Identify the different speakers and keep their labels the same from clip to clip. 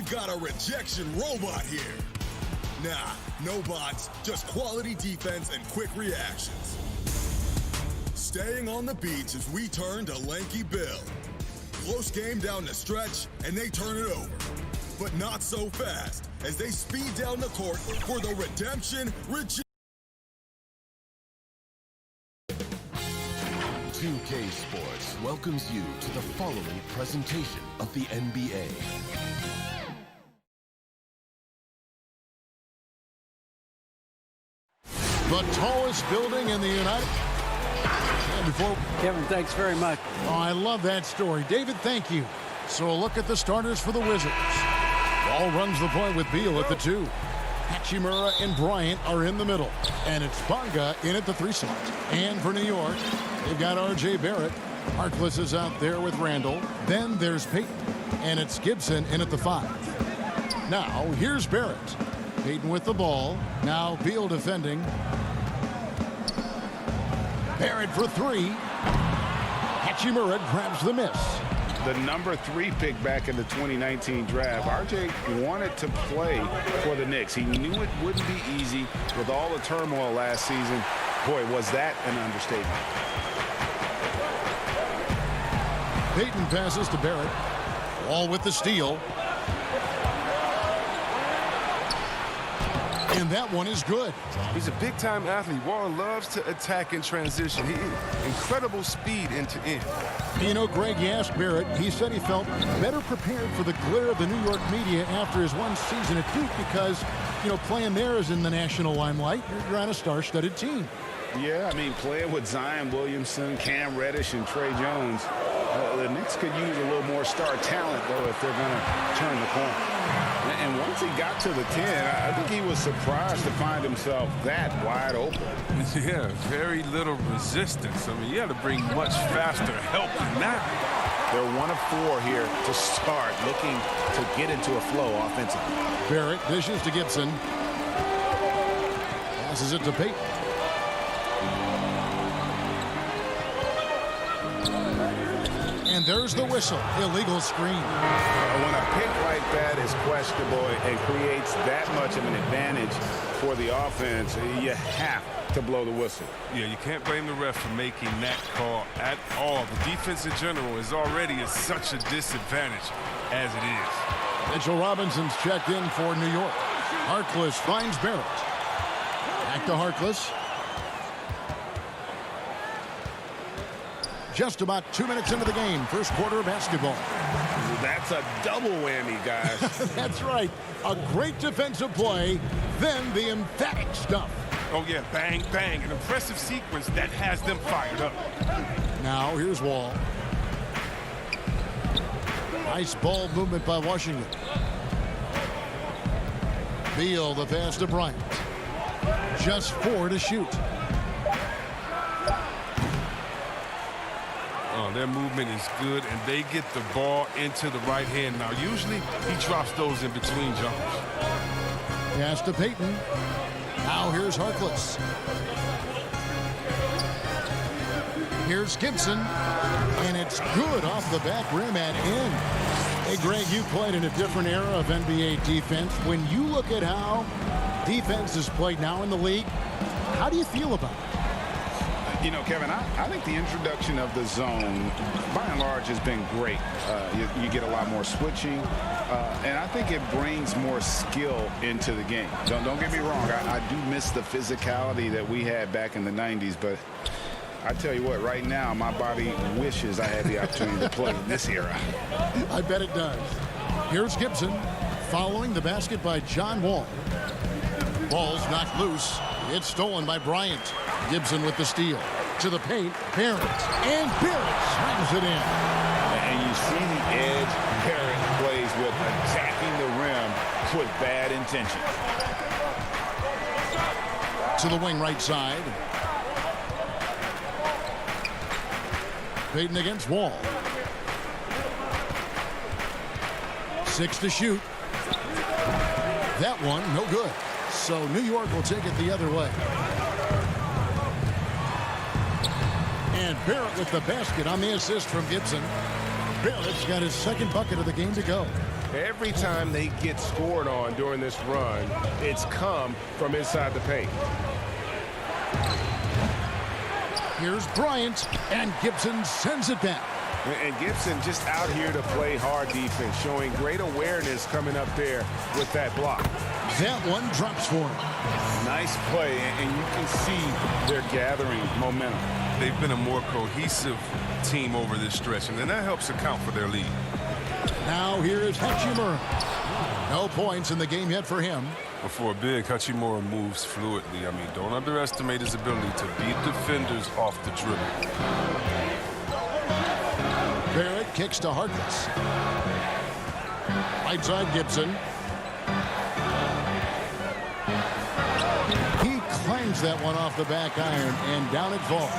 Speaker 1: We've got a rejection robot here. Nah, no bots, just quality defense and quick reactions. Staying on the beach as we turn to Lanky Bill. Close game down the stretch, and they turn it over. But not so fast, as they speed down the court for the redemption.
Speaker 2: 2K Sports welcomes you to the following presentation of the NBA.
Speaker 3: The tallest building in the United...
Speaker 4: Kevin, thanks very much.
Speaker 3: Oh, I love that story. David, thank you. So a look at the starters for the Wizards. Ball runs the point with Beal at the 2. Hachimura and Bryant are in the middle. And it's Bonga in at the 3 slot. And for New York, they've got R.J. Barrett. Harkless is out there with Randall. Then there's Payton. And it's Gibson in at the 5. Now, here's Barrett. Payton with the ball. Now Beal defending. Barrett for 3. Hachimura grabs the miss.
Speaker 5: The number 3 pick back in the 2019 draft. RJ wanted to play for the Knicks. He knew it wouldn't be easy with all the turmoil last season. Boy, was that an understatement.
Speaker 3: Payton passes to Barrett. Wall with the steal. And that one is good.
Speaker 6: He's a big-time athlete. Wall loves to attack in transition. He incredible speed end to end.
Speaker 3: You know, Greg, you asked Barrett. He said he felt better prepared for the glare of the New York media after his one season at Duke because, you know, playing there is in the national limelight. You're on a star-studded team.
Speaker 5: Yeah, I mean, playing with Zion Williamson, Cam Reddish, and Trey Jones, the Knicks could use a little more star talent, though, if they're going to turn the corner. And once he got to the 10, I think he was surprised to find himself that wide open.
Speaker 6: Yeah, very little resistance. I mean, you had to bring much faster help than that.
Speaker 7: They're 1 of 4 here to start, looking to get into a flow offensively.
Speaker 3: Barrett dishes to Gibson. Passes it to Payton. And there's the whistle. Illegal screen.
Speaker 5: When a pick like that is questionable and creates that much of an advantage for the offense, you have to blow the whistle.
Speaker 6: Yeah, you can't blame the ref for making that call at all. The defense in general is already at such a disadvantage as it is.
Speaker 3: Mitchell Robinson's checked in for New York. Harkless finds Barrett. Back to Harkless. Just about 2 minutes into the game. First quarter of basketball.
Speaker 5: That's a double whammy, guys.
Speaker 3: That's right. A great defensive play, then the emphatic stuff.
Speaker 6: Oh, yeah, bang, bang. An impressive sequence that has them fired up.
Speaker 3: Now, here's Wall. Nice ball movement by Washington. Beal, the pass to Bryant. Just 4 to shoot.
Speaker 6: Their movement is good, and they get the ball into the right hand. Now, usually, he drops those in between jumpers.
Speaker 3: Pass to Payton. Now here's Harkless. Here's Gibson, and it's good off the back rim and in. Hey, Greg, you played in a different era of NBA defense. When you look at how defense is played now in the league, how do you feel about it?
Speaker 5: You know, Kevin, I think the introduction of the zone, by and large, has been great. You get a lot more switching, and I think it brings more skill into the game. Don't get me wrong. I do miss the physicality that we had back in the 90s, but I tell you what, right now, my body wishes I had the opportunity to play in this era.
Speaker 3: I bet it does. Here's Gibson, following the basket by John Wall. Ball's knocked loose. It's stolen by Bryant. Gibson with the steal. To the paint, Barrett. And Barrett slams it in.
Speaker 5: And you see the edge Barrett plays with, attacking the rim with bad intention.
Speaker 3: To the wing right side. Payton against Wall. 6 to shoot. That one, no good. So New York will take it the other way. And Barrett with the basket on the assist from Gibson. Barrett's got his second bucket of the game to go.
Speaker 7: Every time they get scored on during this run, it's come from inside the paint.
Speaker 3: Here's Bryant, and Gibson sends it down.
Speaker 7: And Gibson just out here to play hard defense, showing great awareness coming up there with that block.
Speaker 3: That one drops for him.
Speaker 5: Nice play, and you can see they're gathering momentum.
Speaker 6: They've been a more cohesive team over this stretch, and then that helps account for their lead.
Speaker 3: Now here is Hachimura. No points in the game yet for him.
Speaker 6: But for a big, Hachimura moves fluidly. I mean, don't underestimate his ability to beat defenders off the dribble.
Speaker 3: Barrett kicks to Harkless. Right side Gibson. He clangs that one off the back iron, and down it falls.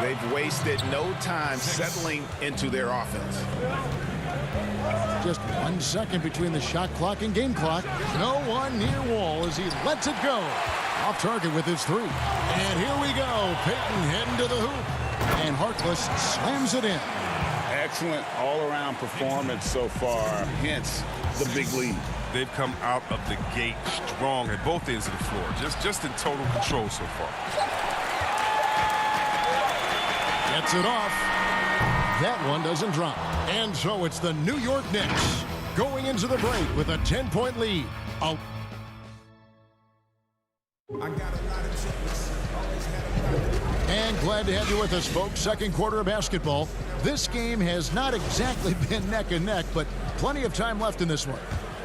Speaker 7: They've wasted no time settling into their offense.
Speaker 3: Just 1 second between the shot clock and game clock. No one near Wall as he lets it go. Off target with his three. And here we go. Payton heading to the hoop. And Harkless slams it in.
Speaker 5: Excellent all-around performance so far, hence the big lead.
Speaker 6: They've come out of the gate strong at both ends of the floor. Just in total control so far.
Speaker 3: Gets it off. That one doesn't drop. And so it's the New York Knicks going into the break with a 10-point lead. And glad to have you with us, folks. Second quarter of basketball. This game has not exactly been neck and neck, but plenty of time left in this one.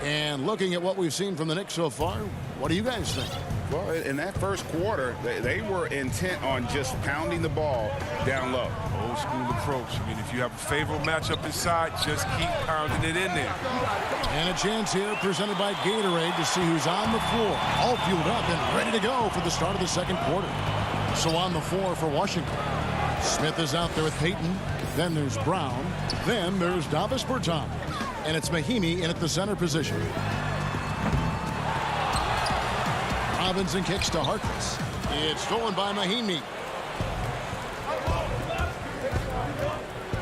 Speaker 3: And looking at what we've seen from the Knicks so far, what do you guys think?
Speaker 5: Well, in that first quarter, they were intent on just pounding the ball down low.
Speaker 6: Old school approach. I mean, if you have a favorable matchup inside, just keep pounding it in there.
Speaker 3: And a chance here presented by Gatorade to see who's on the floor. All fueled up and ready to go for the start of the second quarter. So on the floor for Washington. Smith is out there with Payton. Then there's Brown. Then there's Davis Bertans. And it's Mahimi in at the center position. Robinson kicks to Harkless. It's stolen by Mahimi.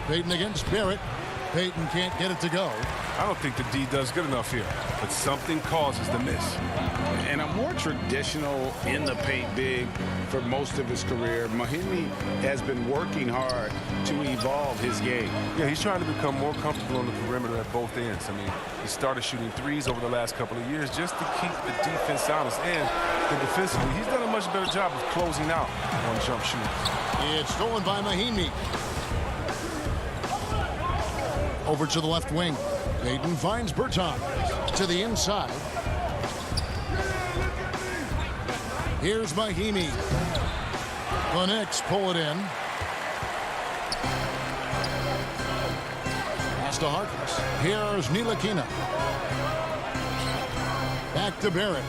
Speaker 3: Payton against Barrett. Payton can't get it to go.
Speaker 6: I don't think the D does good enough here, but something causes the miss.
Speaker 5: And a more traditional in the paint big for most of his career, Mahimi has been working hard to evolve his game.
Speaker 6: Yeah, he's trying to become more comfortable on the perimeter at both ends. I mean, he started shooting threes over the last couple of years just to keep the defense honest. And defensively, he's done a much better job of closing out on jump shooters.
Speaker 3: It's stolen by Mahimi. Over to the left wing. Payton finds Bertans to the inside. Here's Mahimi. The Knicks pull it in. Pass to Harkless. Here's Ntilikina. Back to Barrett.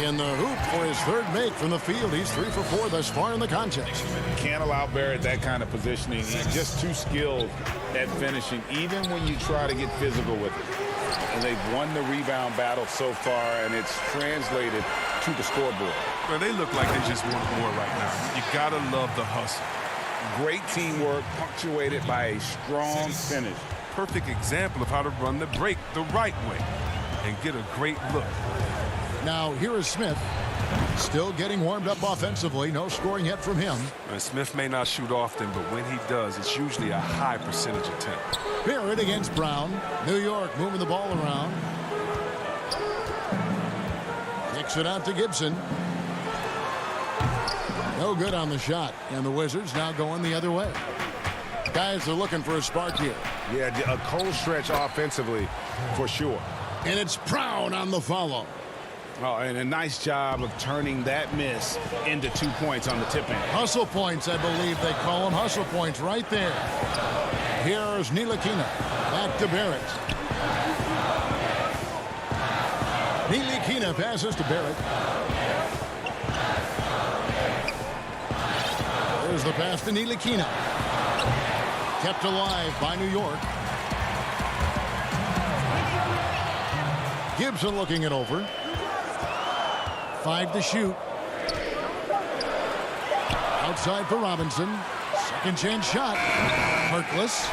Speaker 3: In the hoop for his third make from the field. He's 3 for 4 thus far in the contest.
Speaker 5: Can't allow Barrett that kind of positioning. He's just too skilled at finishing, even when you try to get physical with it. And they've won the rebound battle so far, and it's translated to the scoreboard.
Speaker 6: Well, they look like they just want more right now. You gotta love the hustle.
Speaker 5: Great teamwork punctuated by a strong finish.
Speaker 6: Perfect example of how to run the break the right way and get a great look.
Speaker 3: Now here is Smith. Still getting warmed up offensively. No scoring yet from him.
Speaker 6: And Smith may not shoot often, but when he does, it's usually a high percentage attempt.
Speaker 3: Barrett against Brown. New York moving the ball around. Kicks it out to Gibson. No good on the shot. And the Wizards now going the other way. Guys are looking for a spark here.
Speaker 7: Yeah, a cold stretch offensively for sure.
Speaker 3: And it's Brown on the follow.
Speaker 5: Oh, and a nice job of turning that miss into 2 points on the tip end.
Speaker 3: Hustle points, I believe they call them. Hustle points right there. Here's Ntilikina. Back to Barrett. Ntilikina passes to Barrett. There's the pass to Ntilikina. Kept alive by New York. Gibson looking it over. 5 to shoot. Outside for Robinson. Second chance shot. Harkless.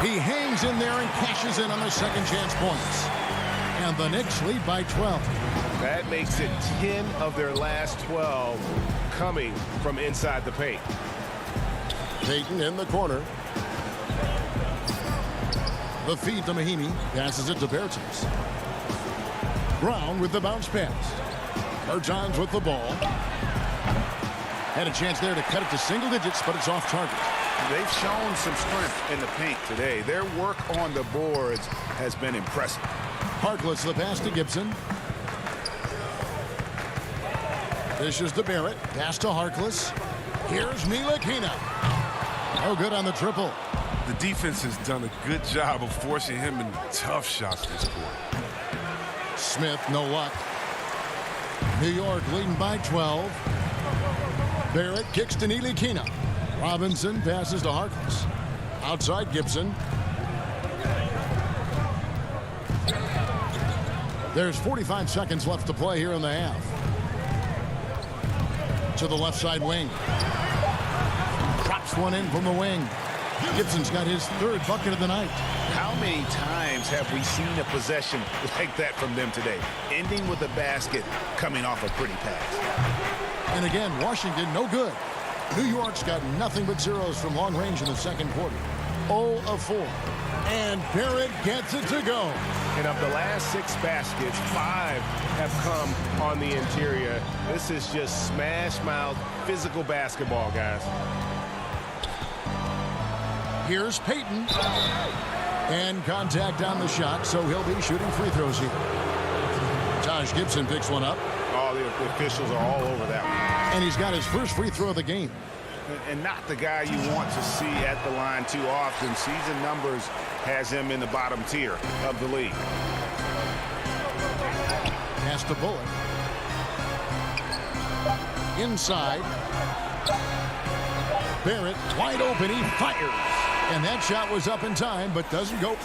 Speaker 3: He hangs in there and cashes in on the second chance points. And the Knicks lead by 12.
Speaker 7: That makes it 10 of their last 12 coming from inside the paint.
Speaker 3: Payton in the corner. The feed to Mahinmi. Passes it to Bertans. Brown with the bounce pass. Bertans with the ball. Had a chance there to cut it to single digits, but it's off target.
Speaker 5: They've shown some strength in the paint today. Their work on the boards has been impressive.
Speaker 3: Harkless the pass to Gibson. Dishes to Barrett. Pass to Harkless. Here's Ntilikina. No good on the triple.
Speaker 6: The defense has done a good job of forcing him into tough shots this quarter.
Speaker 3: Smith, no luck. New York leading by 12. Barrett kicks to Ntilikina. Robinson passes to Harkless. Outside Gibson. There's 45 seconds left to play here in the half. To the left side wing. Drops one in from the wing. Gibson's got his third bucket of the night.
Speaker 5: How many times have we seen a possession like that from them today? Ending with a basket, coming off a pretty pass.
Speaker 3: And again, Washington, no good. New York's got nothing but zeros from long range in the second quarter. 0 of 4. And Barrett gets it to go.
Speaker 7: And of the last 6 baskets, 5 have come on the interior. This is just smash mouth physical basketball, guys.
Speaker 3: Here's Payton. And contact on the shot, so he'll be shooting free throws here. Taj Gibson picks one up.
Speaker 5: Oh, the officials are all over that one.
Speaker 3: And he's got his first free throw of the game.
Speaker 5: And not the guy you want to see at the line too often. Season numbers has him in the bottom tier of the league.
Speaker 3: Pass to Bullock. Inside. Barrett wide open. He fires. And that shot was up in time, but doesn't go.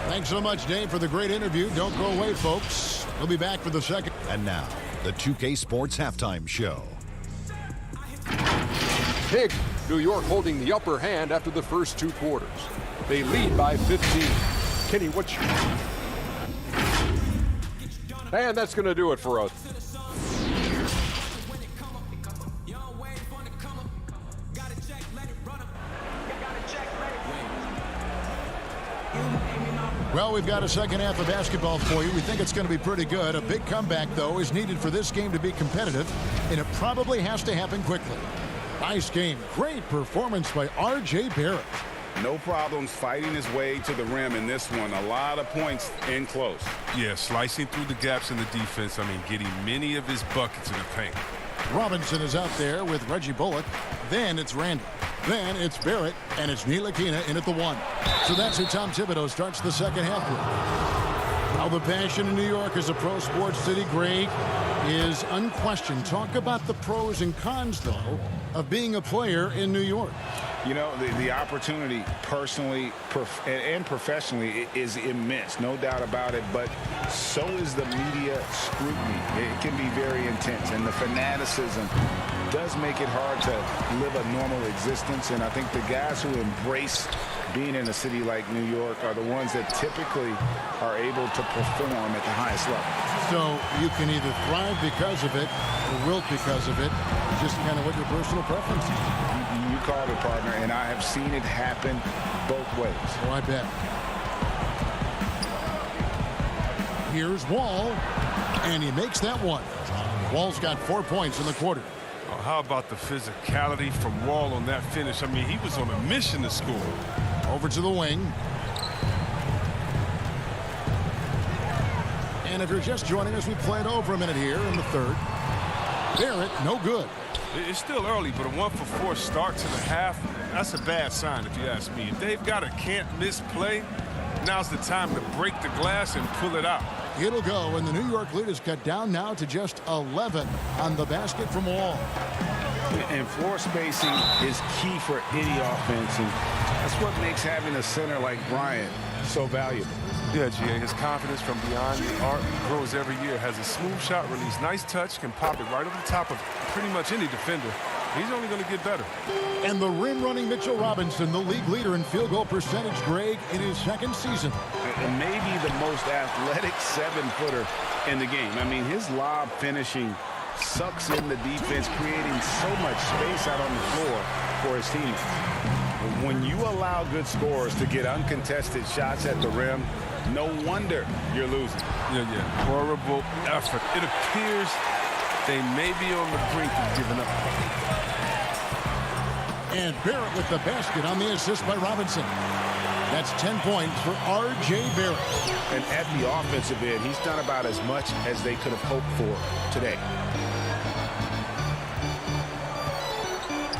Speaker 3: Thanks so much, Dave, for the great interview. Don't go away, folks. We'll be back for the second.
Speaker 4: And now, the 2K Sports Halftime Show.
Speaker 8: Big. New York holding the upper hand after the first 2 quarters. They lead by 15. Kenny, what's your... And that's going to do it for us.
Speaker 3: Well, we've got a second half of basketball for you. We think it's going to be pretty good. A big comeback, though, is needed for this game to be competitive, and it probably has to happen quickly. Nice game. Great performance by R.J. Barrett.
Speaker 5: No problems fighting his way to the rim in this one. A lot of points in close.
Speaker 6: Yeah, slicing through the gaps in the defense. I mean, getting many of his buckets in the paint.
Speaker 3: Robinson is out there with Reggie Bullock. Then it's Randall. Then it's Barrett, and it's Ntilikina in at the 1. So that's who Tom Thibodeau starts the second half with. Now the passion in New York as a pro sports city, Greg, is unquestioned. Talk about the pros and cons, though, of being a player in New York.
Speaker 5: You know, the opportunity personally and professionally is immense, no doubt about it, but so is the media scrutiny. It can be very intense, and the fanaticism does make it hard to live a normal existence, and I think the guys who embrace being in a city like New York are the ones that typically are able to perform at the highest level.
Speaker 3: So you can either thrive because of it or wilt because of it, just kind of what your personal preference is.
Speaker 5: You called it, partner, and I have seen it happen both ways.
Speaker 3: Oh, I bet. Here's Wall, and he makes that one. Wall's got 4 points in the quarter.
Speaker 6: Oh, how about the physicality from Wall on that finish? I mean, he was on a mission to score.
Speaker 3: Over to the wing. And if you're just joining us, we played over a minute here in the third. Barrett, no good.
Speaker 6: It's still early, but a 1-for-4 start to the half, that's a bad sign if you ask me. If they've got a can't-miss play, now's the time to break the glass and pull it out.
Speaker 3: It'll go, and the New York lead is cut down now to just 11 on the basket from Wall.
Speaker 5: And floor spacing is key for any offense, and that's what makes having a center like Bryant so valuable.
Speaker 6: Yeah, G.A., his confidence from beyond the arc grows every year. Has a smooth shot release, nice touch, can pop it right over the top of pretty much any defender. He's only going to get better.
Speaker 3: And the rim-running Mitchell Robinson, the league leader in field goal percentage, Greg, in his second season.
Speaker 5: And maybe the most athletic 7-footer in the game. I mean, his lob finishing sucks in the defense, creating so much space out on the floor for his teammates. When you allow good scorers to get uncontested shots at the rim, no wonder you're losing.
Speaker 6: Yeah. Horrible effort. It appears they may be on the brink of giving up.
Speaker 3: And Barrett with the basket on the assist by Robinson. That's 10 points for R.J. Barrett.
Speaker 5: And at the offensive end, he's done about as much as they could have hoped for today.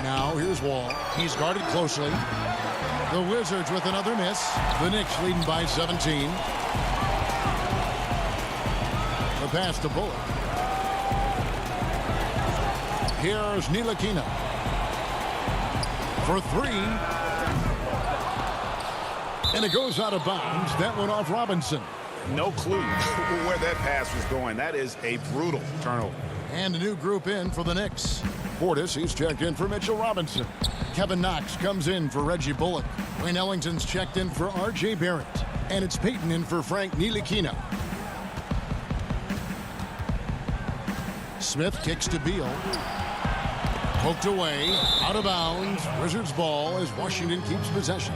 Speaker 3: Now here's Wall. He's guarded closely. The Wizards with another miss. The Knicks leading by 17. The pass to Bullock. Here's Ntilikina for three. And it goes out of bounds. That went off Robinson.
Speaker 5: No clue where that pass was going. That is a brutal turnover.
Speaker 3: And a new group in for the Knicks. Portis, he's checked in for Mitchell Robinson. Kevin Knox comes in for Reggie Bullock. Wayne Ellington's checked in for R.J. Barrett. And it's Payton in for Frank Ntilikina. Smith kicks to Beal. Poked away, out of bounds. Wizards ball as Washington keeps possession.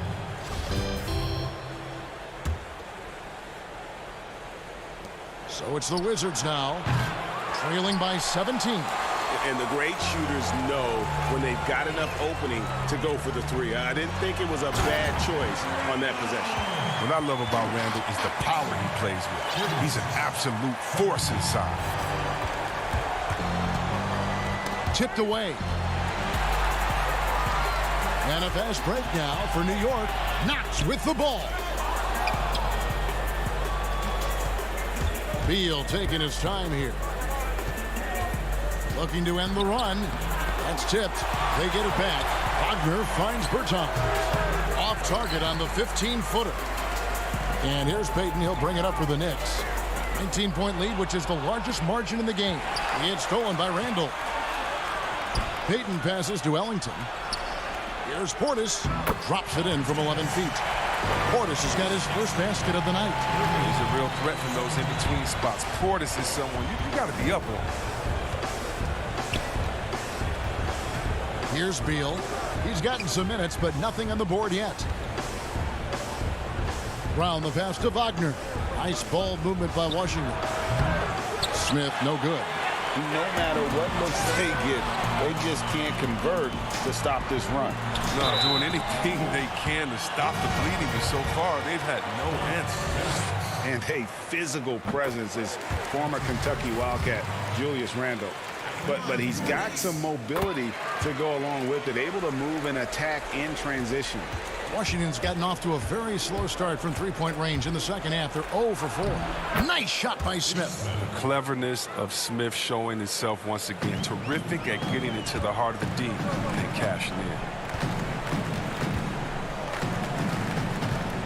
Speaker 3: So it's the Wizards now, trailing by 17.
Speaker 7: And the great shooters know when they've got enough opening to go for the three. I didn't think it was a bad choice on that possession.
Speaker 6: What I love about Randall is the power he plays with. He's an absolute force inside.
Speaker 3: Tipped away. And a fast break now for New York. Knox with the ball. Beal taking his time here. Looking to end the run. That's tipped. They get it back. Wagner finds Bertans. Off target on the 15-footer. And here's Payton. He'll bring it up for the Knicks. 19-point lead, which is the largest margin in the game. It's stolen by Randall. Payton passes to Ellington. Here's Portis. Drops it in from 11 feet. Portis has got his first basket of the night.
Speaker 6: He's a real threat from those in-between spots. Portis is someone you got to be up on.
Speaker 3: Here's Beal. He's gotten some minutes, but nothing on the board yet. Brown the pass to Wagner. Nice ball movement by Washington. Smith, no good.
Speaker 5: No matter what looks they get, they just can't convert to stop this run.
Speaker 6: No, doing anything they can to stop the bleeding, but so far they've had no answers.
Speaker 5: And a physical presence is former Kentucky Wildcat Julius Randle. But he's got some mobility to go along with it, able to move and attack in transition.
Speaker 3: Washington's gotten off to a very slow start from three-point range in the second half. They're 0 for 4. Nice shot by Smith.
Speaker 6: The cleverness of Smith showing itself once again. Terrific at getting into the heart of the D and cashing in.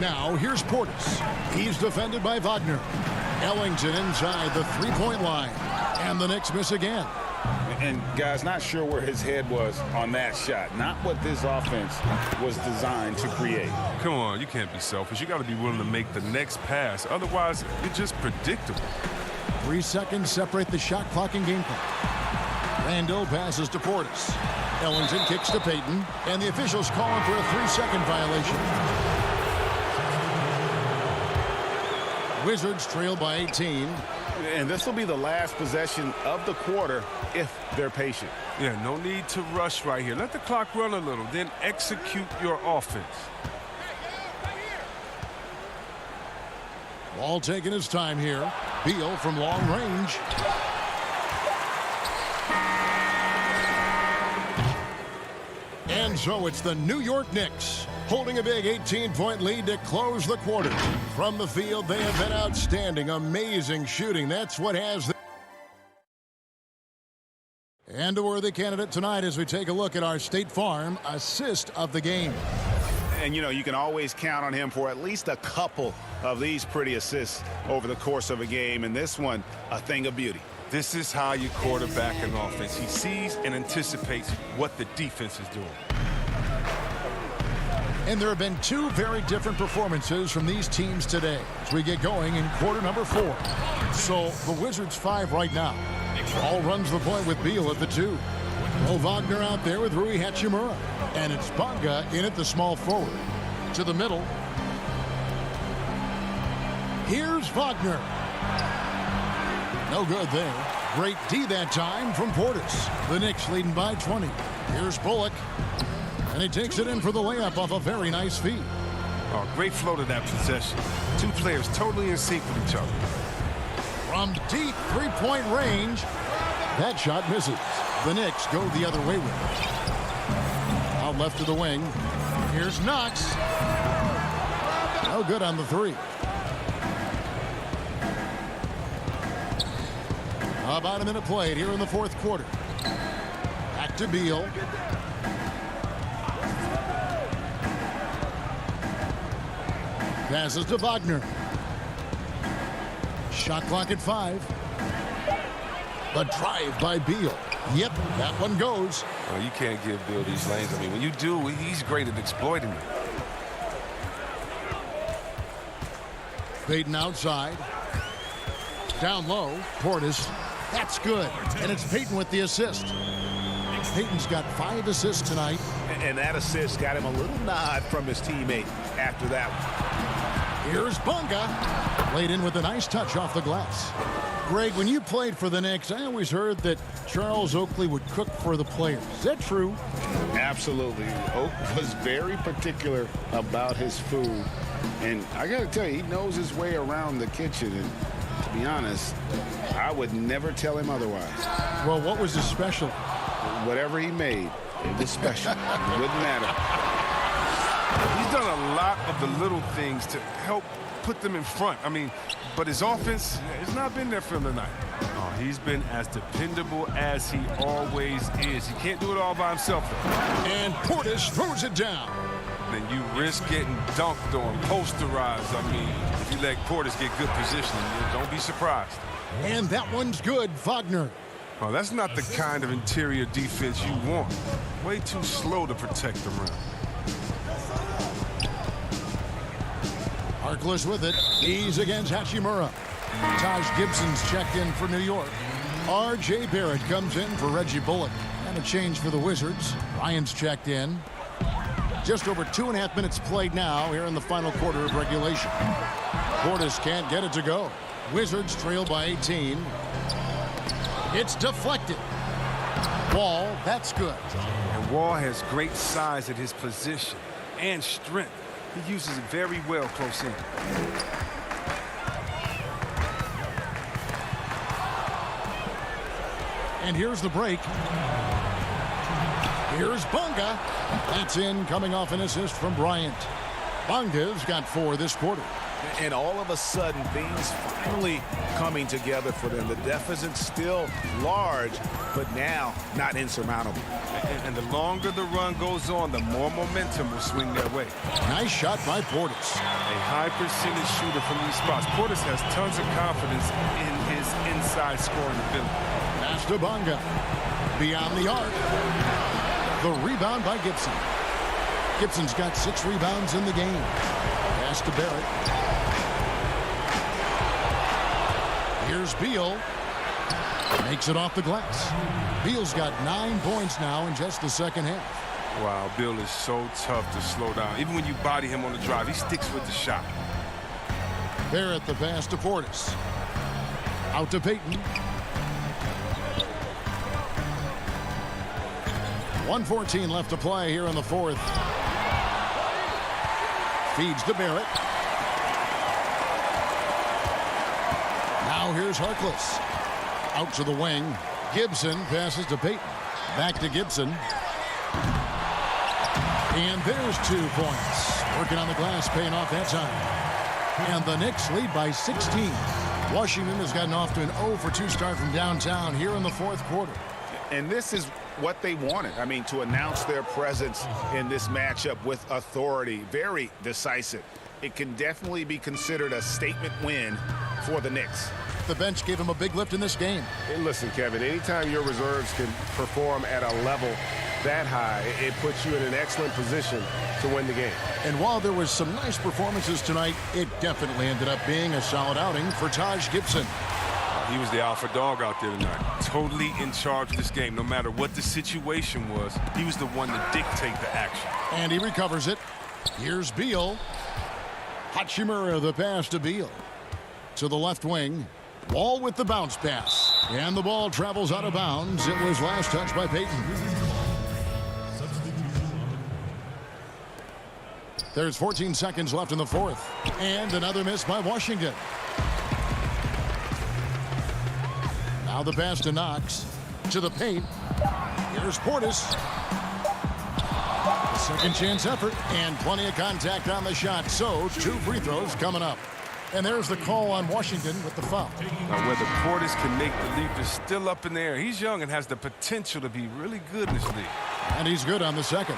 Speaker 3: Now here's Portis. He's defended by Wagner. Ellington inside the three-point line. And the Knicks miss again.
Speaker 5: And, guys, not sure where his head was on that shot. Not what this offense was designed to create.
Speaker 6: Come on, you can't be selfish. You got to be willing to make the next pass. Otherwise, you're just predictable.
Speaker 3: 3 seconds separate the shot clock and game clock. Randall passes to Portis. Ellington kicks to Payton. And the officials calling for a 3-second violation. Wizards trail by 18.
Speaker 5: And this will be the last possession of the quarter if they're patient.
Speaker 6: Yeah, no need to rush right here. Let the clock run a little, then execute your offense.
Speaker 3: Wall taking his time here. Beal from long range. And so it's the New York Knicks holding a big 18-point lead to close the quarter. From the field, they have been outstanding, amazing shooting. That's what has the... And a worthy candidate tonight as we take a look at our State Farm assist of the game.
Speaker 5: And, you know, you can always count on him for at least a couple of these pretty assists over the course of a game. And this one, a thing of beauty.
Speaker 6: This is how you quarterback an offense. He sees and anticipates what the defense is doing.
Speaker 3: And there have been two very different performances from these teams today as we get going in quarter number 4. So the Wizards 5 right now. Ball runs the point with Beal at the 2. Mo Wagner out there with Rui Hachimura. And it's Bonga in at the small forward. To the middle. Here's Wagner. No good there. Great D that time from Portis. The Knicks leading by 20. Here's Bullock. And he takes it in for the layup off a very nice feed.
Speaker 6: Oh, great flow to that possession. Two players totally in sync with each other.
Speaker 3: From deep three-point range, that shot misses. The Knicks go the other way with it. Out left to the wing. Here's Knox. No good on the 3. About a minute played here in the fourth quarter. Back to Beal. Passes to Wagner. Shot clock at 5. The drive by Beal. Yep, that one goes.
Speaker 6: Oh, you can't give Beal these lanes. I mean, when you do, he's great at exploiting them.
Speaker 3: Payton outside. Down low. Portis. That's good. And it's Payton with the assist. Payton's got 5 assists tonight.
Speaker 7: And that assist got him a little nod from his teammate after that one.
Speaker 3: Here's Bonga. Laid in with a nice touch off the glass. Greg, when you played for the Knicks, I always heard that Charles Oakley would cook for the players. Is that true?
Speaker 5: Absolutely. Oak was very particular about his food. And I got to tell you, he knows his way around the kitchen. And to be honest, I would never tell him otherwise.
Speaker 3: Well, what was his special?
Speaker 5: Whatever he made, it was special. It wouldn't matter.
Speaker 6: He's done a lot of the little things to help put them in front. I mean, but his offense has not been there for him tonight. Oh, he's been as dependable as he always is. He can't do it all by himself.
Speaker 3: And Portis throws it down.
Speaker 6: Then you risk getting dunked on, posterized. I mean, if you let Portis get good positioning, don't be surprised.
Speaker 3: And that one's good, Wagner.
Speaker 6: Oh, that's not the kind of interior defense you want. Way too slow to protect the rim.
Speaker 3: Harkless with it. He's against Hachimura. Taj Gibson's checked in for New York. R.J. Barrett comes in for Reggie Bullock. And a change for the Wizards. Ryan's checked in. Just over 2.5 minutes played now here in the final quarter of regulation. Portis can't get it to go. Wizards trail by 18. It's deflected. Wall, that's good.
Speaker 6: And Wall has great size at his position and strength. He uses it very well close in.
Speaker 3: And here's the break. Here's Bonga. That's in, coming off an assist from Bryant. Bonga's got 4 this quarter.
Speaker 7: And all of a sudden, things finally coming together for them. The deficit's still large, but now not insurmountable.
Speaker 6: And the longer the run goes on, the more momentum will swing their way.
Speaker 3: Nice shot by Portis.
Speaker 6: A high percentage shooter from these spots. Portis has tons of confidence in his inside scoring ability.
Speaker 3: Pass to Bonga. Beyond the arc. The rebound by Gibson. Gibson's got 6 rebounds in the game. Pass to Barrett. Here's Beal. Makes it off the glass. Beal's got 9 points now in just the second half.
Speaker 6: Wow, Beal is so tough to slow down. Even when you body him on the drive, he sticks with the shot.
Speaker 3: Barrett the pass to Portis. Out to Payton. 1:14 left to play here in the fourth. Feeds to Barrett. Now here's Harkless. Out to the wing. Gibson passes to Payton. Back to Gibson. And there's 2 points. Working on the glass, paying off that time. And the Knicks lead by 16. Washington has gotten off to an 0-for-2 start from downtown here in the fourth quarter.
Speaker 5: And this is what they wanted. I mean, to announce their presence in this matchup with authority. Very decisive. It can definitely be considered a statement win for the Knicks.
Speaker 3: the bench gave him a big lift in this game.
Speaker 7: And listen, Kevin, anytime your reserves can perform at a level that high, it puts you in an excellent position to win the game.
Speaker 3: And while there was some nice performances tonight, it definitely ended up being a solid outing for Taj Gibson.
Speaker 6: He was the alpha dog out there tonight. Totally in charge of this game. No matter what the situation was, he was the one to dictate the action.
Speaker 3: And he recovers it. Here's Beal. Hachimura, the pass to Beal. To the left wing. Wall with the bounce pass. And the ball travels out of bounds. It was last touched by Payton. There's 14 seconds left in the fourth. And another miss by Washington. Now the pass to Knox. To the paint. Here's Portis. Second chance effort and plenty of contact on the shot. So 2 free throws coming up. And there's the call on Washington with the foul.
Speaker 6: Now whether Portis can make the leap is still up in the air. He's young and has the potential to be really good in this league.
Speaker 3: And he's good on the second.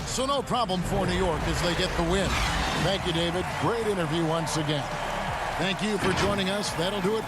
Speaker 3: So no problem for New York as they get the win. Thank you, David. Great interview once again. Thank you for joining us. That'll do it.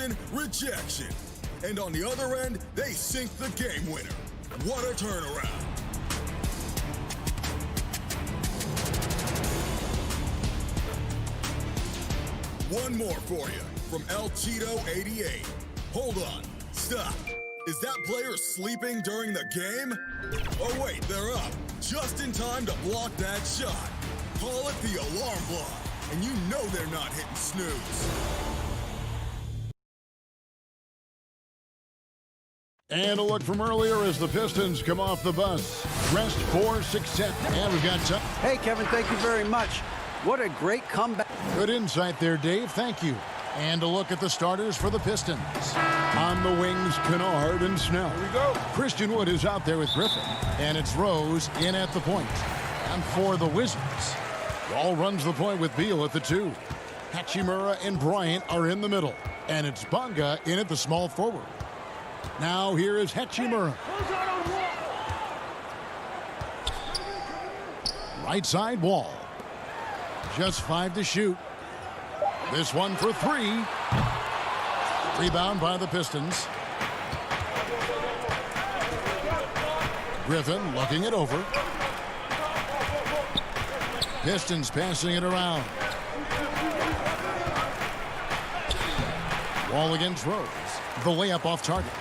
Speaker 1: deflection, rejection. And on the other end, they sink the game winner. What a turnaround. One more for you from El Cheeto 88. Hold on. Stop. Is that player sleeping during the game? Oh wait, they're up. Just in time to block that shot. Call it the alarm block. And you know they're not hitting snooze.
Speaker 3: And a look from earlier as the Pistons come off the bus. Dressed for success. And we've got some.
Speaker 9: Hey, Kevin, thank you very much. What a great comeback.
Speaker 3: Good insight there, Dave. Thank you. And a look at the starters for the Pistons. On the wings, Kennard and Snell.
Speaker 6: Here we go.
Speaker 3: Christian Wood is out there with Griffin. And it's Rose in at the point. And for the Wizards, Wall runs the point with Beal at the 2. Hachimura and Bryant are in the middle. And it's Bonga in at the small forward. Now here is Hachimura. Right side, Wall. Just 5 to shoot. This one for 3. Rebound by the Pistons. Griffin looking it over. Pistons passing it around. Wall against Rose. The layup off target.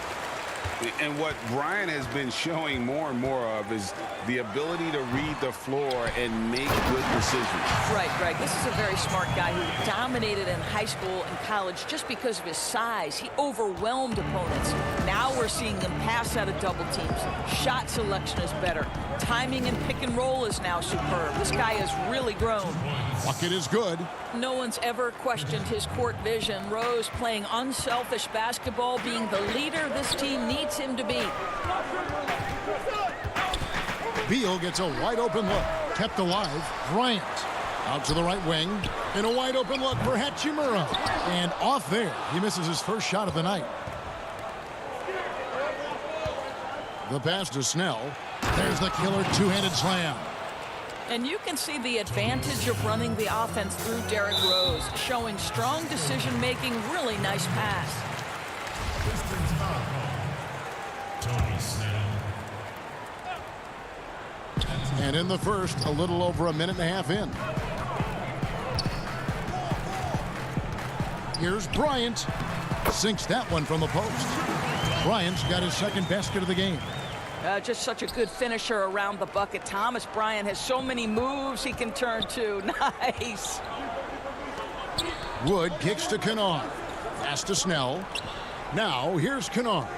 Speaker 5: And what Brian has been showing more and more of is the ability to read the floor and make good decisions.
Speaker 10: Right, Greg. This is a very smart guy who dominated in high school and college just because of his size. He overwhelmed opponents. Now we're seeing him pass out of double teams. Shot selection is better. Timing and pick and roll is now superb. This guy has really grown.
Speaker 3: Bucket is good.
Speaker 10: No one's ever questioned his court vision. Rose playing unselfish basketball, being the leader this team needs him to be.
Speaker 3: Beal gets a wide open look. Kept alive. Bryant out to the right wing. And a wide open look for Hachimura. And off there. He misses his first shot of the night. The pass to Snell. There's the killer two-handed slam.
Speaker 10: And you can see the advantage of running the offense through Derrick Rose, showing strong decision-making, really nice pass.
Speaker 3: And in the first, a little over a minute and a half in. Here's Bryant. Sinks that one from the post. Bryant's got his second basket of the game.
Speaker 10: Just such a good finisher around the bucket. Thomas Bryant has so many moves he can turn to. Nice.
Speaker 3: Wood kicks to Kennard. Pass to Snell. Now here's Kennard.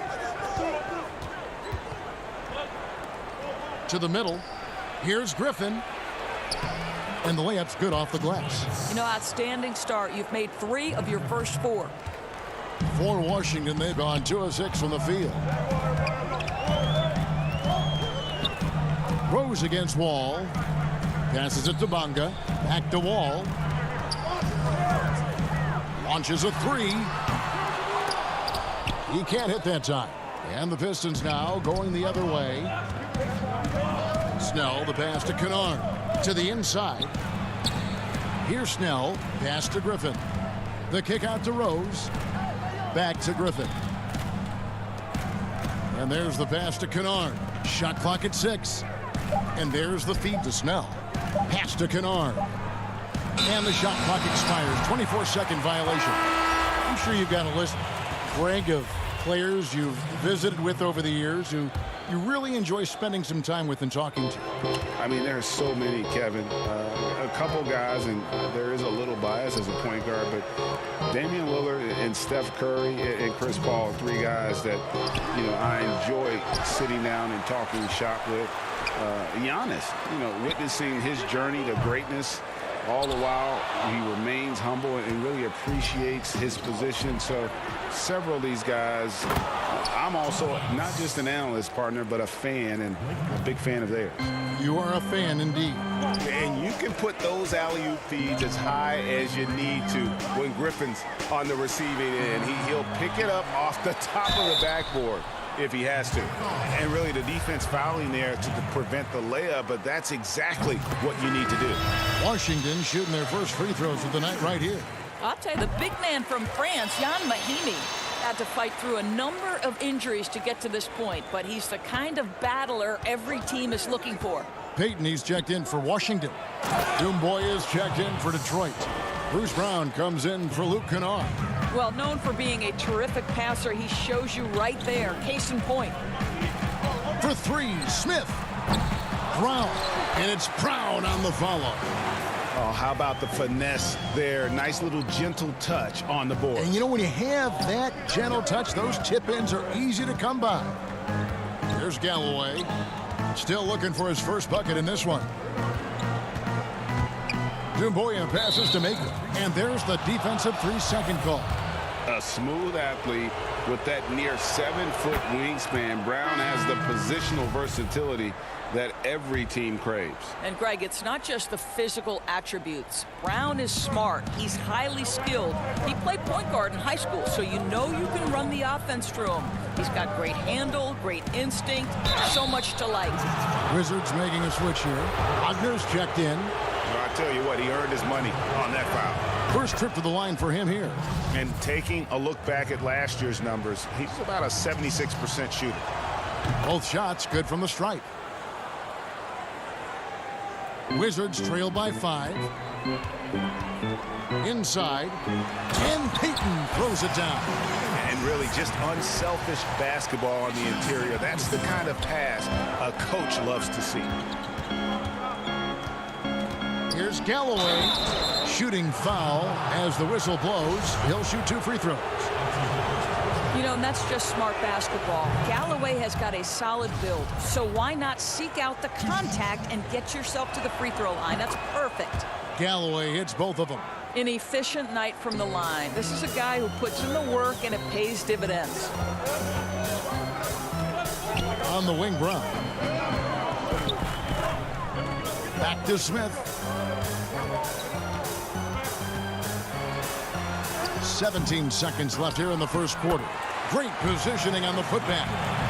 Speaker 3: To the middle. Here's Griffin. And the layup's good off the glass.
Speaker 10: You know, outstanding start. You've made 3 of your first 4.
Speaker 3: For Washington, they've gone 2 of 6 from the field. Rose against Wall. Passes it to Bonga. Back to Wall. Launches a 3. He can't hit that time. And the Pistons now going the other way. Snell, the pass to Kennard. To the inside. Here's Snell. Pass to Griffin. The kick out to Rose. Back to Griffin. And there's the pass to Kennard. Shot clock at 6. And there's the feed to Snell. Pass to Kennard. And the shot clock expires. 24-second violation. I'm sure you've got a list, Greg, of players you've visited with over the years who you really enjoy spending some time with and talking to.
Speaker 5: I mean, there are so many, Kevin. A couple guys, and there is a little bias as a point guard, but Damian Lillard and Steph Curry and Chris Paul, 3 guys that, you know, I enjoy sitting down and talking shop with. Giannis, you know, witnessing his journey to greatness, all the while he remains humble and really appreciates his position. So several of these guys, I'm also not just an analyst, partner, but a fan, and a big fan of theirs.
Speaker 3: You are a fan indeed.
Speaker 7: And you can put those alley-oop feeds as high as you need to when Griffin's on the receiving end. He'll pick it up off the top of the backboard if he has to. And really the defense fouling there to prevent the layup, but that's exactly what you need to do.
Speaker 3: Washington shooting their first free throws of the night right here.
Speaker 10: I'll tell you, the big man from France, Jan Mahimi, had to fight through a number of injuries to get to this point, but he's the kind of battler every team is looking for.
Speaker 3: Peyton, he's checked in for Washington. Dumboy is checked in for Detroit. Bruce Brown comes in for Luke Kennard.
Speaker 10: Well, known for being a terrific passer, he shows you right there. Case in point.
Speaker 3: For three, Smith. Brown. And it's Brown on the follow.
Speaker 5: Oh, how about the finesse there? Nice little gentle touch on the board.
Speaker 3: And you know, when you have that gentle touch, those tip-ins are easy to come by. Here's Galloway. Still looking for his first bucket in this one. Dumboy passes to Maker. And there's the defensive 3-second call.
Speaker 5: A smooth athlete with that near 7-foot wingspan. Brown has the positional versatility that every team craves.
Speaker 10: And Greg, it's not just the physical attributes. Brown is smart. He's highly skilled. He played point guard in high school, so you know you can run the offense through him. He's got great handle, great instinct, so much to like.
Speaker 3: Wizards making a switch here. Wagner's checked in.
Speaker 5: Well, I tell you what, he earned his money on that foul.
Speaker 3: First trip to the line for him here.
Speaker 5: And taking a look back at last year's numbers, he's about a 76% shooter.
Speaker 3: Both shots good from the stripe. Wizards trail by 5. Inside. And Peyton throws it down.
Speaker 5: And really just unselfish basketball on the interior. That's the kind of pass a coach loves to see.
Speaker 3: Here's Galloway. Shooting foul as the whistle blows. He'll shoot 2 free throws.
Speaker 10: You know, and that's just smart basketball. Galloway has got a solid build, so why not seek out the contact and get yourself to the free throw line? That's perfect.
Speaker 3: Galloway hits both of them.
Speaker 10: An efficient night from the line. This is a guy who puts in the work and it pays dividends.
Speaker 3: On the wing, Brown. Back to Smith. 17 seconds left here in the first quarter. Great positioning on the putback.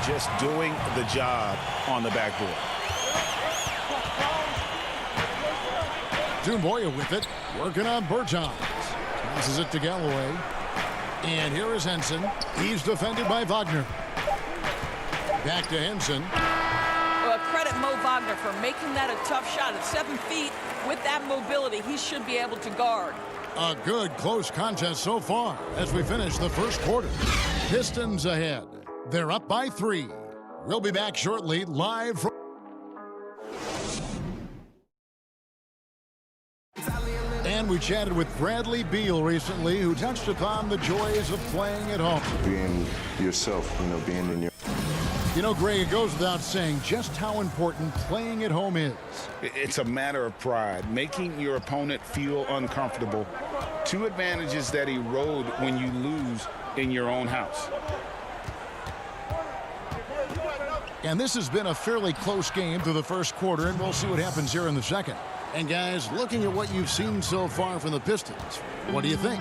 Speaker 5: Just doing the job on the backboard.
Speaker 3: Dumboy with it, working on Bertans. Passes it to Galloway. And here is Henson. He's defended by Wagner. Back to Henson.
Speaker 10: Well, credit Mo Wagner for making that a tough shot at 7 feet. With that mobility, he should be able to guard.
Speaker 3: A good close contest so far as we finish the first quarter. Pistons ahead. They're up by 3. We'll be back shortly live from... And we chatted with Bradley Beal recently, who touched upon the joys of playing at home.
Speaker 11: Being yourself, you know, being in your...
Speaker 3: You know, Greg, it goes without saying just how important playing at home is.
Speaker 5: It's a matter of pride, making your opponent feel uncomfortable. 2 advantages that erode when you lose in your own house.
Speaker 3: And this has been a fairly close game through the first quarter, and we'll see what happens here in the second. And guys, looking at what you've seen so far from the Pistons, what do you think?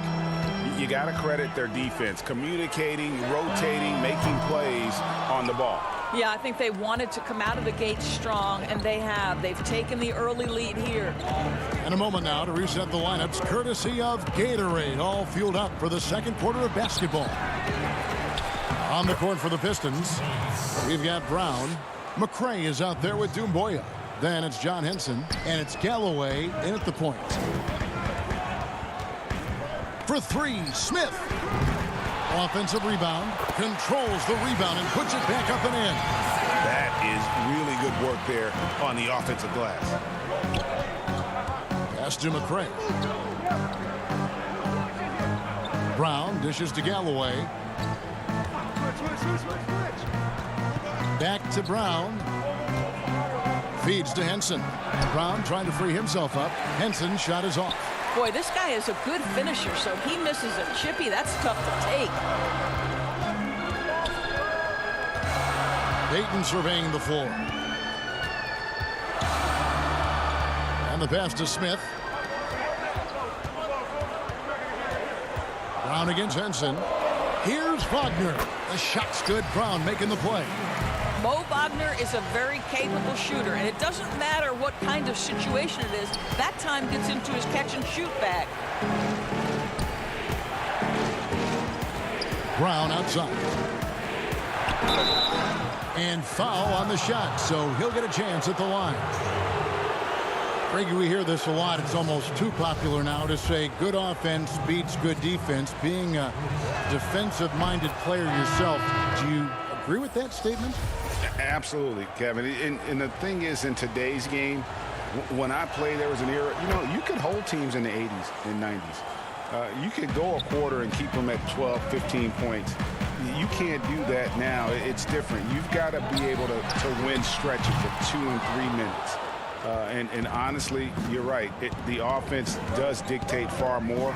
Speaker 5: You got to credit their defense, communicating, rotating, making plays on the ball.
Speaker 10: Yeah, I think they wanted to come out of the gate strong, and they have. They've taken the early lead here.
Speaker 3: In a moment now to reset the lineups, courtesy of Gatorade, all fueled up for the second quarter of basketball. On the court for the Pistons, we've got Brown. McRae is out there with Dumboy. Then it's John Henson, and it's Galloway in at the point. For 3, Smith. Offensive rebound, controls the rebound and puts it back up and in.
Speaker 5: That is really good work there on the offensive glass.
Speaker 3: Pass to McRae. Brown dishes to Galloway. Back to Brown. Feeds to Henson. Brown trying to free himself up. Henson's shot is off.
Speaker 10: Boy, this guy is a good finisher, so he misses a chippy. That's tough to take.
Speaker 3: Peyton surveying the floor. And the pass to Smith. Brown against Henson. Here's Wagner. The shot's good. Brown making the play.
Speaker 10: Mo Wagner is a very capable shooter, and it doesn't matter what kind of situation it is. That time gets into his catch-and-shoot bag.
Speaker 3: Brown outside. And foul on the shot, so he'll get a chance at the line. Greggy, we hear this a lot. It's almost too popular now to say good offense beats good defense. Being a defensive-minded player yourself, do you agree with that statement?
Speaker 5: Absolutely, Kevin. And the thing is, in today's game, when I played, there was an era, you could hold teams in the 80s and 90s. You could go a quarter and keep them at 12, 15 points. You can't do that now. It's different. You've got to be able to win stretches of 2 and 3 minutes. And honestly, you're right. The offense does dictate far more,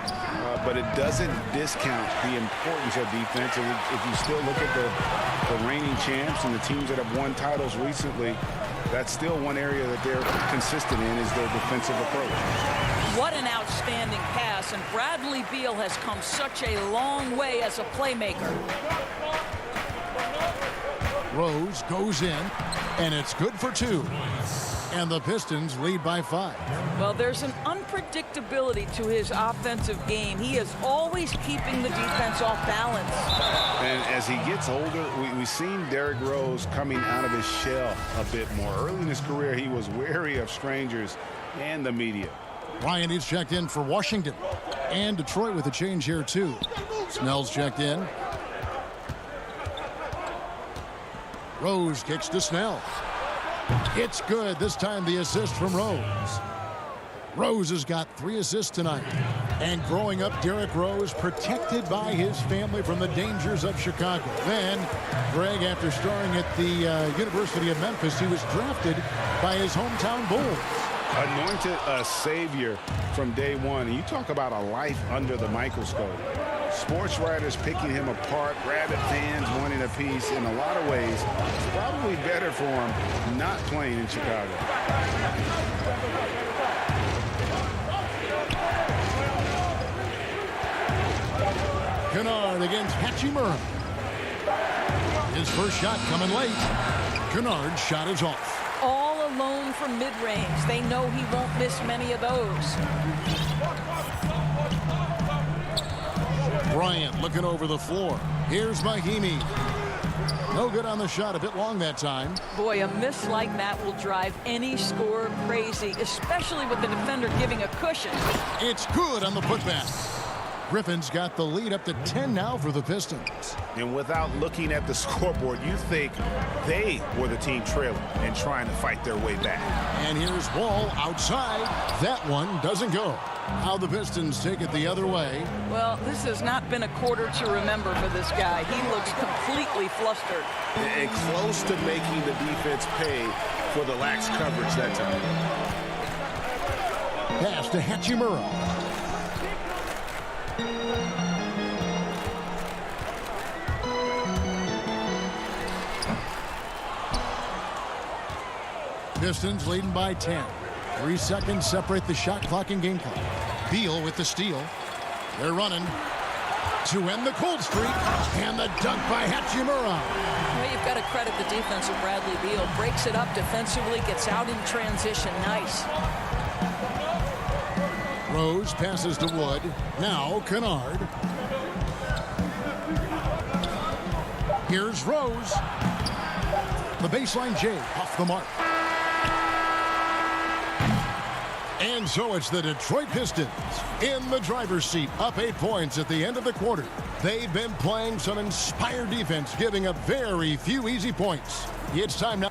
Speaker 5: but it doesn't discount the importance of defense. If you still look at the reigning champs and the teams that have won titles recently, that's still one area that they're consistent in is their defensive approach.
Speaker 10: What an outstanding pass, and Bradley Beal has come such a long way as a playmaker.
Speaker 3: Rose goes in, and it's good for 2. And the Pistons lead by 5.
Speaker 10: Well, there's an unpredictability to his offensive game. He is always keeping the defense off balance.
Speaker 5: And as he gets older, we've seen Derrick Rose coming out of his shell a bit more. Early in his career, he was wary of strangers and the media.
Speaker 3: Bryant is checked in for Washington. And Detroit with a change here, too. Snell's checked in. Rose kicks to Snell. It's good. This time the assist from Rose. Rose has got 3 assists tonight. And growing up, Derrick Rose protected by his family from the dangers of Chicago. Then, Greg, after starring at the University of Memphis, he was drafted by his hometown Bulls.
Speaker 5: Anointed a savior from day one. And you talk about a life under the microscope. Sports writers picking him apart, rabid fans wanting a piece. In a lot of ways, it's probably better for him not playing in Chicago.
Speaker 3: Kennard against Hachimura. His first shot coming late. Kennard's shot is off.
Speaker 10: All alone from mid-range. They know he won't miss many of those.
Speaker 3: Bryant looking over the floor. Here's Mahimi. No good on the shot. A bit long that time.
Speaker 10: Boy, a miss like that will drive any scorer crazy, especially with the defender giving a cushion.
Speaker 3: It's good on the putback. Griffin's got the lead up to 10 now for the Pistons.
Speaker 7: And without looking at the scoreboard, you think they were the team trailing and trying to fight their way back.
Speaker 3: And here's Wall outside. That one doesn't go. Now the Pistons take it the other way.
Speaker 10: Well, this has not been a quarter to remember for this guy. He looks completely flustered.
Speaker 7: And close to making the defense pay for the lax coverage that time.
Speaker 3: Pass to Hachimura. Pistons leading by 10. 3 seconds separate the shot clock and game clock. Beal with the steal. They're running to end the cold streak. And the dunk by Hachimura.
Speaker 10: Well, you've got to credit the defense of Bradley Beal. Breaks it up defensively, gets out in transition. Nice.
Speaker 3: Rose passes to Wood. Now Kennard. Here's Rose. The baseline J off the mark. And so it's the Detroit Pistons in the driver's seat, up 8 points at the end of the quarter. They've been playing some inspired defense, giving up very few easy points. It's time now.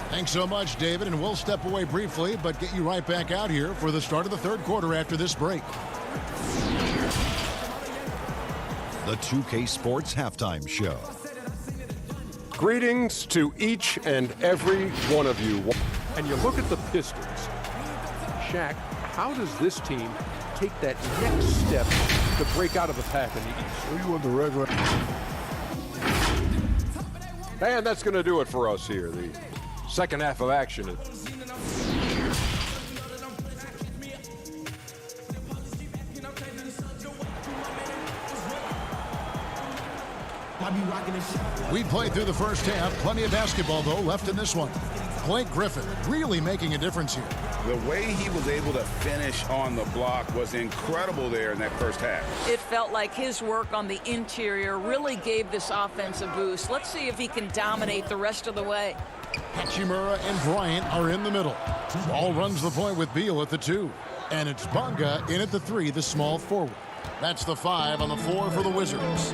Speaker 3: Thanks so much, David, and we'll step away briefly, but get you right back out here for the start of the third quarter after this break.
Speaker 4: The 2K Sports Halftime Show.
Speaker 8: Greetings to each and every one of you. And you look at the Pistons. Shaq, how does this team take that next step to break out of the pack in the East?
Speaker 3: You want the regular.
Speaker 8: And that's going to do it for us here. The second half of action.
Speaker 3: We played through the first half. Plenty of basketball, though, left in this one. Blake Griffin really making a difference here.
Speaker 5: The way he was able to finish on the block was incredible there in that first half.
Speaker 10: It felt like his work on the interior really gave this offense a boost. Let's see if he can dominate the rest of the way.
Speaker 3: Hachimura and Bryant are in the middle. Ball runs the point with Beal at the 2. And it's Bunga in at the 3, the small forward. That's the 5 on the 4 for the Wizards.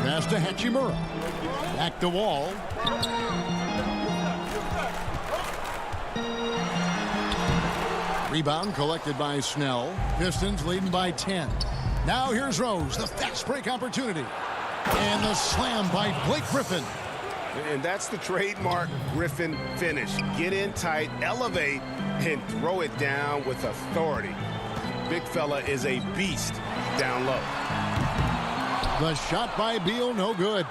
Speaker 3: Pass to Hachimura. Back to Wall. Rebound collected by Snell. Pistons leading by 10. Now here's Rose, the fast break opportunity. And the slam by Blake Griffin.
Speaker 7: And that's the trademark Griffin finish. Get in tight, elevate, and throw it down with authority. Big fella is a beast down low.
Speaker 3: The shot by Beal, no good.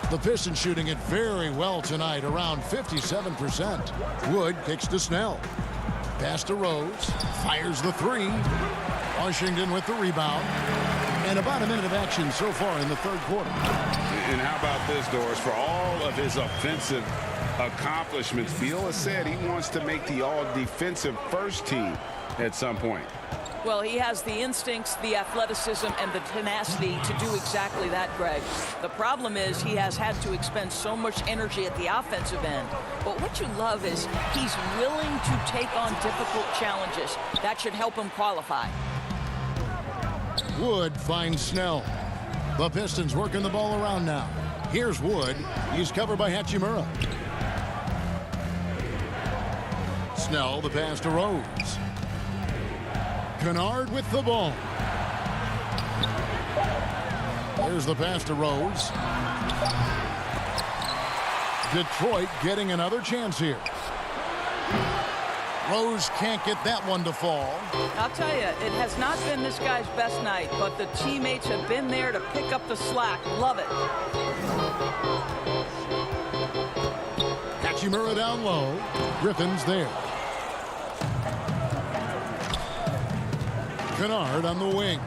Speaker 3: The Pistons shooting it very well tonight, around 57%. Wood kicks to Snell. Pass to Rose. Fires the 3. Washington with the rebound. And about a minute of action so far in the third quarter.
Speaker 5: And how about this, Doris? For all of his offensive accomplishments, Beal has said he wants to make the all-defensive first team at some point.
Speaker 10: Well, he has the instincts, the athleticism, and the tenacity to do exactly that, Greg. The problem is he has had to expend so much energy at the offensive end. But what you love is he's willing to take on difficult challenges. That should help him qualify.
Speaker 3: Wood finds Snell. The Pistons working the ball around now. Here's Wood. He's covered by Hachimura. Snell, the pass to Rose. Kennard with the ball. There's the pass to Rose. Detroit getting another chance here. Rose can't get that one to fall.
Speaker 10: I'll tell you, it has not been this guy's best night, but the teammates have been there to pick up the slack. Love it.
Speaker 3: Hachimura down low. Griffin's there. Kennard on the wing.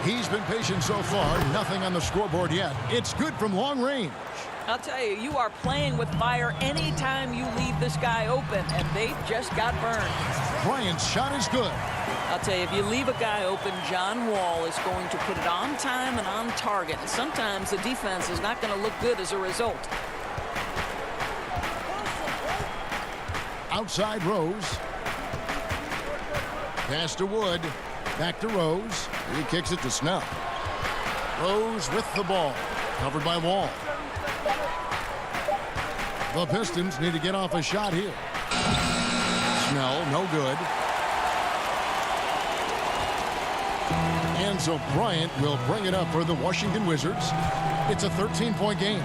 Speaker 3: He's been patient so far. Nothing on the scoreboard yet. It's good from long range.
Speaker 10: I'll tell you, you are playing with fire anytime you leave this guy open, and they just got burned.
Speaker 3: Bryant's shot is good.
Speaker 10: I'll tell you, if you leave a guy open, John Wall is going to put it on time and on target. And sometimes the defense is not going to look good as a result.
Speaker 3: Outside Rose. Pass to Wood. Back to Rose. He kicks it to Snell. Rose with the ball. Covered by Wall. The Pistons need to get off a shot here. Snell, no good. And so Bryant will bring it up for the Washington Wizards. It's a 13-point game.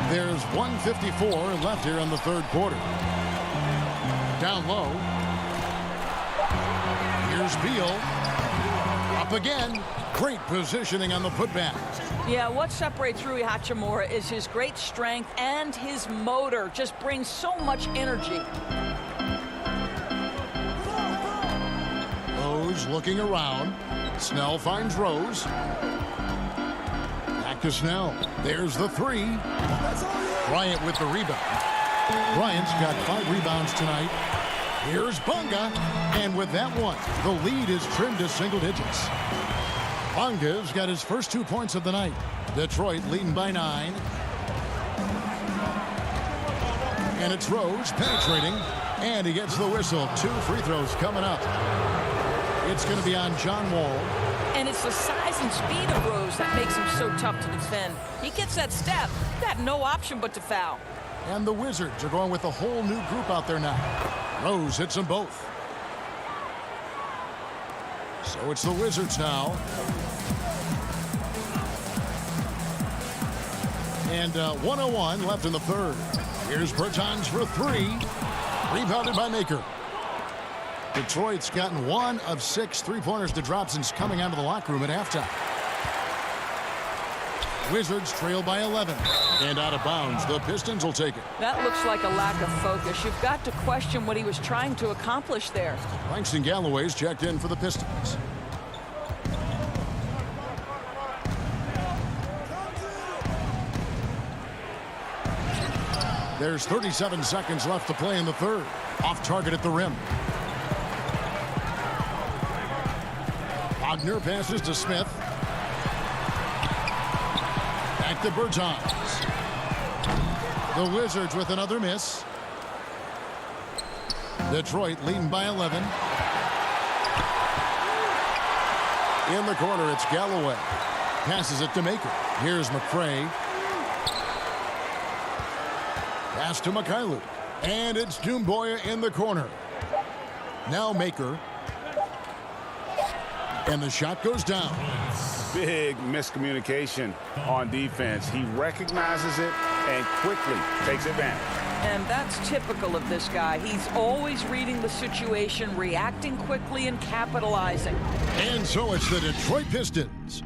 Speaker 3: There's 1:54 left here in the third quarter. Down low. Here's Beal. Up again. Great positioning on the putback.
Speaker 10: Yeah, what separates Rui Hachimura is his great strength and his motor. Just brings so much energy.
Speaker 3: Rose looking around. Snell finds Rose. Back to Snell. There's the 3. Bryant with the rebound. Bryant's got 5 rebounds tonight. Here's Bunga. And with that one, the lead is trimmed to single digits. Bunga's got his first 2 points of the night. Detroit leading by 9. And it's Rose penetrating. And he gets the whistle. 2 free throws coming up. It's going to be on John Wall.
Speaker 10: And it's the size and speed of Rose that makes him so tough to defend. He gets that step. Got no option but to foul.
Speaker 3: And the Wizards are going with a whole new group out there now. Rose hits them both. So it's the Wizards now. And 1:01 left in the third. Here's Bertans for 3. Rebounded by Maker. Detroit's gotten 1 of 6 3-pointers to drop since coming out of the locker room at halftime. Wizards trail by 11. And out of bounds, the Pistons will take it.
Speaker 10: That looks like a lack of focus. You've got to question what he was trying to accomplish there.
Speaker 3: Langston Galloway's checked in for the Pistons. There's 37 seconds left to play in the third. Off target at the rim. Wagner passes to Smith. Back to Bertans. The Wizards with another miss. Detroit leading by 11. In the corner, it's Galloway. Passes it to Maker. Here's McCray. Pass to Mikhailuk. And it's Doumbouya in the corner. Now Maker. And the shot goes down.
Speaker 5: Big miscommunication on defense. He recognizes it and quickly takes advantage.
Speaker 10: And that's typical of this guy. He's always reading the situation, reacting quickly, and capitalizing.
Speaker 3: And so it's the Detroit Pistons.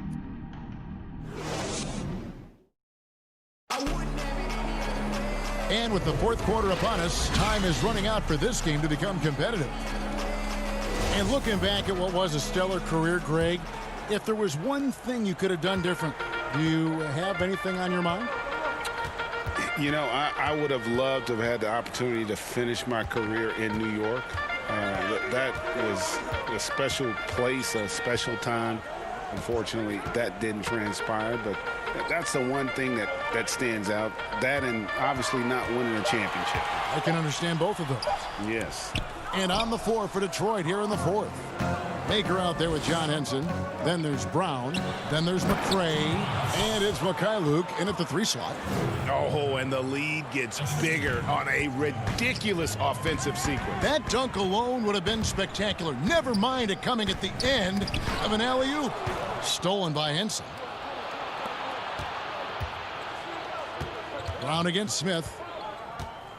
Speaker 3: And with the fourth quarter upon us, time is running out for this game to become competitive. And looking back at what was a stellar career, Greg, if there was one thing you could have done different, do you have anything on your mind?
Speaker 5: You know, I would have loved to have had the opportunity to finish my career in New York. That was a special place, a special time. Unfortunately, that didn't transpire, but that's the one thing that stands out. That and obviously not winning a championship.
Speaker 3: I can understand both of those.
Speaker 5: Yes.
Speaker 3: And on the floor for Detroit here in the fourth. Maker out there with John Henson. Then there's Brown. Then there's McCray. And it's Mikhailuk in at the 3 slot.
Speaker 7: Oh, and the lead gets bigger on a ridiculous offensive sequence.
Speaker 3: That dunk alone would have been spectacular. Never mind it coming at the end of an alley-oop. Stolen by Henson. Brown against Smith.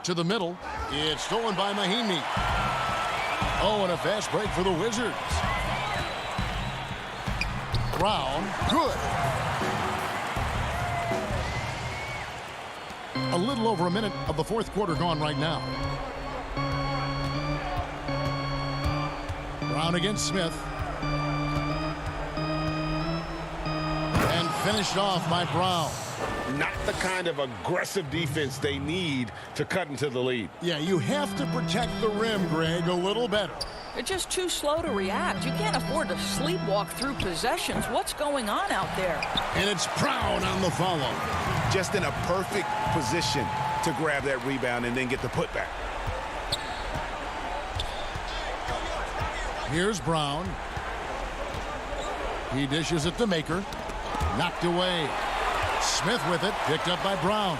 Speaker 3: To the middle. It's stolen by Mahinmi. Oh, and a fast break for the Wizards. Brown, good. A little over a minute of the fourth quarter gone right now. Brown against Smith. And finished off by Brown.
Speaker 7: Not the kind of aggressive defense they need to cut into the lead.
Speaker 3: Yeah, you have to protect the rim, Greg, a little better.
Speaker 10: They're just too slow to react. You can't afford to sleepwalk through possessions. What's going on out there?
Speaker 3: And it's Brown on the follow.
Speaker 7: Just in a perfect position to grab that rebound and then get the putback.
Speaker 3: Here's Brown. He dishes it to Maker. Knocked away. Smith with it, picked up by Brown.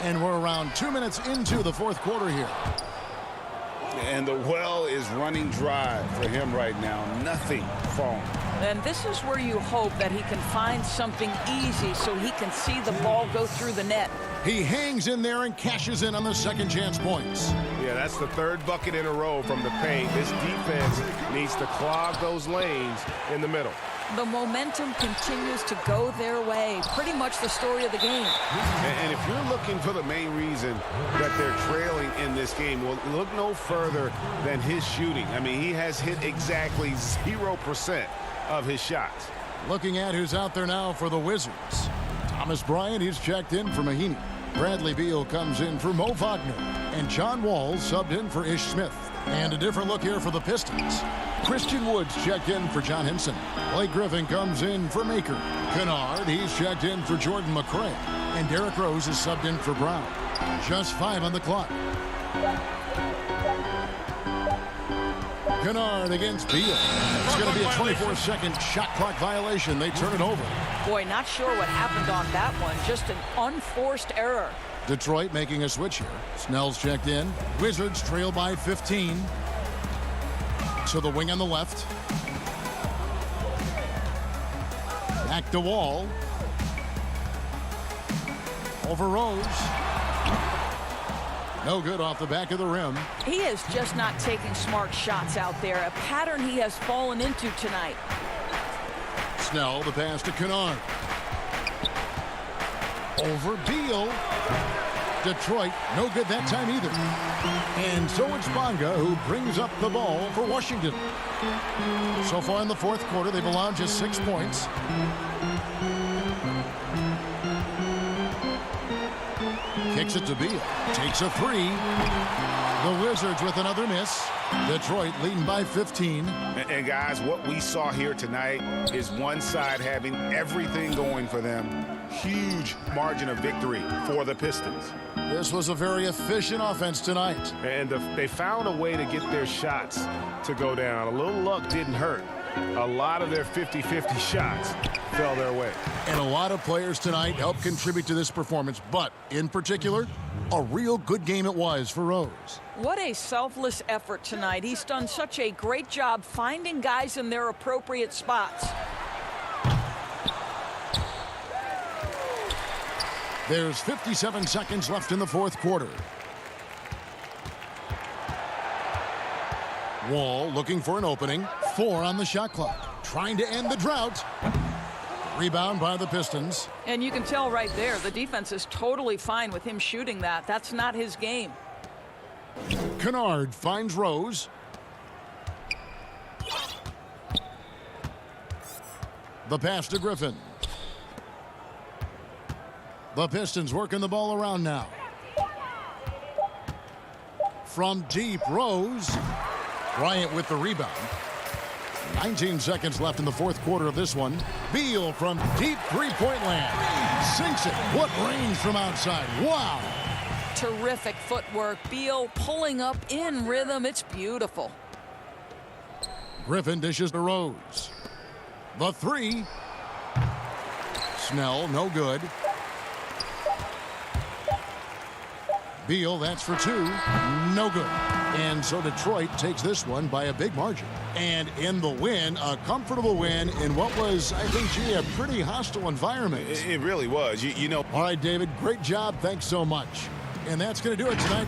Speaker 3: And we're around 2 minutes into the fourth quarter here.
Speaker 5: And the well is running dry for him right now. Nothing falling.
Speaker 10: And this is where you hope that he can find something easy so he can see the ball go through the net.
Speaker 3: He hangs in there and cashes in on the second chance points.
Speaker 7: Yeah, that's the third bucket in a row from the paint. This defense needs to clog those lanes in the middle.
Speaker 10: The momentum continues to go their way. Pretty much the story of the game.
Speaker 7: And if you're looking for the main reason that they're trailing in this game, well, look no further than his shooting. I mean, he has hit exactly 0% of his shots.
Speaker 3: Looking at who's out there now for the Wizards. Thomas Bryant, he's checked in for Mahinmi. Bradley Beal comes in for Mo Wagner. And John Wall subbed in for Ish Smith. And a different look here for the Pistons. Christian Woods checked in for John Henson. Blake Griffin comes in for Maker. Kennard, he's checked in for Jordan McCray. And Derrick Rose is subbed in for Brown. Just 5 on the clock. Kennard against Beal. It's going to be a 24-second shot clock violation. They turn it over.
Speaker 10: Boy, not sure what happened on that one. Just an unforced error.
Speaker 3: Detroit making a switch here. Snell's checked in. Wizards trail by 15. To the wing on the left. Back to Wall. Over Rose. No good off the back of the rim.
Speaker 10: He is just not taking smart shots out there. A pattern he has fallen into tonight.
Speaker 3: Snell, the pass to Kennard. Over Beal. Detroit, no good that time either. And so it's Bonga who brings up the ball for Washington. So far in the fourth quarter, they've allowed just 6 points. Kicks it to Beal. Takes a three. The Wizards with another miss. Detroit leading by 15.
Speaker 5: And guys, what we saw here tonight is one side having everything going for them. Huge margin of victory for the Pistons.
Speaker 3: This was a very efficient offense tonight.
Speaker 5: And they found a way to get their shots to go down. A little luck didn't hurt. A lot of their 50-50 shots fell their way.
Speaker 3: And a lot of players tonight helped contribute to this performance, but in particular, a real good game it was for Rose.
Speaker 10: What a selfless effort tonight. He's done such a great job finding guys in their appropriate spots.
Speaker 3: There's 57 seconds left in the fourth quarter. Wall looking for an opening. 4 on the shot clock. Trying to end the drought. Rebound by the Pistons.
Speaker 10: And you can tell right there, the defense is totally fine with him shooting that. That's not his game.
Speaker 3: Kennard finds Rose. The pass to Griffin. The Pistons working the ball around now. From deep, Rose. Bryant with the rebound. 19 seconds left in the fourth quarter of this one. Beal from deep three-point land. Sinks it. What range from outside. Wow.
Speaker 10: Terrific footwork. Beal pulling up in rhythm. It's beautiful.
Speaker 3: Griffin dishes to Rose. The three. Snell, no good. Beal, that's for 2. No good. And so Detroit takes this one by a big margin. And in the win, a comfortable win in what was, I think, gee, a pretty hostile environment.
Speaker 5: It really was. You know.
Speaker 3: All right, David, great job. Thanks so much. And that's going to do it tonight.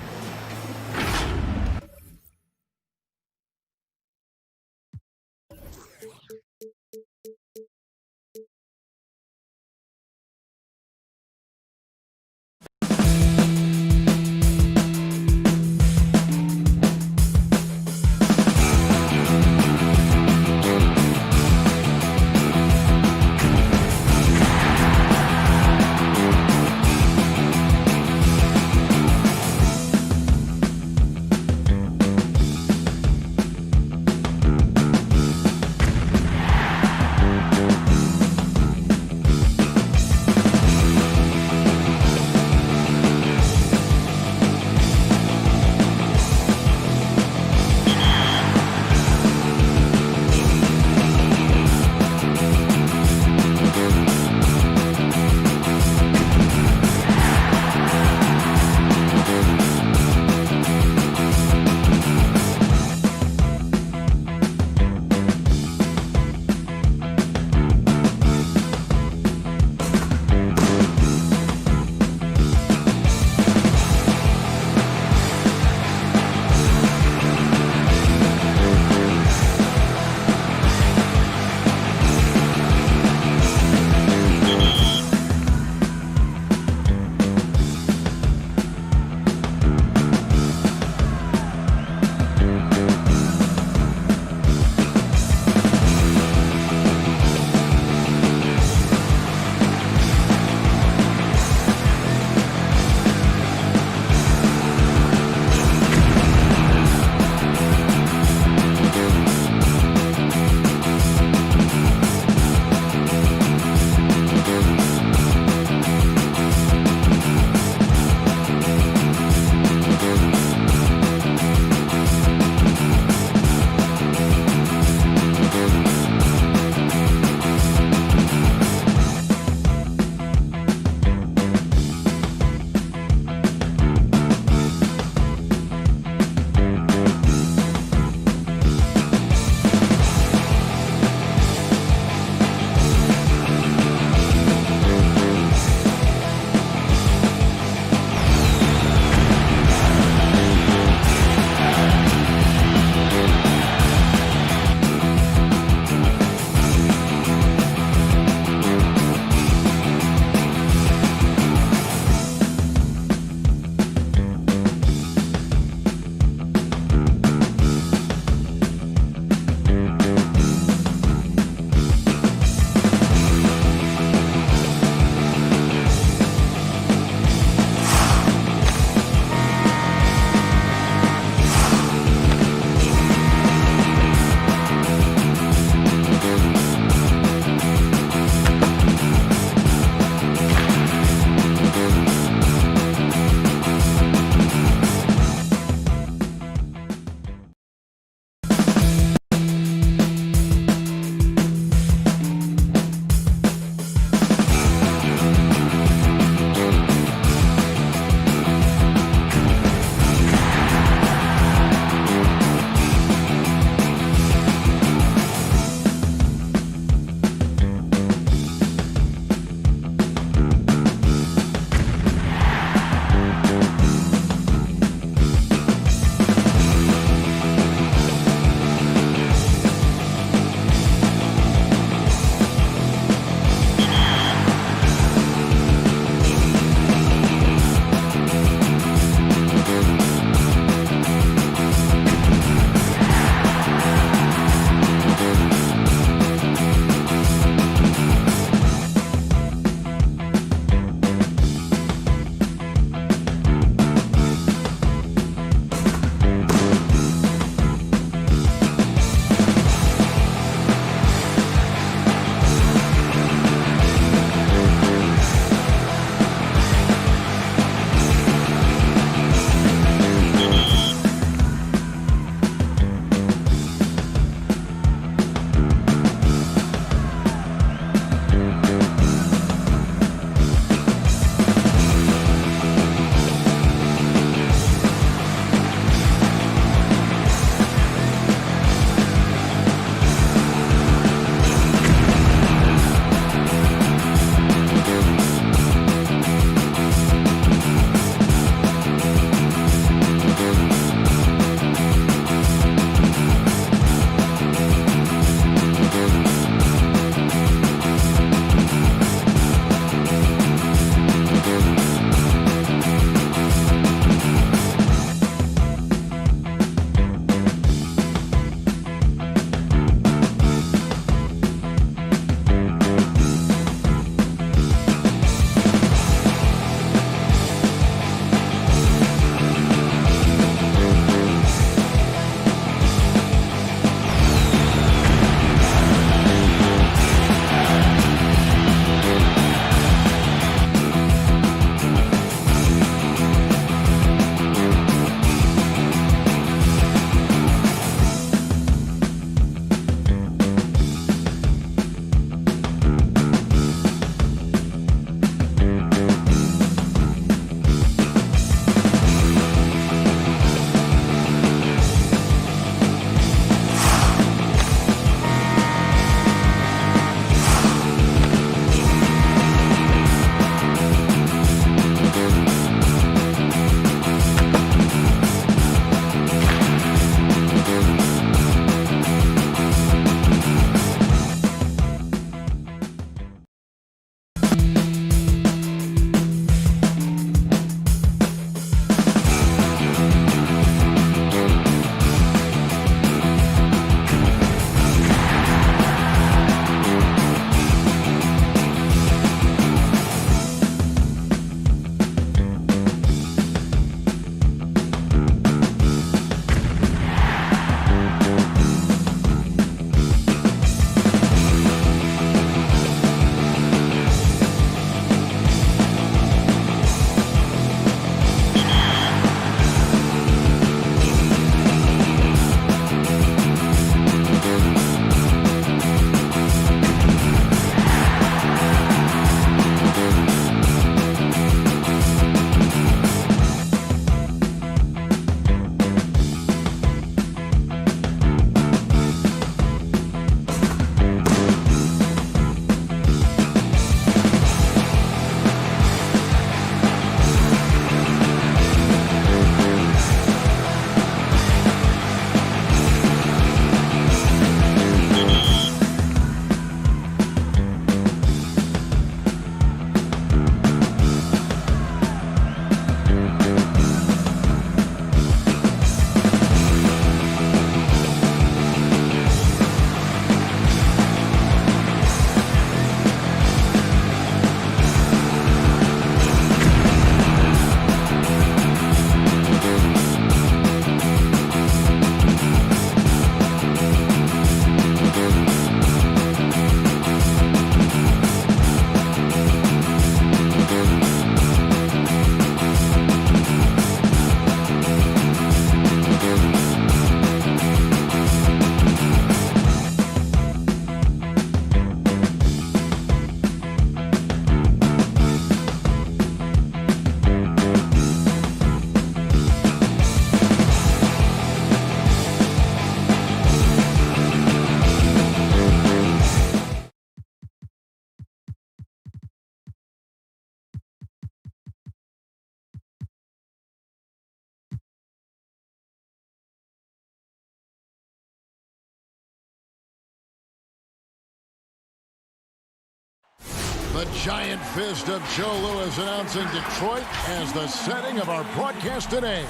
Speaker 3: The giant fist of Joe Louis announcing Detroit as the setting of our broadcast today.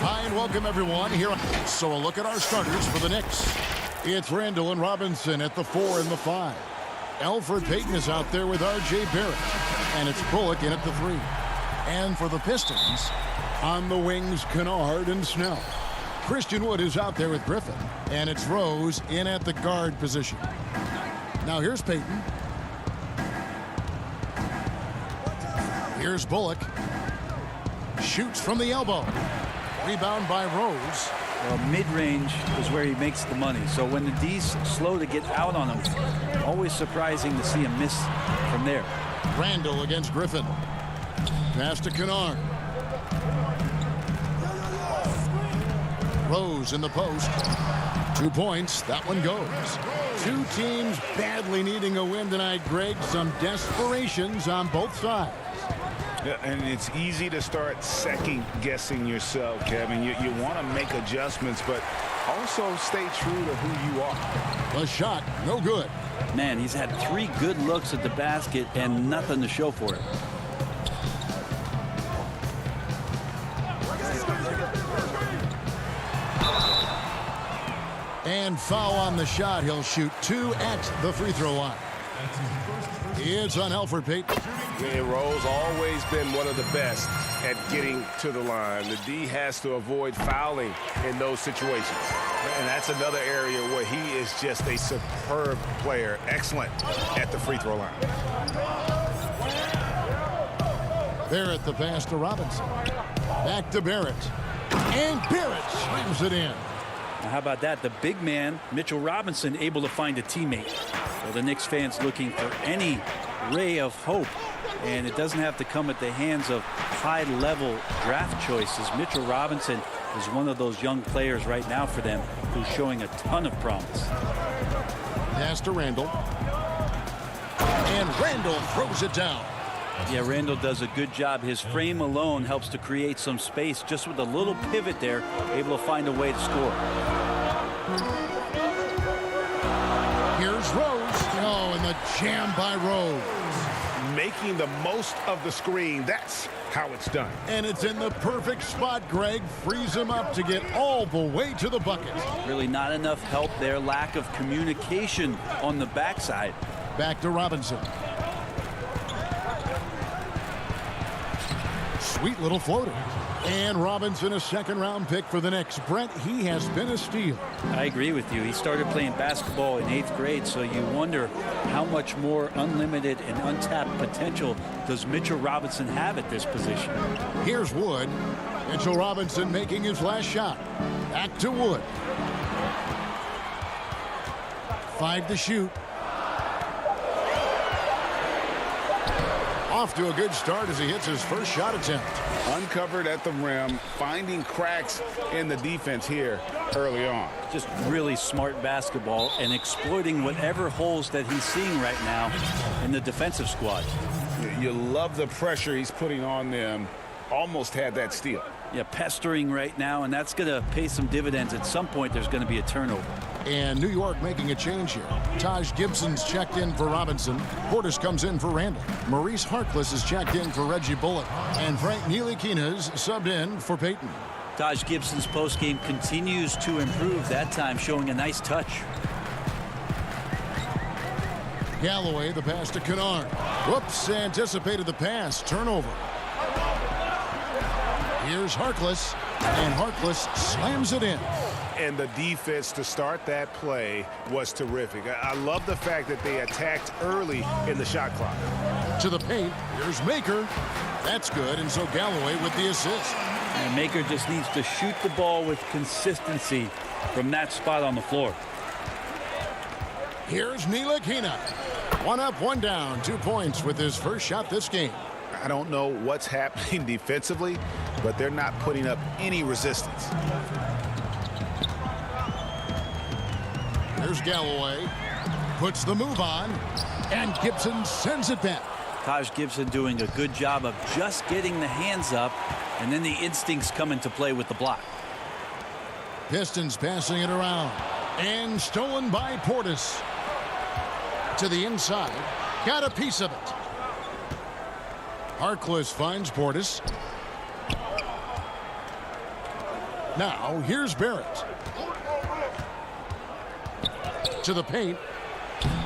Speaker 3: Hi, and welcome everyone here. So a look at our starters for the Knicks. It's Randall and Robinson at the 4 and the 5. Elfrid Payton is out there with R.J. Barrett. And it's Bullock in at the 3. And for the Pistons, on the wings, Kennard and Snell. Christian Wood is out there with Griffin. And it's Rose in at the guard position. Now here's Payton. Here's Bullock. Shoots from the elbow. Rebound by Rose.
Speaker 9: Well, mid-range is where he makes the money. So when the D's slow to get out on him, always surprising to see him miss from there.
Speaker 3: Randall against Griffin. Pass to Kennard. Rose in the post. 2 points. That one goes. Two teams badly needing a win tonight, Greg. Some desperations on both sides.
Speaker 5: Yeah, and it's easy to start second-guessing yourself, Kevin. You want to make adjustments, but also stay true to who you are.
Speaker 3: The shot, no good.
Speaker 9: Man, he's had 3 good looks at the basket and nothing to show for it.
Speaker 3: And foul on the shot. He'll shoot 2 at the free throw line. It's on Elfrid Payton.
Speaker 7: Yeah, Rose always been one of the best at getting to the line. The D has to avoid fouling in those situations. And that's another area where he is just a superb player. Excellent at the free throw line.
Speaker 3: Barrett the pass to Robinson. Back to Barrett. And Barrett slams it in.
Speaker 9: Now, how about that? The big man, Mitchell Robinson, able to find a teammate. So the Knicks fans looking for any ray of hope. And it doesn't have to come at the hands of high-level draft choices. Mitchell Robinson is one of those young players right now for them who's showing a ton of promise.
Speaker 3: Pass to Randall. And Randall throws it down.
Speaker 9: Yeah, Randall does a good job. His frame alone helps to create some space. Just with a little pivot there, able to find a way to score.
Speaker 3: Here's Rose. Oh, and the jam by Rose.
Speaker 5: Making the most of the screen. That's how it's done.
Speaker 3: And it's in the perfect spot, Greg. Frees him up to get all the way to the bucket.
Speaker 9: Really not enough help there. Lack of communication on the backside.
Speaker 3: Back to Robinson. Sweet little floater. And Robinson, a second-round pick for the Knicks. Brent, he has been a steal.
Speaker 9: I agree with you. He started playing basketball in 8th grade, so you wonder how much more unlimited and untapped potential does Mitchell Robinson have at this position.
Speaker 3: Here's Wood. Mitchell Robinson making his last shot. Back to Wood. 5 to shoot. Off to a good start as he hits his first shot attempt.
Speaker 5: Uncovered at the rim, finding cracks in the defense here early on.
Speaker 9: Just really smart basketball and exploiting whatever holes that he's seeing right now in the defensive squad.
Speaker 5: You love the pressure he's putting on them. Almost had that steal.
Speaker 9: Yeah, pestering right now, and that's going to pay some dividends. At some point, there's going to be a turnover.
Speaker 3: And New York making a change here. Taj Gibson's checked in for Robinson. Portis comes in for Randall. Maurice Harkless is checked in for Reggie Bullock. And Frank Ntilikina's subbed in for Payton.
Speaker 9: Taj Gibson's postgame continues to improve, that time showing a nice touch.
Speaker 3: Galloway, the pass to Kennard. Whoops, anticipated the pass. Turnover. Here's Harkless, and Harkless slams it in.
Speaker 5: And the defense to start that play was terrific. I love the fact that they attacked early in the shot clock.
Speaker 3: To the paint, here's Maker. That's good, and so Galloway with the assist.
Speaker 9: And Maker just needs to shoot the ball with consistency from that spot on the floor.
Speaker 3: Here's Ntilikina. 1 up, 1 down, 2 points with his first shot this game.
Speaker 5: I don't know what's happening defensively, but they're not putting up any resistance.
Speaker 3: Here's Galloway. Puts the move on, and Gibson sends it back.
Speaker 9: Taj Gibson doing a good job of just getting the hands up, and then the instincts come into play with the block.
Speaker 3: Pistons passing it around, and stolen by Portis. To the inside. Got a piece of it. Harkless finds Portis. Now, here's Barrett. To the paint.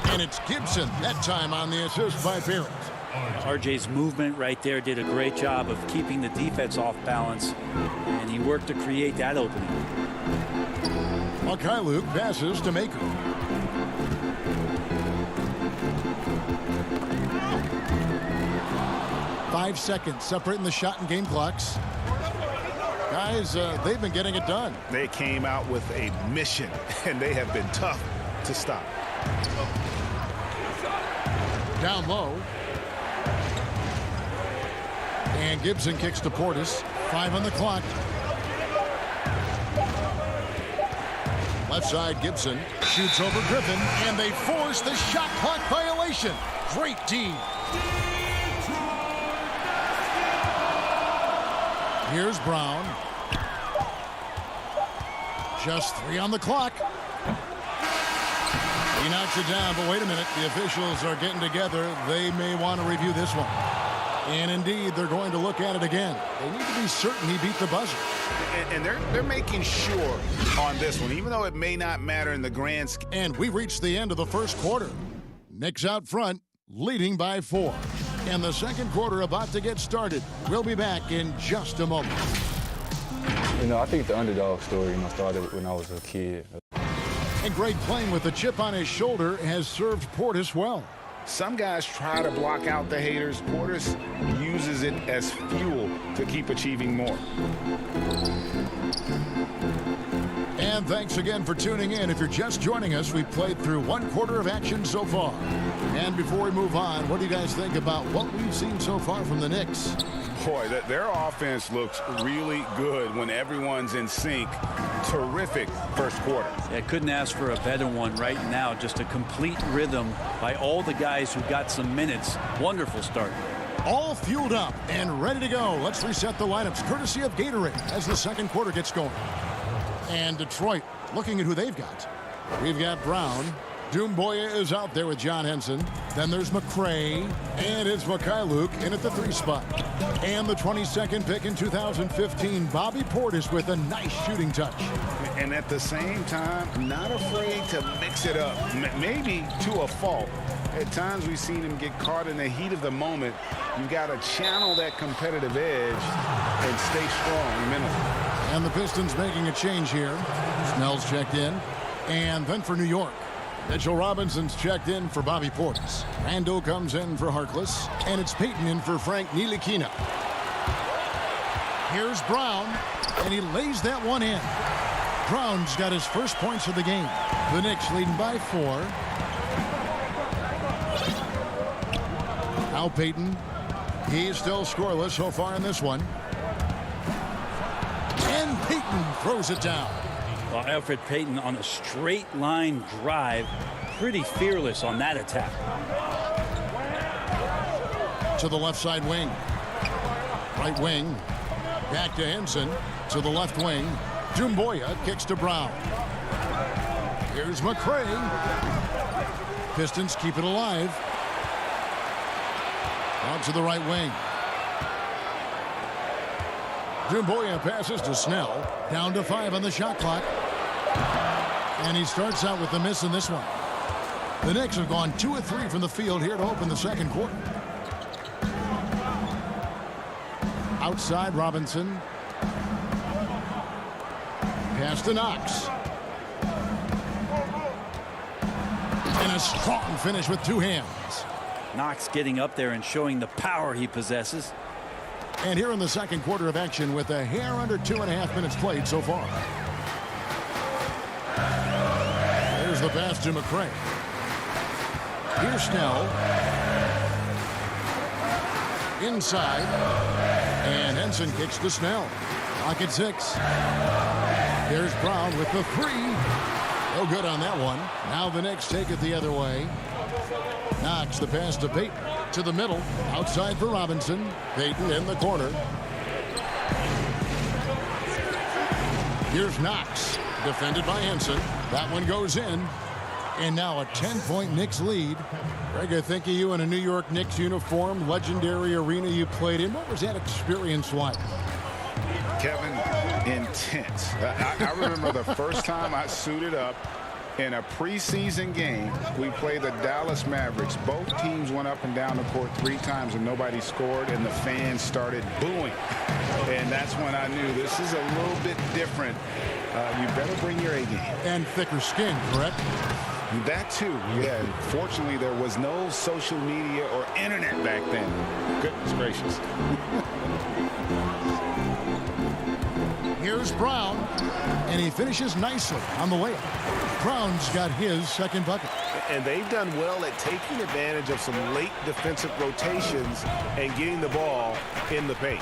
Speaker 3: And it's Gibson, that time on the assist by Barrett.
Speaker 9: RJ's movement right there did a great job of keeping the defense off balance, and he worked to create that opening.
Speaker 3: Luke passes to Maker. Five seconds separating the shot and game clocks. Guys, they've been getting it done.
Speaker 5: They came out with a mission, and they have been tough to stop.
Speaker 3: Down low. And Gibson kicks to Portis. 5 on the clock. Left side, Gibson shoots over Griffin, and they force the shot clock violation. Great D. Here's Brown. Just 3 on the clock. He knocks it down, but wait a minute. The officials are getting together. They may want to review this one. And indeed, they're going to look at it again. They need to be certain he beat the buzzer.
Speaker 5: And they're making sure on this one, even though it may not matter in the grand scheme.
Speaker 3: And we reached the end of the first quarter. Knicks out front, leading by 4. And the second quarter about to get started. We'll be back in just a moment.
Speaker 12: You know, I think the underdog story, started when I was a kid.
Speaker 3: And Greg, playing with a chip on his shoulder, has served Portis well.
Speaker 5: Some guys try to block out the haters. Portis uses it as fuel to keep achieving more.
Speaker 3: And thanks again for tuning in. If you're just joining us, we've played through 1 quarter of action so far. And before we move on, what do you guys think about what we've seen so far from the Knicks?
Speaker 5: Boy, their offense looks really good when everyone's in sync. Terrific first quarter.
Speaker 9: Yeah, couldn't ask for a better one right now. Just a complete rhythm by all the guys who got some minutes. Wonderful start.
Speaker 3: All fueled up and ready to go. Let's reset the lineups courtesy of Gatorade as the second quarter gets going. And Detroit looking at who they've got. We've got Brown. Doumbouya is out there with John Henson. Then there's McRae. And it's Luke in at the 3 spot. And the 22nd pick in 2015, Bobby Portis with a nice shooting touch.
Speaker 5: And at the same time, not afraid to mix it up. Maybe to a fault. At times we've seen him get caught in the heat of the moment. You've got to channel that competitive edge and stay strong mentally.
Speaker 3: And the Pistons making a change here. Snell's checked in. And then for New York, Mitchell Robinson's checked in for Bobby Portis. Randall comes in for Harkless. And it's Payton in for Frank Ntilikina. Here's Brown. And he lays that one in. Brown's got his first points of the game. The Knicks leading by 4. Now Payton. He's still scoreless so far in this one. And Payton throws it down.
Speaker 9: Well, Alfred Payton on a straight line drive. Pretty fearless on that attack.
Speaker 3: To the left side wing. Right wing. Back to Henson. To the left wing. Doumbouya kicks to Brown. Here's McRae. Pistons keep it alive. Out to the right wing. Doumbouya passes to Snell. Down to 5 on the shot clock. And he starts out with a miss in this one. The Knicks have gone 2 of 3 from the field here to open the second quarter. Outside Robinson. Pass to Knox. And a strong finish with 2 hands.
Speaker 9: Knox getting up there and showing the power he possesses.
Speaker 3: And here in the second quarter of action with a hair under 2.5 minutes played so far. There's the pass to McRae. Here's Snell. Inside. And Henson kicks to Snell. Clock at 6. There's Brown with the 3. No good on that one. Now the Knicks take it the other way. Knox the pass to Payton. To the middle. Outside for Robinson. Payton in the corner. Here's Knox. Defended by Henson. That one goes in. And now a 10-point Knicks lead. Greg, I think of you in a New York Knicks uniform, legendary arena you played in. What was that experience like?
Speaker 5: Kevin, intense. I remember the first time I suited up in a preseason game. We played the Dallas Mavericks. Both teams went up and down the court 3 times and nobody scored, and the fans started booing. And that's when I knew this is a little bit different. You better bring your A game.
Speaker 3: And thicker skin, correct?
Speaker 5: That too, yeah. Fortunately, there was no social media or internet back then. Goodness gracious.
Speaker 3: Here's Brown, and he finishes nicely on the layup. Brown's got his second bucket.
Speaker 7: And they've done well at taking advantage of some late defensive rotations and getting the ball in the paint.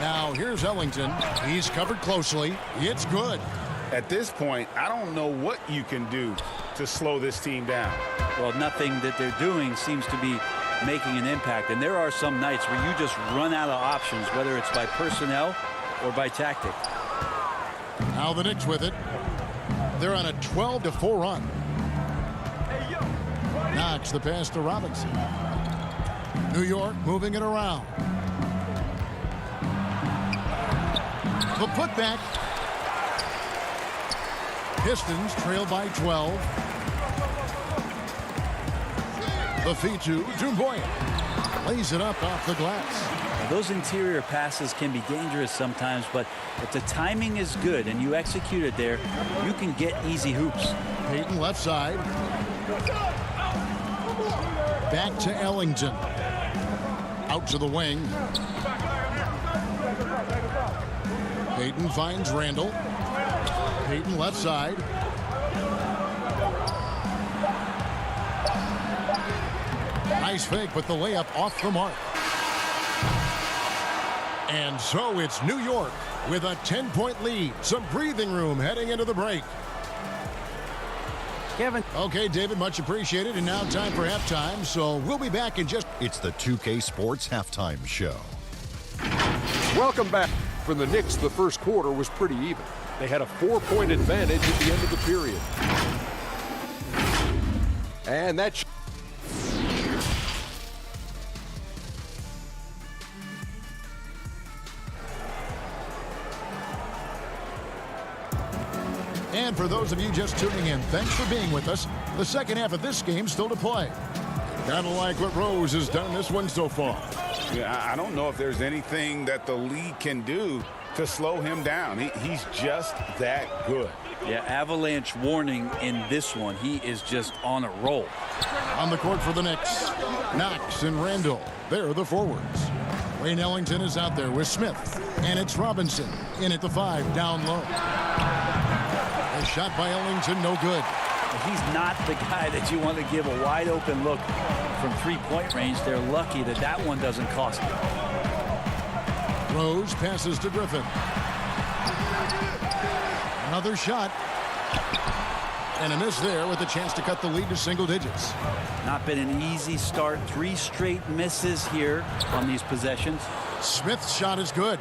Speaker 3: Now here's Ellington. He's covered closely. It's good.
Speaker 5: At this point, I don't know what you can do to slow this team down.
Speaker 9: Well, nothing that they're doing seems to be making an impact. And there are some nights where you just run out of options, whether it's by personnel or by tactic.
Speaker 3: Now the Knicks with it. They're on a 12-4 run. Knox the pass to Robinson. New York moving it around. The putback. Pistons trail by 12. The feed to Boyant. Lays it up off the glass.
Speaker 9: Those interior passes can be dangerous sometimes, but if the timing is good and you execute it there, you can get easy hoops.
Speaker 3: Payton left side. Back to Ellington. Out to the wing. Payton finds Randall. Payton left side. Nice fake, but the layup off the mark. And so it's New York with a 10-point lead. Some breathing room heading into the break.
Speaker 9: Kevin.
Speaker 3: Okay, David, much appreciated. And now time for halftime. So we'll be back in just...
Speaker 4: It's the 2K Sports Halftime Show.
Speaker 8: Welcome back. For the Knicks, the first quarter was pretty even. They had a 4-point advantage at the end of the period. And that's...
Speaker 3: And for those of you just tuning in, thanks for being with us. The second half of this game still to play. Kind of like what Rose has done this one so far.
Speaker 5: Yeah, I don't know if there's anything that the league can do to slow him down. He's just that good.
Speaker 9: Yeah, avalanche warning in this one. He is just on a roll.
Speaker 3: On the court for the Knicks, Knox and Randall. They're the forwards. Wayne Ellington is out there with Smith. And it's Robinson in at the 5, down low. A shot by Ellington, no good.
Speaker 9: He's not the guy that you want to give a wide open look from 3-point range. They're lucky that that one doesn't cost them.
Speaker 3: Rose passes to Griffin. Another shot. And a miss there with a chance to cut the lead to single digits.
Speaker 9: Not been an easy start. 3 straight misses here on these possessions.
Speaker 3: Smith's shot is good.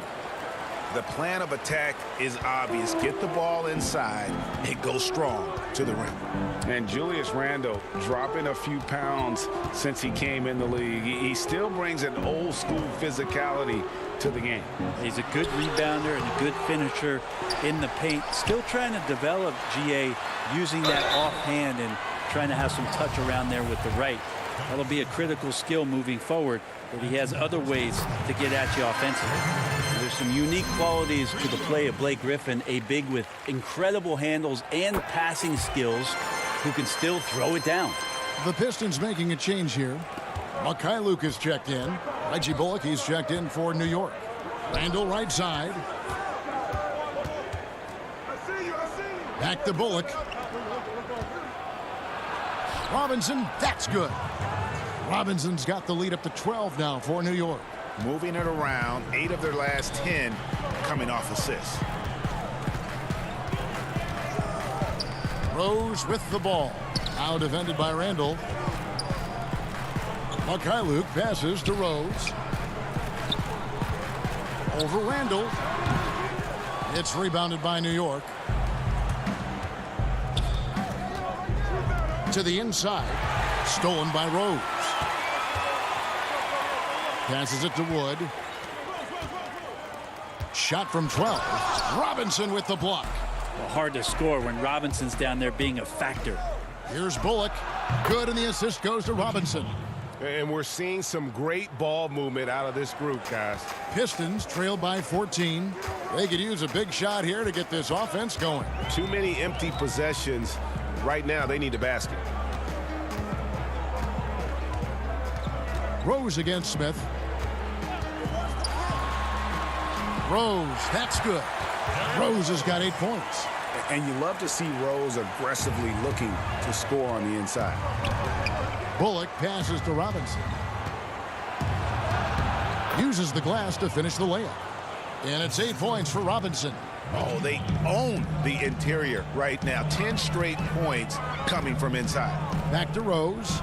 Speaker 7: The plan of attack is obvious. Get the ball inside and go strong to the rim.
Speaker 5: And Julius Randle dropping a few pounds since he came in the league. He still brings an old school physicality to the game.
Speaker 9: He's a good rebounder and a good finisher in the paint. Still trying to develop GA using that offhand and trying to have some touch around there with the right. That'll be a critical skill moving forward, but he has other ways to get at you offensively. There's some unique qualities to the play of Blake Griffin, a big with incredible handles and passing skills who can still throw it down.
Speaker 3: The Pistons making a change here. Mikhailuk is checked in. Reggie Bullock, he's checked in for New York. Randall right side. Back to Bullock. Robinson, that's good. Robinson's got the lead up to 12 now for New York.
Speaker 7: Moving it around, 8 of their last 10 coming off assists.
Speaker 3: Rose with the ball. Now defended by Randall. Mikhailuk passes to Rose. Over Randall. It's rebounded by New York. to the inside. Stolen by Rose. Passes it to Wood. Shot from 12. Robinson with the block.
Speaker 9: Well, hard to score when Robinson's down there being a factor.
Speaker 3: Here's Bullock. Good, and the assist goes to Robinson.
Speaker 7: And we're seeing some great ball movement out of this group, guys.
Speaker 3: Pistons trail by 14. They could use a big shot here to get this offense going.
Speaker 7: Too many empty possessions. Right now, they need a basket.
Speaker 3: Rose against Smith. Rose, that's good. Rose has got 8 points.
Speaker 5: And you love to see Rose aggressively looking to score on the inside.
Speaker 3: Bullock passes to Robinson. Uses the glass to finish the layup. And it's 8 points for Robinson.
Speaker 5: Oh, they own the interior right now. 10 straight points coming from inside.
Speaker 3: Back to Rose.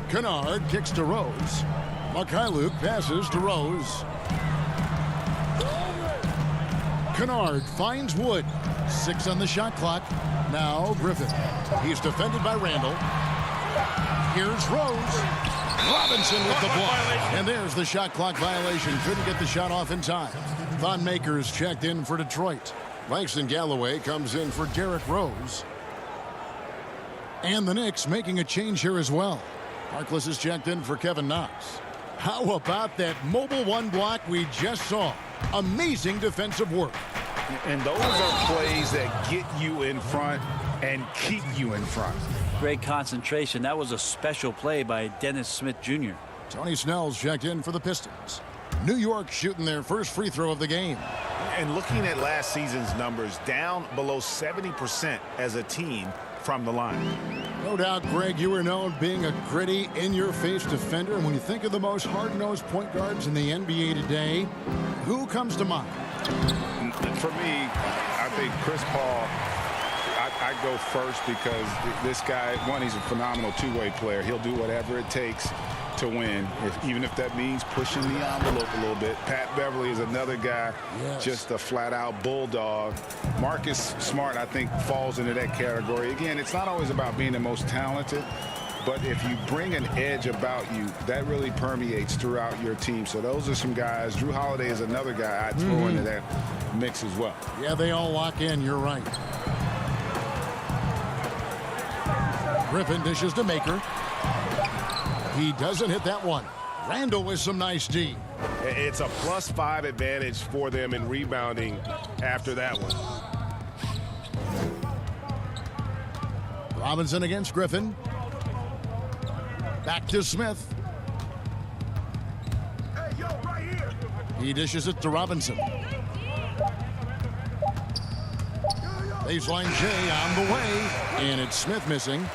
Speaker 3: Kennard kicks to Rose. Mikhailuk passes to Rose. Kennard finds Wood. 6 on the shot clock. Now Griffin. He's defended by Randall. Here's Rose. Robinson with the block. And there's the shot clock violation. Couldn't get the shot off in time. Thon Maker's checked in for Detroit. Langston Galloway comes in for Derrick Rose. And the Knicks making a change here as well. Harkless is checked in for Kevin Knox. How about that mobile one block we just saw? Amazing defensive work.
Speaker 5: And those are plays that get you in front and keep you in front.
Speaker 9: Great concentration. That was a special play by Dennis Smith Jr.
Speaker 3: Tony Snell's checked in for the Pistons. New York shooting their first free throw of the game.
Speaker 5: And looking at last season's numbers, down below 70% as a team from the line.
Speaker 3: No doubt, Greg, you were known being a gritty, in-your-face defender. And when you think of the most hard-nosed point guards in the NBA today, who comes to mind?
Speaker 5: For me, I think Chris Paul. I go first because this guy, one, he's a phenomenal two-way player. He'll do whatever it takes to win, even if that means pushing the envelope a little bit. Pat Beverly is another guy, just a flat-out bulldog. Marcus Smart, I think, falls into that category. Again, it's not always about being the most talented, but if you bring an edge about you, that really permeates throughout your team. So those are some guys. Drew Holiday is another guy I'd throw into that mix as well.
Speaker 3: Yeah, they all lock in. You're right. Griffin dishes to Maker. He doesn't hit that one. Randall with some nice D.
Speaker 7: It's a +5 advantage for them in rebounding after that one.
Speaker 3: Robinson against Griffin. Back to Smith. He dishes it to Robinson. Baseline J on the way. And it's Smith missing.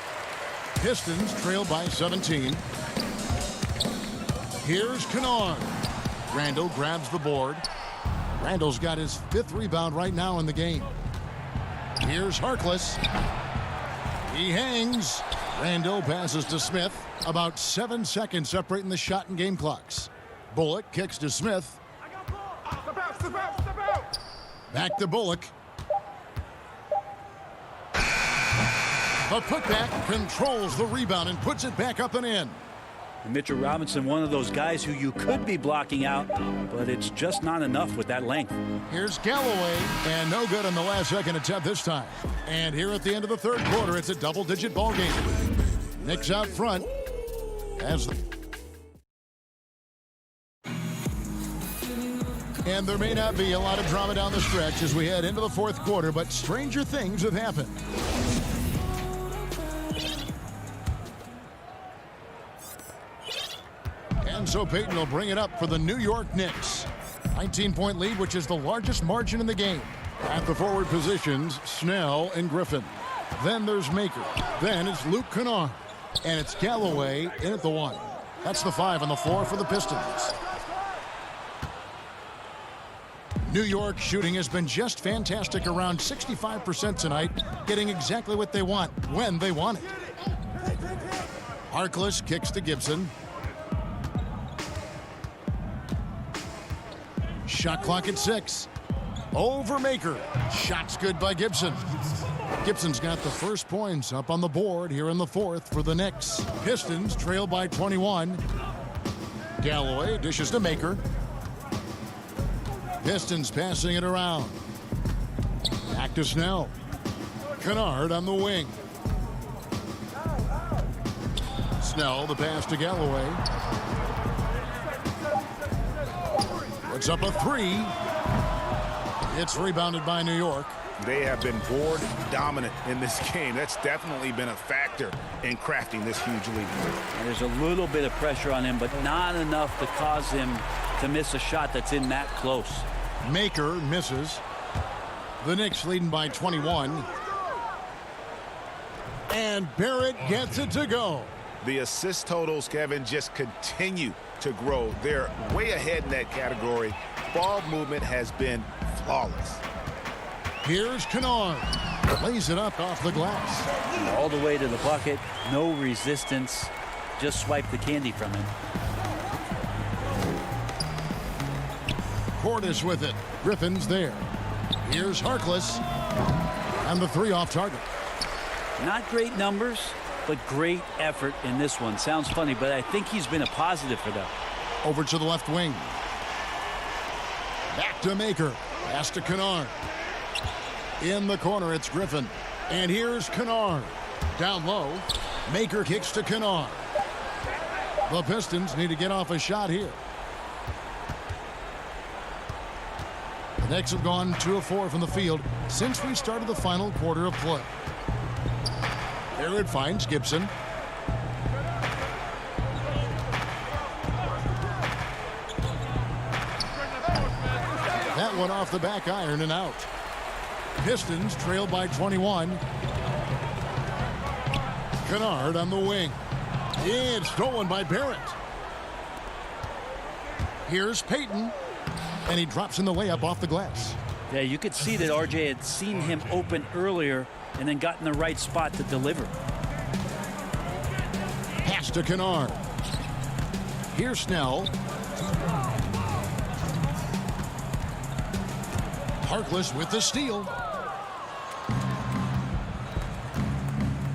Speaker 3: Pistons trail by 17. Here's Kennard. Randall grabs the board. Randall's got his 5th rebound right now in the game. Here's Harkless. He hangs. Randall passes to Smith. About 7 seconds separating the shot and game clocks. Bullock kicks to Smith. Back to Bullock. The putback controls the rebound and puts it back up and in.
Speaker 9: Mitchell Robinson, one of those guys who you could be blocking out, but it's just not enough with that length.
Speaker 3: Here's Galloway, and no good on the last second attempt this time. And here at the end of the 3rd quarter, it's a double-digit ball game. Knicks out front. And there may not be a lot of drama down the stretch as we head into the 4th quarter, but stranger things have happened. And so Payton will bring it up for the New York Knicks. 19-point lead, which is the largest margin in the game. At the forward positions, Snell and Griffin. Then there's Maker. Then it's Luke Kennard. And it's Galloway in at the 1. That's the 5 on the floor for the Pistons. New York shooting has been just fantastic, around 65% tonight, getting exactly what they want, when they want it. Harkless kicks to Gibson. Shot clock at 6. Over Maker. Shots good by Gibson. Gibson's got the first points up on the board here in the fourth for the Knicks. Pistons trail by 21. Galloway dishes to Maker. Pistons passing it around. Back to Snell. Kennard on the wing. Snell, the pass to Galloway. Puts up a three. It's rebounded by New York.
Speaker 5: They have been board dominant in this game. That's definitely been a factor in crafting this huge lead.
Speaker 9: And there's a little bit of pressure on him, but not enough to cause him to miss a shot that's in that close.
Speaker 3: Maker misses. The Knicks leading by 21. And Barrett gets it to go.
Speaker 5: The assist totals, Kevin, just continue to grow. They're way ahead in that category. Ball movement has been flawless.
Speaker 3: Here's Kennard. Lays it up off the glass.
Speaker 9: All the way to the bucket. No resistance. Just swipe the candy from him.
Speaker 3: Portis with it. Griffin's there. Here's Harkless. And the three off target.
Speaker 9: Not great numbers, but great effort in this one. Sounds funny, but I think he's been a positive for them.
Speaker 3: Over to the left wing. Back to Maker. Pass to Kennard. In the corner, it's Griffin. And here's Kennard. Down low. Maker kicks to Kennard. The Pistons need to get off a shot here. The Knicks have gone 2 of 4 from the field since we started the final quarter of play. There it finds Gibson. That one off the back iron and out. Pistons trail by 21. Kennard on the wing. It's stolen by Barrett. Here's Payton. And he drops in the layup off the glass.
Speaker 9: Yeah, you could see that RJ had seen him open earlier and then got in the right spot to deliver.
Speaker 3: Pass to Kennard. Here's Snell. Harkless with the steal.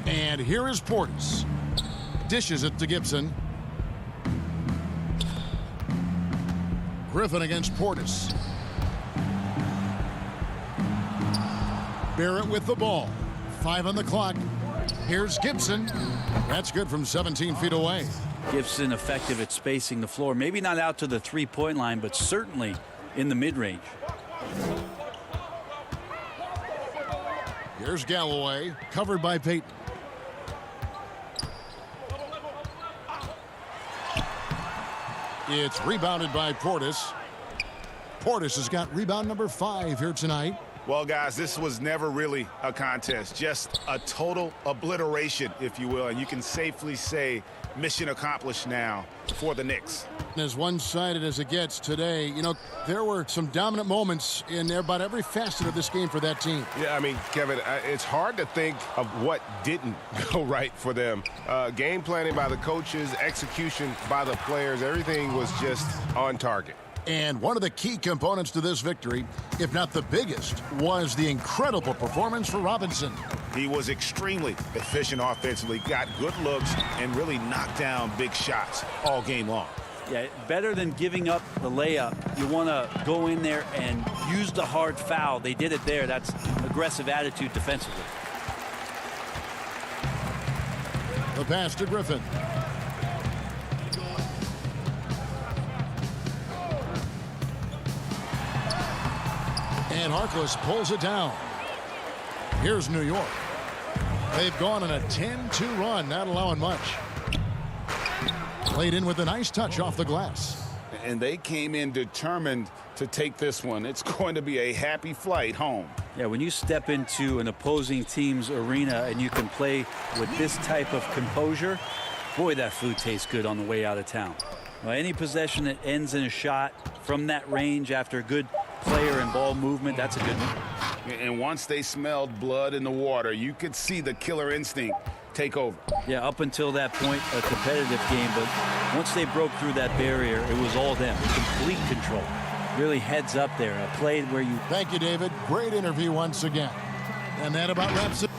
Speaker 3: And here is Portis. Dishes it to Gibson. Griffin against Portis. Barrett with the ball. 5 on the clock. Here's Gibson. That's good from 17 feet away.
Speaker 9: Gibson effective at spacing the floor. Maybe not out to the three-point line, but certainly in the mid-range.
Speaker 3: Here's Galloway, covered by Payton. It's rebounded by Portis. Portis has got rebound number 5 here tonight.
Speaker 5: Well, guys, this was never really a contest, just a total obliteration, if you will. And you can safely say mission accomplished now for the Knicks.
Speaker 3: As one-sided as it gets today, you know, there were some dominant moments in about every facet of this game for that team.
Speaker 7: Yeah, I mean, Kevin, it's hard to think of what didn't go right for them. Game planning by the coaches, execution by the players, everything was just on target.
Speaker 3: And one of the key components to this victory, if not the biggest, was the incredible performance for Robinson.
Speaker 5: He was extremely efficient offensively, got good looks, and really knocked down big shots all game long.
Speaker 9: Yeah, better than giving up the layup. You want to go in there and use the hard foul. They did it there. That's aggressive attitude defensively.
Speaker 3: The pass to Griffin. And Harkless pulls it down. Here's New York. They've gone on a 10-2 run, not allowing much. Played in with a nice touch off the glass.
Speaker 5: And they came in determined to take this one. It's going to be a happy flight home.
Speaker 9: Yeah, when you step into an opposing team's arena and you can play with this type of composure, boy, that food tastes good on the way out of town. Well, any possession that ends in a shot from that range after a good player and ball movement, that's a good one.
Speaker 5: And once they smelled blood in the water, you could see the killer instinct take over.
Speaker 9: Yeah, up until that point, a competitive game, but once they broke through that barrier, it was all them. Complete control. Really heads up there. A play where you...
Speaker 3: Thank you, David. Great interview once again. And that about wraps it.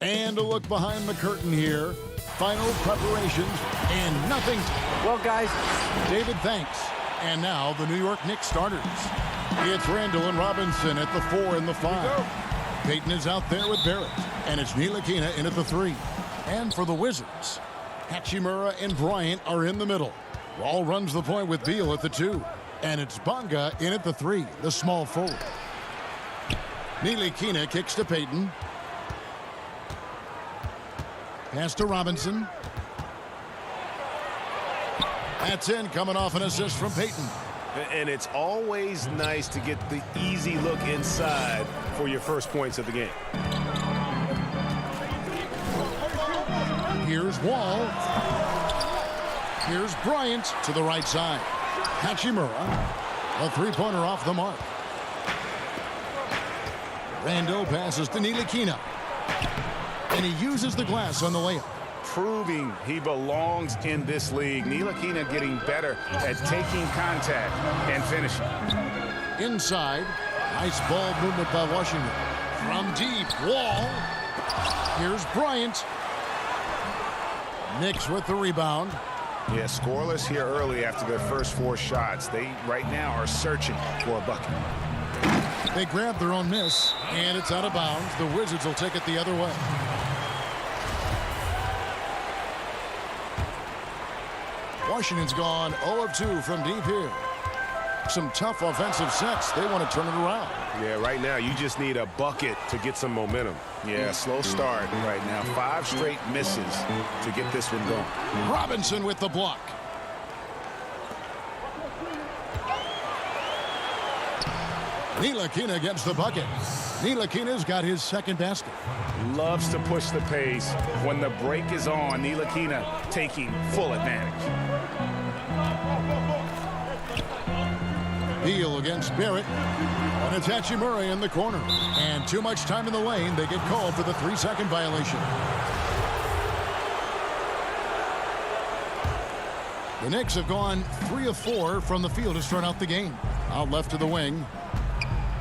Speaker 3: And a look behind the curtain here. Final preparations and nothing.
Speaker 8: Well, guys,
Speaker 3: David, thanks. And now the New York Knicks starters. It's Randall and Robinson at the 4 and the 5. Payton is out there with Barrett. And it's Ntilikina in at the 3. And for the Wizards, Hachimura and Bryant are in the middle. Wall runs the point with Beal at the 2. And it's Bonga in at the 3, the small forward. Ntilikina kicks to Payton. Pass to Robinson. That's in, coming off an assist from Payton.
Speaker 7: And it's always nice to get the easy look inside for your first points of the game.
Speaker 3: Here's Wall. Here's Bryant to the right side. Hachimura, a three-pointer off the mark. Randall passes to Ntilikina. And he uses the glass on the layup.
Speaker 5: Proving he belongs in this league. Ntilikina getting better at taking contact and finishing.
Speaker 3: Inside, nice ball movement by Washington. From deep, Wall. Here's Bryant. Knicks with the rebound.
Speaker 5: Yeah, scoreless here early after their first 4 shots. They right now are searching for a bucket.
Speaker 3: They grab their own miss, and it's out of bounds. The Wizards will take it the other way. Washington's gone 0 of 2 from deep here. Some tough offensive sets. They want to turn it around.
Speaker 7: Yeah, right now you just need a bucket to get some momentum.
Speaker 5: Yeah, slow start right now. 5 straight misses to get this one going.
Speaker 3: Robinson with the block. Ntilikina gets the bucket. Ntilikina's got his second basket.
Speaker 5: Loves to push the pace. When the break is on, Ntilikina taking full advantage.
Speaker 3: Beal against Barrett. And it's Hachimura in the corner. And too much time in the lane. They get called for the 3-second violation. The Knicks have gone 3 of 4 from the field to start out the game. Out left to the wing.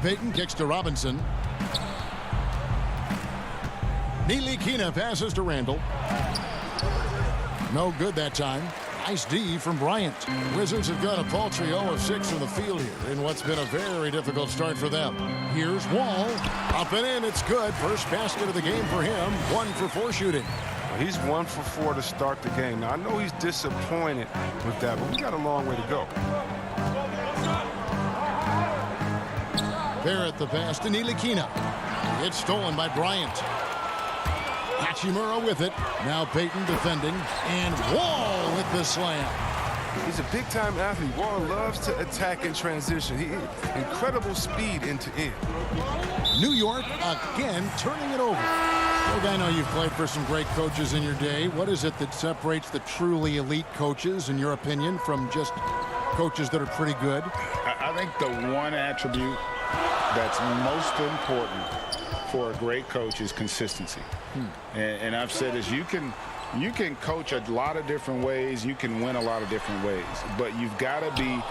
Speaker 3: Payton kicks to Robinson. Ntilikina passes to Randall. No good that time. Nice D from Bryant. Wizards have got a paltry 0 of 6 from the field here in what's been a very difficult start for them. Here's Wall. Up and in. It's good. First basket of the game for him. 1 for 4 shooting.
Speaker 6: He's 1 for 4 to start the game. Now, I know he's disappointed with that, but we got a long way to go.
Speaker 3: Barrett the pass to Ntilikina. It's stolen by Bryant. Hachimura with it. Now Payton defending. And Wall with the slam.
Speaker 6: He's a big-time athlete. Wall loves to attack in transition. Incredible speed end to end.
Speaker 3: New York again turning it over. Look, I know you've played for some great coaches in your day. What is it that separates the truly elite coaches, in your opinion, from just coaches that are pretty good?
Speaker 5: I think the one attribute that's most important for a great coach is consistency. And I've said this, you can coach a lot of different ways, you can win a lot of different ways, but you've got to be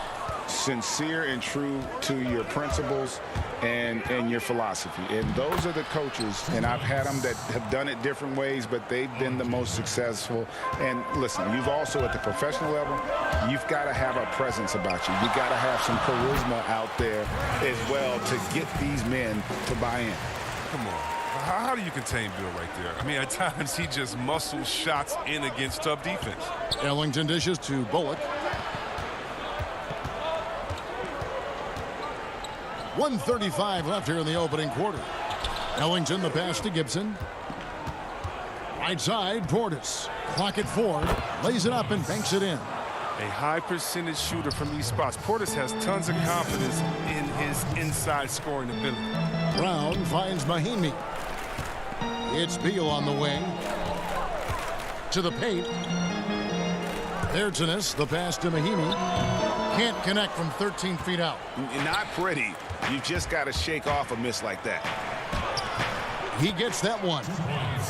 Speaker 5: sincere and true to your principles and your philosophy. And those are the coaches, and I've had them that have done it different ways, but they've been the most successful. And listen, you've also at the professional level, you've got to have a presence about you. You've got to have some charisma out there as well to get these men to buy in.
Speaker 6: Come on. How do you contain Bill right there? I mean, at times he just muscles shots in against tough defense.
Speaker 3: Ellington dishes to Bullock. 1:35 left here in the opening quarter. Ellington the pass to Gibson. Right side, Portis. Clock at 4. Lays it up and banks it in.
Speaker 6: A high percentage shooter from these spots. Portis has tons of confidence in his inside scoring ability.
Speaker 3: Brown finds Mahimi. It's Beal on the wing. To the paint. Bertanis, the pass to Mahimi. Can't connect from 13 feet out.
Speaker 5: Not pretty. You just got to shake off a miss like that.
Speaker 3: He gets that one.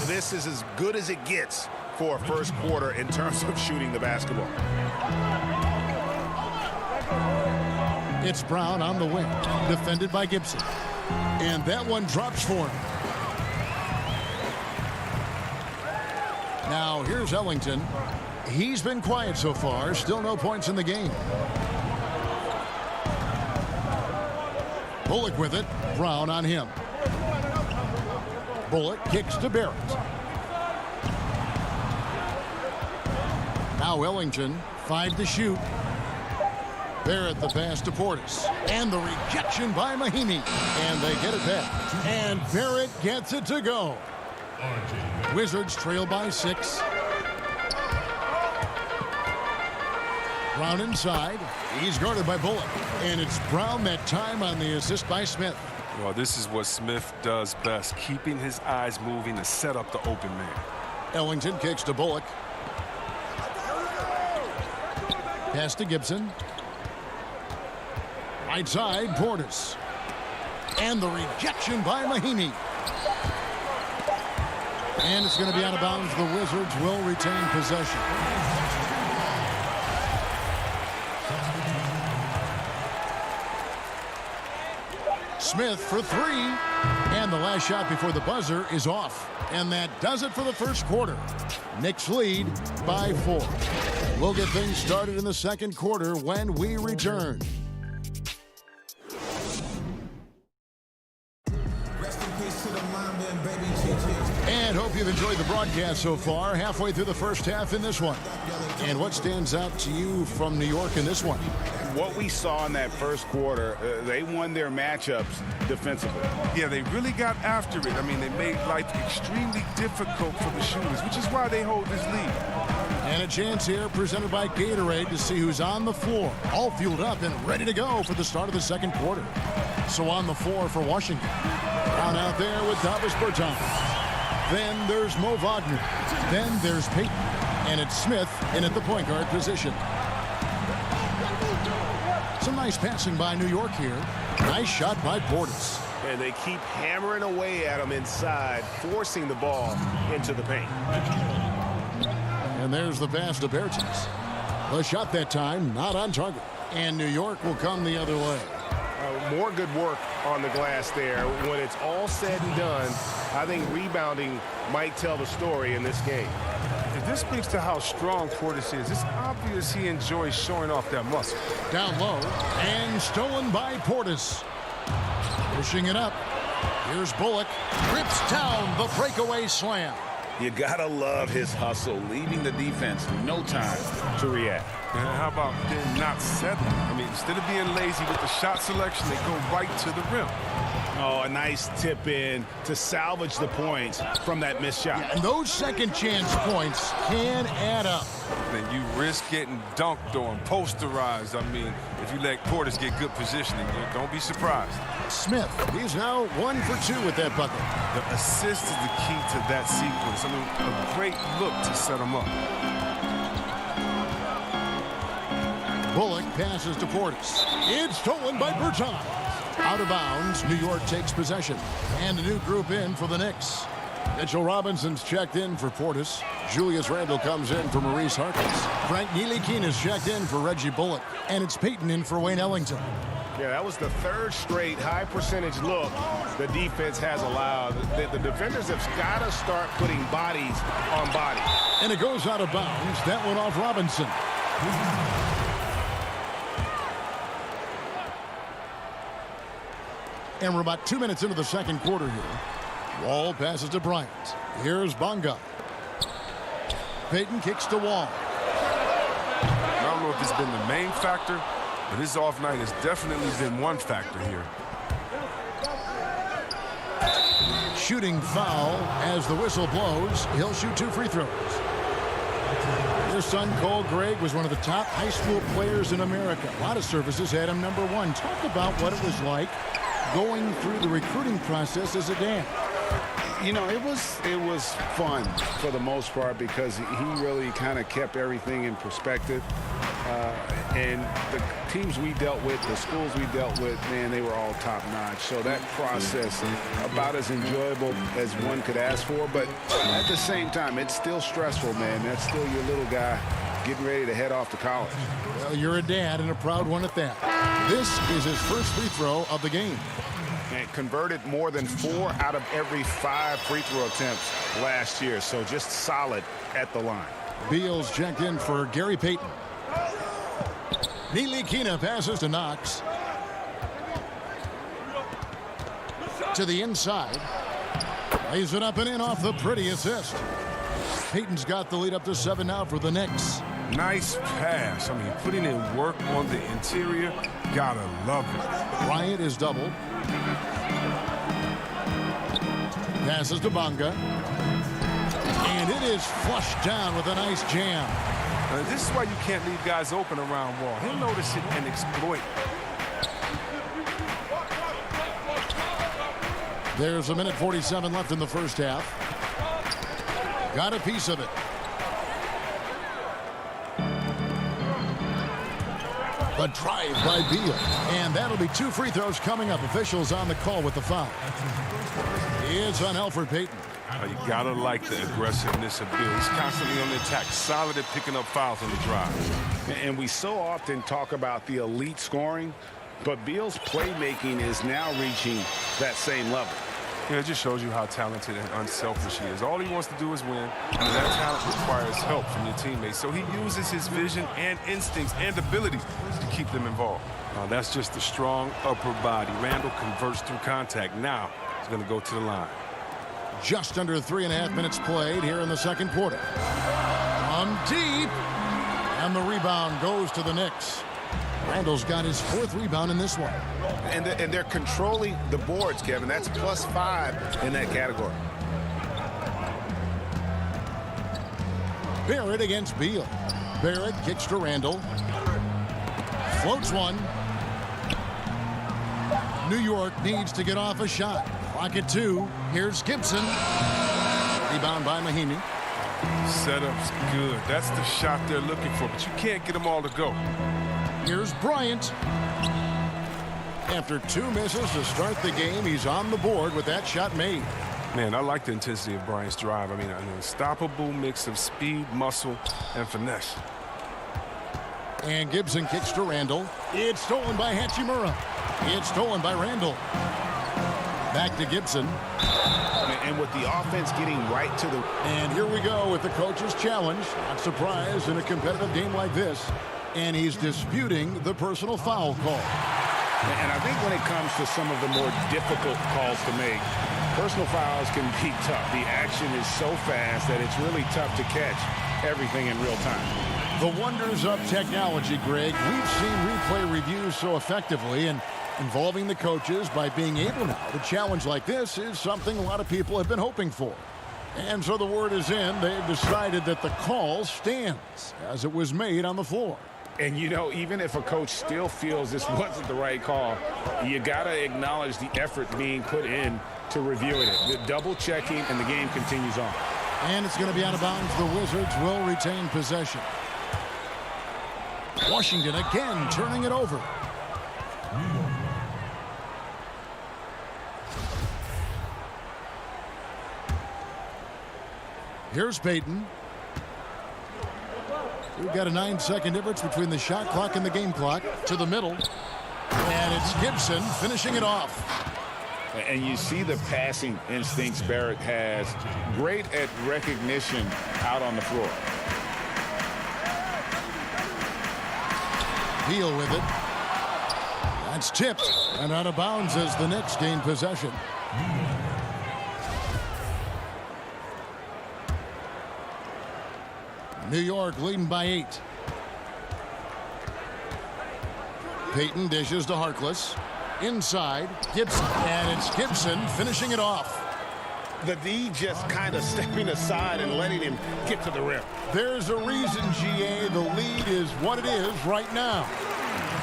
Speaker 5: This is as good as it gets for a first quarter in terms of shooting the basketball.
Speaker 3: It's Brown on the wing, defended by Gibson. And that one drops for him. Now here's Ellington. He's been quiet so far. Still no points in the game. Bullock with it. Brown on him. Bullock kicks to Barrett. Now Ellington, 5 to shoot. Barrett the pass to Portis. And the rejection by Mahinmi. And they get it back. And Barrett gets it to go. Wizards trail by 6. Brown inside. He's guarded by Bullock. And it's Brown that time on the assist by Smith.
Speaker 6: Well, this is what Smith does best, keeping his eyes moving to set up the open man.
Speaker 3: Ellington kicks to Bullock. Pass to Gibson. Right side, Portis. And the rejection by Mahinmi. And it's going to be out of bounds. The Wizards will retain possession. Smith for 3. And the last shot before the buzzer is off. And that does it for the first quarter. Knicks lead by 4. We'll get things started in the second quarter when we return. And hope you've enjoyed the broadcast so far. Halfway through the first half in this one. And what stands out to you from New York in this one?
Speaker 5: What we saw in that first quarter, they won their matchups defensively.
Speaker 6: Yeah, they really got after it. I mean, they made life extremely difficult for the shooters, which is why they hold this lead.
Speaker 3: And a chance here presented by Gatorade to see who's on the floor. All fueled up and ready to go for the start of the second quarter. So on the floor for Washington. Down out there with Davis Bertans. Then there's Mo Wagner. Then there's Payton. And it's Smith in at the point guard position. Some nice passing by New York here. Nice shot by Portis.
Speaker 7: And they keep hammering away at him inside, forcing the ball into the paint.
Speaker 3: And there's the pass to Bertans. The shot that time not on target. And New York will come the other way.
Speaker 7: More good work on the glass there. When it's all said and done, I think rebounding might tell the story in this game.
Speaker 6: If this speaks to how strong Portis is, it's obvious he enjoys showing off that muscle.
Speaker 3: Down low and stolen by Portis. Pushing it up. Here's Bullock. Rips down the breakaway slam.
Speaker 5: You gotta love his hustle, leaving the defense no time to react.
Speaker 6: And how about them not settling? I mean, instead of being lazy with the shot selection, they go right to the rim.
Speaker 5: Oh, a nice tip in to salvage the points from that missed shot.
Speaker 3: Yeah, and those second chance points can add up.
Speaker 6: Then you risk getting dunked on, posterized. I mean, if you let Portis get good positioning, don't be surprised.
Speaker 3: Smith, he's now 1 for 2 with that bucket.
Speaker 6: The assist is the key to that sequence. I mean, a great look to set him up.
Speaker 3: Bullock passes to Portis. It's stolen by Bertans. Out of bounds, New York takes possession. And a new group in for the Knicks. Mitchell Robinson's checked in for Portis. Julius Randle comes in for Maurice Harkless. Frank Ntilikina is checked in for Reggie Bullock. And it's Payton in for Wayne Ellington.
Speaker 7: Yeah, that was the third straight high percentage look the defense has allowed. The defenders have got to start putting bodies on bodies.
Speaker 3: And it goes out of bounds. That went off Robinson. And we're about 2 minutes into the second quarter here. Wall passes to Bryant. Here's Bonga. Payton kicks to Wall.
Speaker 6: I don't know if it's been the main factor, but his off night has definitely been one factor here.
Speaker 3: Shooting foul as the whistle blows. He'll shoot 2 free throws. His son, Cole Gregg, was one of the top high school players in America. A lot of services had him #1. Talk about what it was like going through the recruiting process as a dad.
Speaker 5: You know, it was fun for the most part because he really kind of kept everything in perspective. And the teams we dealt with, the schools we dealt with, man, they were all top-notch. So that process about as enjoyable as one could ask for. But at the same time, it's still stressful, man. That's still your little guy getting ready to head off to college.
Speaker 3: Well, you're a dad and a proud one at that. This is his first free throw of the game.
Speaker 5: And converted more than 4 out of every 5 free throw attempts last year. So just solid at the line.
Speaker 3: Beal's checked in for Gary Payton. Ntilikina passes to Knox. To the inside. Lays it up and in off the pretty assist. Payton's got the lead up to 7 now for the Knicks.
Speaker 6: Nice pass. I mean, putting in work on the interior. Gotta love it.
Speaker 3: Bryant is doubled. Passes to Bonga. And it is flushed down with a nice jam.
Speaker 6: This is why you can't leave guys open around Wall. He'll notice it and exploit.
Speaker 3: There's a minute 47 left in the first half. Got a piece of it. The drive by Beal. And that'll be 2 free throws coming up. Officials on the call with the foul. It's on Elfrid Payton.
Speaker 6: You gotta like the aggressiveness of Beal. He's constantly on the attack, solid at picking up fouls on the drive.
Speaker 5: And we so often talk about the elite scoring, but Beal's playmaking is now reaching that same level.
Speaker 6: Yeah, it just shows you how talented and unselfish he is. All he wants to do is win, and that talent requires help from your teammates. So he uses his vision and instincts and ability to keep them involved. That's just a strong upper body. Randall converts through contact. Now he's going to go to the line.
Speaker 3: Just under 3.5 minutes played here in the second quarter. On deep. And the rebound goes to the Knicks. Randall's got his 4th rebound in this one.
Speaker 5: And they're controlling the boards, Kevin. That's +5 in that category.
Speaker 3: Barrett against Beal. Barrett kicks to Randall. Floats one. New York needs to get off a shot. Clock at 2. Here's Gibson. Rebound by Mahinmi.
Speaker 6: Setup's good. That's the shot they're looking for, but you can't get them all to go.
Speaker 3: Here's Bryant. After 2 misses to start the game, he's on the board with that shot made.
Speaker 6: Man, I like the intensity of Bryant's drive. I mean, an unstoppable mix of speed, muscle, and finesse.
Speaker 3: And Gibson kicks to Randall. It's stolen by Hachimura. It's stolen by Randall. Back to Gibson.
Speaker 5: And with the offense getting right to the...
Speaker 3: And here we go with the coach's challenge. Not surprised in a competitive game like this. And he's disputing the personal foul call.
Speaker 5: And I think when it comes to some of the more difficult calls to make, personal fouls can be tough. The action is so fast that it's really tough to catch everything in real time.
Speaker 3: The wonders of technology, Greg. We've seen replay reviews so effectively, and involving the coaches by being able now to challenge like this is something a lot of people have been hoping for. And so the word is in. They've decided that the call stands as it was made on the floor.
Speaker 5: And, you know, even if a coach still feels this wasn't the right call, you got to acknowledge the effort being put in to reviewing it. The double checking, and the game continues on.
Speaker 3: And it's going to be out of bounds. The Wizards will retain possession. Washington again turning it over. Here's Payton. We've got a 9-second difference between the shot clock and the game clock. To the middle. And it's Gibson finishing it off.
Speaker 5: And you see the passing instincts Barrett has. Great at recognition out on the floor.
Speaker 3: Beal with it. That's tipped and out of bounds as the Knicks gain possession. New York leading by 8. Payton dishes to Harkless. Inside, Gibson. And it's Gibson finishing it off.
Speaker 5: The D just kind of stepping aside and letting him get to the rim.
Speaker 3: There's a reason, GA, the lead is what it is right now.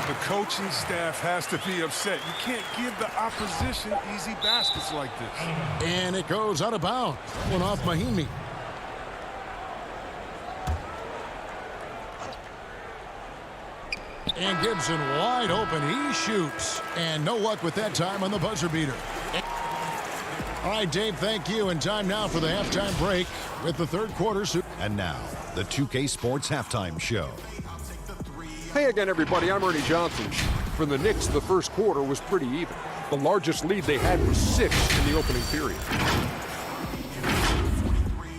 Speaker 6: The coaching staff has to be upset. You can't give the opposition easy baskets like this.
Speaker 3: And it goes out of bounds. One off Mahinmi. And Gibson wide open. He shoots. And no luck with that time on the buzzer beater. All right, Dave, thank you. And time now for the halftime break with the third quarter.
Speaker 4: And now, the 2K Sports Halftime Show.
Speaker 8: Hey again, everybody. I'm Ernie Johnson. For the Knicks, the first quarter was pretty even. The largest lead they had was 6 in the opening period.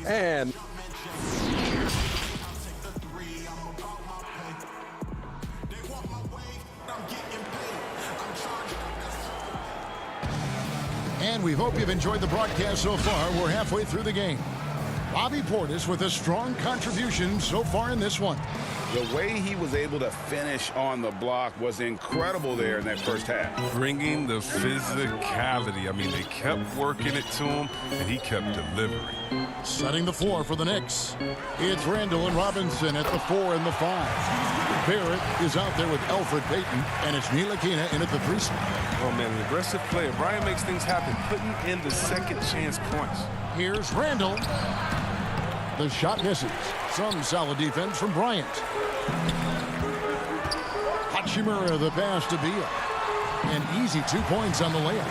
Speaker 8: And
Speaker 3: we hope you've enjoyed the broadcast so far. We're halfway through the game. Bobby Portis with a strong contribution so far in this one.
Speaker 5: The way he was able to finish on the block was incredible there in that first half.
Speaker 6: Bringing the physicality. I mean, they kept working it to him, and he kept delivering.
Speaker 3: Setting the floor for the Knicks. It's Randall and Robinson at the 4 and the 5. Barrett is out there with Elfrid Payton, and it's Ntilikina in at the 3 spot.
Speaker 6: Oh, man, an aggressive player. Brian makes things happen, putting in the second chance points.
Speaker 3: Here's Randall. The shot misses. Some solid defense from Bryant. Hachimura the pass to Beal. An easy 2 points on the layup.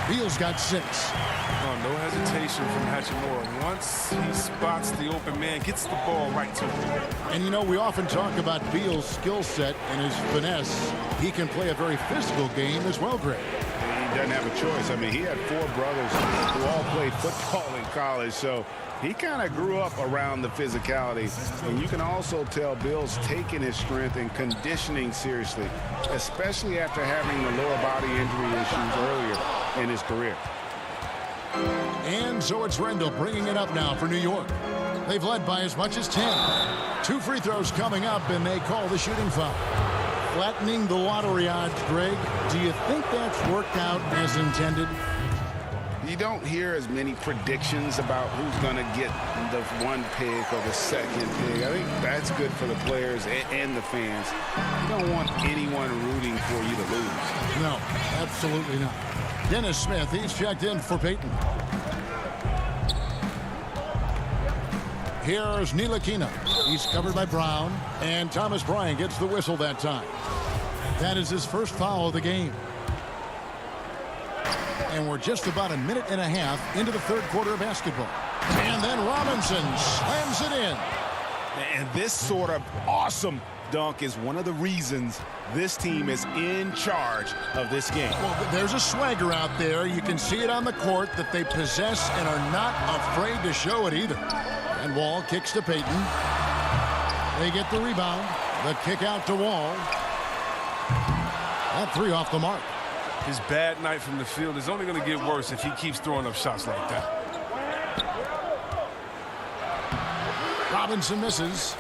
Speaker 3: Beal's got 6.
Speaker 6: Oh, no hesitation from Hachimura. Once he spots the open man, gets the ball right to him.
Speaker 3: And you know, we often talk about Beal's skill set and his finesse. He can play a very physical game as well, Greg.
Speaker 5: He doesn't have a choice. I mean, he had 4 brothers who all played football in college, so he kind of grew up around the physicality. And you can also tell Bill's taking his strength and conditioning seriously, especially after having the lower body injury issues earlier in his career.
Speaker 3: And so it's Randall bringing it up now for New York. They've led by as much as 10. 2 free throws coming up, and they call the shooting foul. Flattening the lottery odds, Greg. Do you think that's worked out as intended?
Speaker 5: You don't hear as many predictions about who's going to get the 1 pick or the 2nd pick. I think that's good for the players and the fans. You don't want anyone rooting for you to lose.
Speaker 3: No, absolutely not. Dennis Smith, he's checked in for Payton. Here's Ntilikina. He's covered by Brown, and Thomas Bryant gets the whistle that time. That is his first foul of the game. And we're just about a minute and a half into the 3rd quarter of basketball. And then Robinson slams it in.
Speaker 5: And this sort of awesome dunk is one of the reasons this team is in charge of this game.
Speaker 3: Well, there's a swagger out there. You can see it on the court that they possess and are not afraid to show it either. And Wall kicks to Payton. They get the rebound. The kick out to Wall. That 3 off the mark.
Speaker 6: His bad night from the field is only going to get worse if he keeps throwing up shots like that.
Speaker 3: Robinson misses.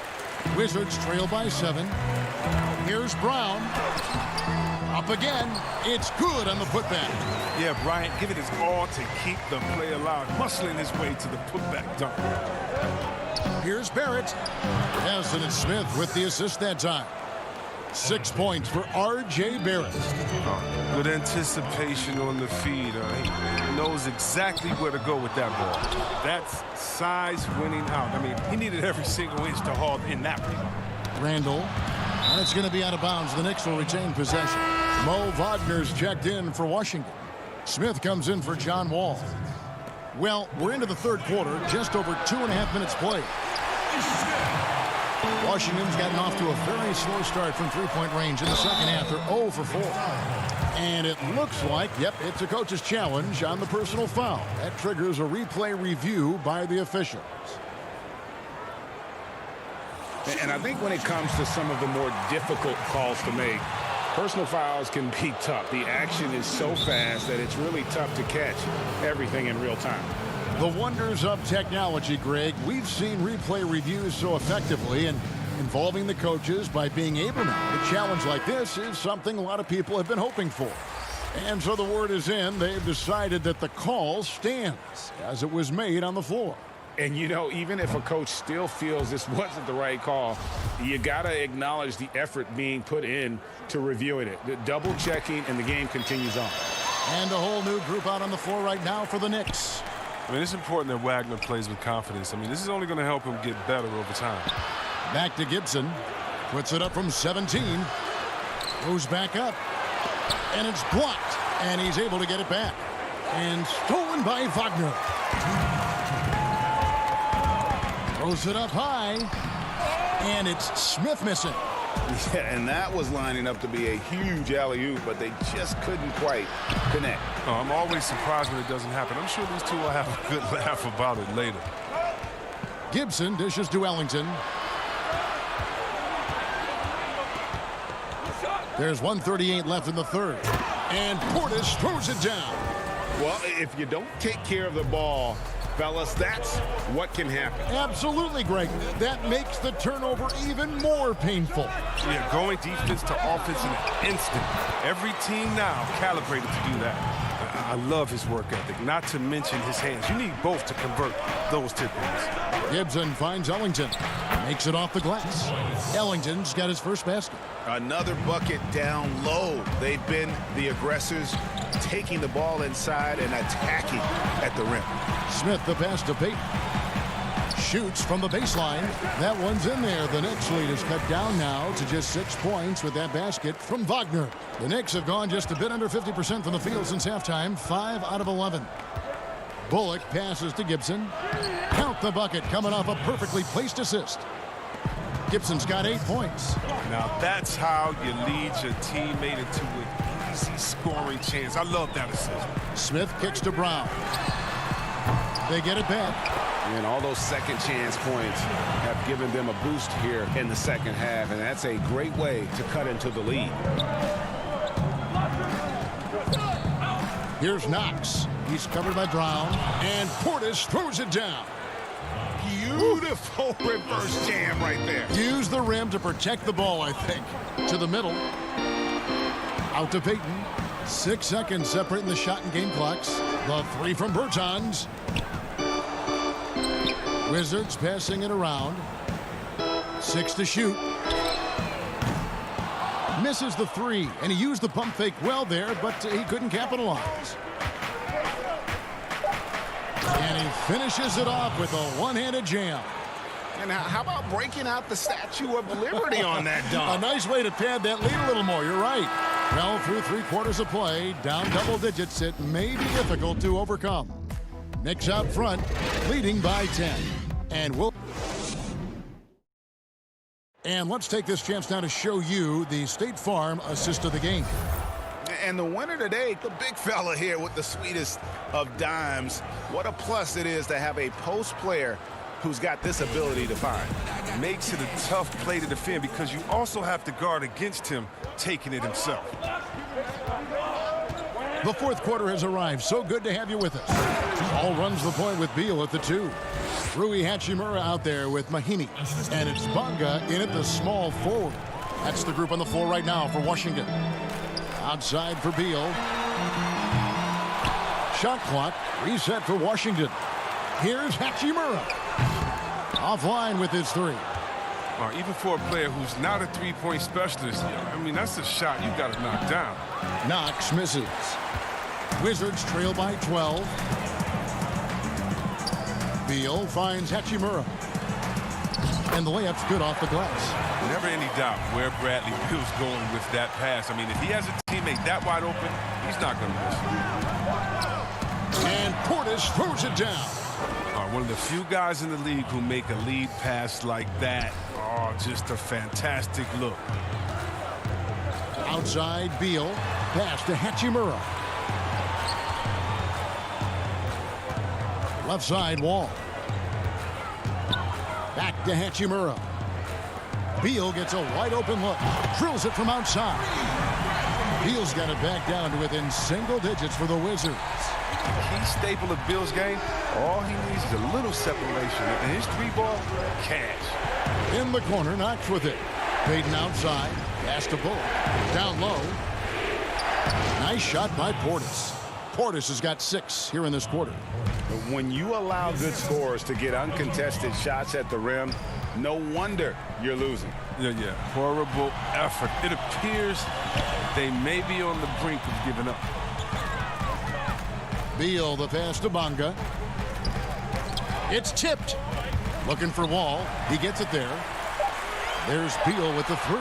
Speaker 3: Wizards trail by 7. Here's Brown. Up again. It's good on the putback.
Speaker 6: Yeah, Bryant giving his all to keep the play alive, muscling his way to the putback dunk.
Speaker 3: Here's Barrett. Yes, and it's Smith with the assist that time. 6 points for R.J. Barrett.
Speaker 6: Good anticipation on the feed. He knows exactly where to go with that ball. That's size winning out. I mean, he needed every single inch to haul in that one.
Speaker 3: Randall. And it's going to be out of bounds. The Knicks will retain possession. Mo Wagner's checked in for Washington. Smith comes in for John Wall. Well, we're into the 3rd quarter. Just over 2.5 minutes played. Washington's gotten off to a very slow start from 3-point range in the 2nd half. They're 0 for 4. And it looks like, yep, it's a coach's challenge on the personal foul. That triggers a replay review by the officials.
Speaker 5: And I think when it comes to some of the more difficult calls to make, personal fouls can be tough. The action is so fast that it's really tough to catch everything in real time.
Speaker 3: The wonders of technology, Greg. We've seen replay reviews so effectively, and involving the coaches by being able now to challenge like this is something a lot of people have been hoping for. And so the word is in. They've decided that the call stands as it was made on the floor.
Speaker 5: And, you know, even if a coach still feels this wasn't the right call, you got to acknowledge the effort being put in to reviewing it. The double checking, and the game continues on.
Speaker 3: And a whole new group out on the floor right now for the Knicks.
Speaker 6: I mean, it's important that Wagner plays with confidence. I mean, this is only going to help him get better over time.
Speaker 3: Back to Gibson. Puts it up from 17. Goes back up. And it's blocked. And he's able to get it back. And stolen by Wagner. Throws it up high. And it's Smith missing.
Speaker 7: Yeah, and that was lining up to be a huge alley-oop, but they just couldn't quite connect.
Speaker 6: Oh, I'm always surprised when it doesn't happen. I'm sure these two will have a good laugh about it later.
Speaker 3: Gibson dishes to Ellington. There's 1:38 left in the third. And Portis throws it down.
Speaker 7: Well, if you don't take care of the ball, fellas, that's what can happen.
Speaker 3: Absolutely, Greg. That makes the turnover even more painful.
Speaker 6: Yeah, going defense to offense in an instant. Every team now calibrated to do that. I love his work ethic, not to mention his hands. You need both to convert those tip-ins.
Speaker 3: Gibson finds Ellington. Makes it off the glass. Ellington's got his first basket.
Speaker 7: Another bucket down low. They've been the aggressors, taking the ball inside and attacking at the rim.
Speaker 3: Smith the pass to Payton. Shoots from the baseline. That one's in there. The Knicks lead is cut down now to just 6 points with that basket from Wagner. The Knicks have gone just a bit under 50% from the field since halftime. 5 out of 11. Bullock passes to Gibson. Count the bucket coming off a perfectly placed assist. Gibson's got 8 points.
Speaker 6: Now that's how you lead your teammate into an easy scoring chance. I love that assist.
Speaker 3: Smith kicks to Brown. They get it back.
Speaker 7: And all those second chance points have given them a boost here in the second half, and that's a great way to cut into the lead.
Speaker 3: Here's Knox. He's covered by Brown, and Portis throws it down.
Speaker 7: Beautiful reverse jam right there.
Speaker 3: Use the rim to protect the ball, I think. To the middle. Out to Payton. 6 seconds separating the shot and game clocks. The three from Bertans. Wizards passing it around. 6 to shoot. Misses the three, and he used the pump fake well there, but he couldn't capitalize. And he finishes it off with a one-handed jam.
Speaker 7: And how about breaking out the Statue of Liberty on that dunk?
Speaker 3: A nice way to pad that lead a little more. You're right. Well, through 3 quarters of play, down double digits, it may be difficult to overcome. Knicks out front, leading by 10. And let's take this chance now to show you the State Farm assist of the game.
Speaker 7: And the winner today, the big fella here with the sweetest of dimes. What a plus it is to have a post player who's got this ability to find.
Speaker 6: Makes it a tough play to defend because you also have to guard against him taking it himself.
Speaker 3: The fourth quarter has arrived. So good to have you with us. All runs the point with Beal at the 2. Rui Hachimura out there with Mahimi. And it's Bonga in at the small forward. That's the group on the floor right now for Washington. Outside for Beal. Shot clock reset for Washington. Here's Hachimura. Offline with his 3.
Speaker 6: Even for a player who's not a three-point specialist, I mean, that's a shot you got to knock down.
Speaker 3: Knox misses. Wizards trail by 12. Beal finds Hachimura. And the layup's good off the glass.
Speaker 6: Never any doubt where Bradley Beal's going with that pass. I mean, if he has a teammate that wide open, he's not going to miss.
Speaker 3: And Portis throws it down.
Speaker 6: One of the few guys in the league who make a lead pass like that. Oh, just a fantastic look.
Speaker 3: Outside Beal. Pass to Hachimura. Left side Wall. Back to Hachimura. Beal gets a wide open look. Drills it from outside. Beal's got it back down to within single digits for the Wizards.
Speaker 6: Key staple of Beal's game, all he needs is a little separation. And his 3-ball, cash.
Speaker 3: In the corner, Knox with it. Payton outside. Pass to Bullock. Down low. Nice shot by Portis. Portis has got 6 here in this quarter.
Speaker 7: When you allow good scorers to get uncontested shots at the rim, no wonder you're losing.
Speaker 6: Yeah. Horrible effort. It appears they may be on the brink of giving up.
Speaker 3: Beal, the pass to Bonga. It's tipped. Looking for Wall. He gets it there. There's Beal with the 3.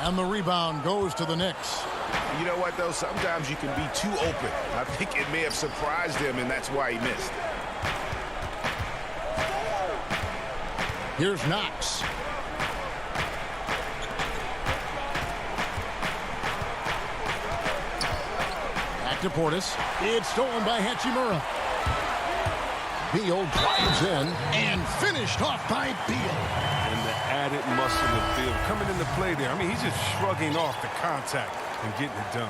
Speaker 3: And the rebound goes to the Knicks.
Speaker 7: You know what, though? Sometimes you can be too open. I think it may have surprised him, and that's why he missed.
Speaker 3: Here's Knox. Back to Portis. It's stolen by Hachimura. Beal drives in and finished off by Beal.
Speaker 6: And the added muscle of Beal coming into play there. I mean, he's just shrugging off the contact and getting it done.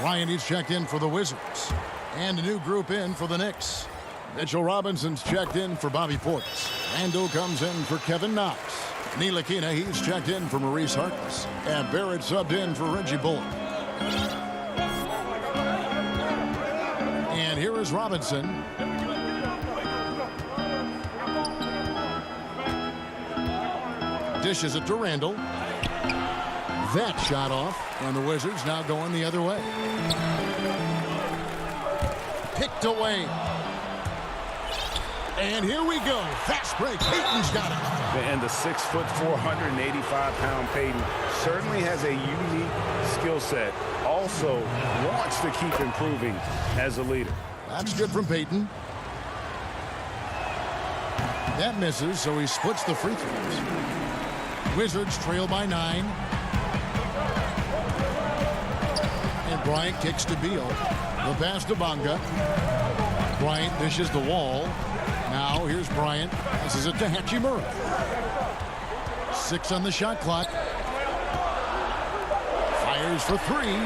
Speaker 3: Ryan, he's checked in for the Wizards. And a new group in for the Knicks. Mitchell Robinson's checked in for Bobby Portis. Randall comes in for Kevin Knox. Ntilikina, he's checked in for Maurice Harkless. And Barrett subbed in for Reggie Bullock. And here is Robinson. Dishes it to Randall. That shot off, and the Wizards now going the other way. Picked away. And here we go. Fast break. Payton's got it.
Speaker 7: And the 6'4", 485-pound Payton certainly has a unique skill set. Also wants to keep improving as a leader.
Speaker 3: That's good from Payton. That misses, so he splits the free throws. Wizards trail by 9. And Bryant kicks to Beal. The pass to Bonga. Bryant dishes the wall. Now here's Bryant. Passes it to Hachimura. 6 on the shot clock. Fires for 3.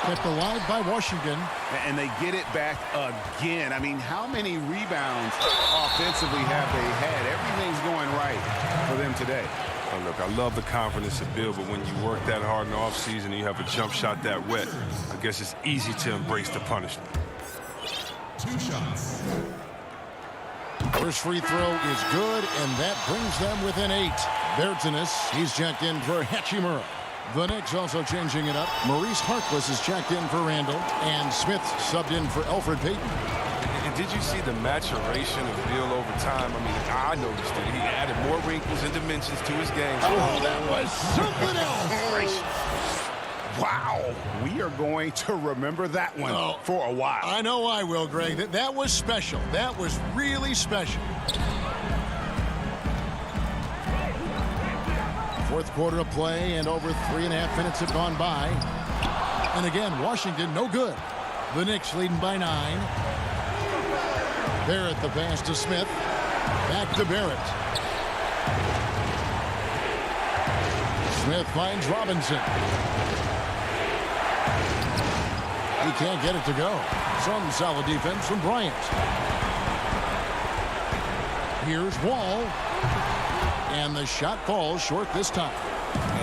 Speaker 3: Kept alive by Washington.
Speaker 7: And they get it back again. I mean, how many rebounds offensively have they had? Everything's going right for them today.
Speaker 6: Oh, look, I love the confidence of Bill, but when you work that hard in the offseason and you have a jump shot that wet, I guess it's easy to embrace the punishment.
Speaker 1: 2 shots.
Speaker 3: First free throw is good, and that brings them within 8. Bertanis, he's checked in for Hachimura. The Knicks also changing it up. Maurice Harkless is checked in for Randall, and Smith subbed in for Elfrid Payton.
Speaker 6: And did you see the maturation of Bill over time? I mean, I noticed it. He added more wrinkles and dimensions to his game.
Speaker 3: Oh, that was something else.
Speaker 7: Wow. We are going to remember that one for a while.
Speaker 3: I know I will, Greg. That was special. That was really special. Fourth quarter of play, and over 3.5 minutes have gone by. And again, Washington no good. The Knicks leading by 9. Barrett the pass to Smith. Back to Barrett. Smith finds Robinson. He can't get it to go. Some solid defense from Bryant. Here's Wall. And the shot falls short this time.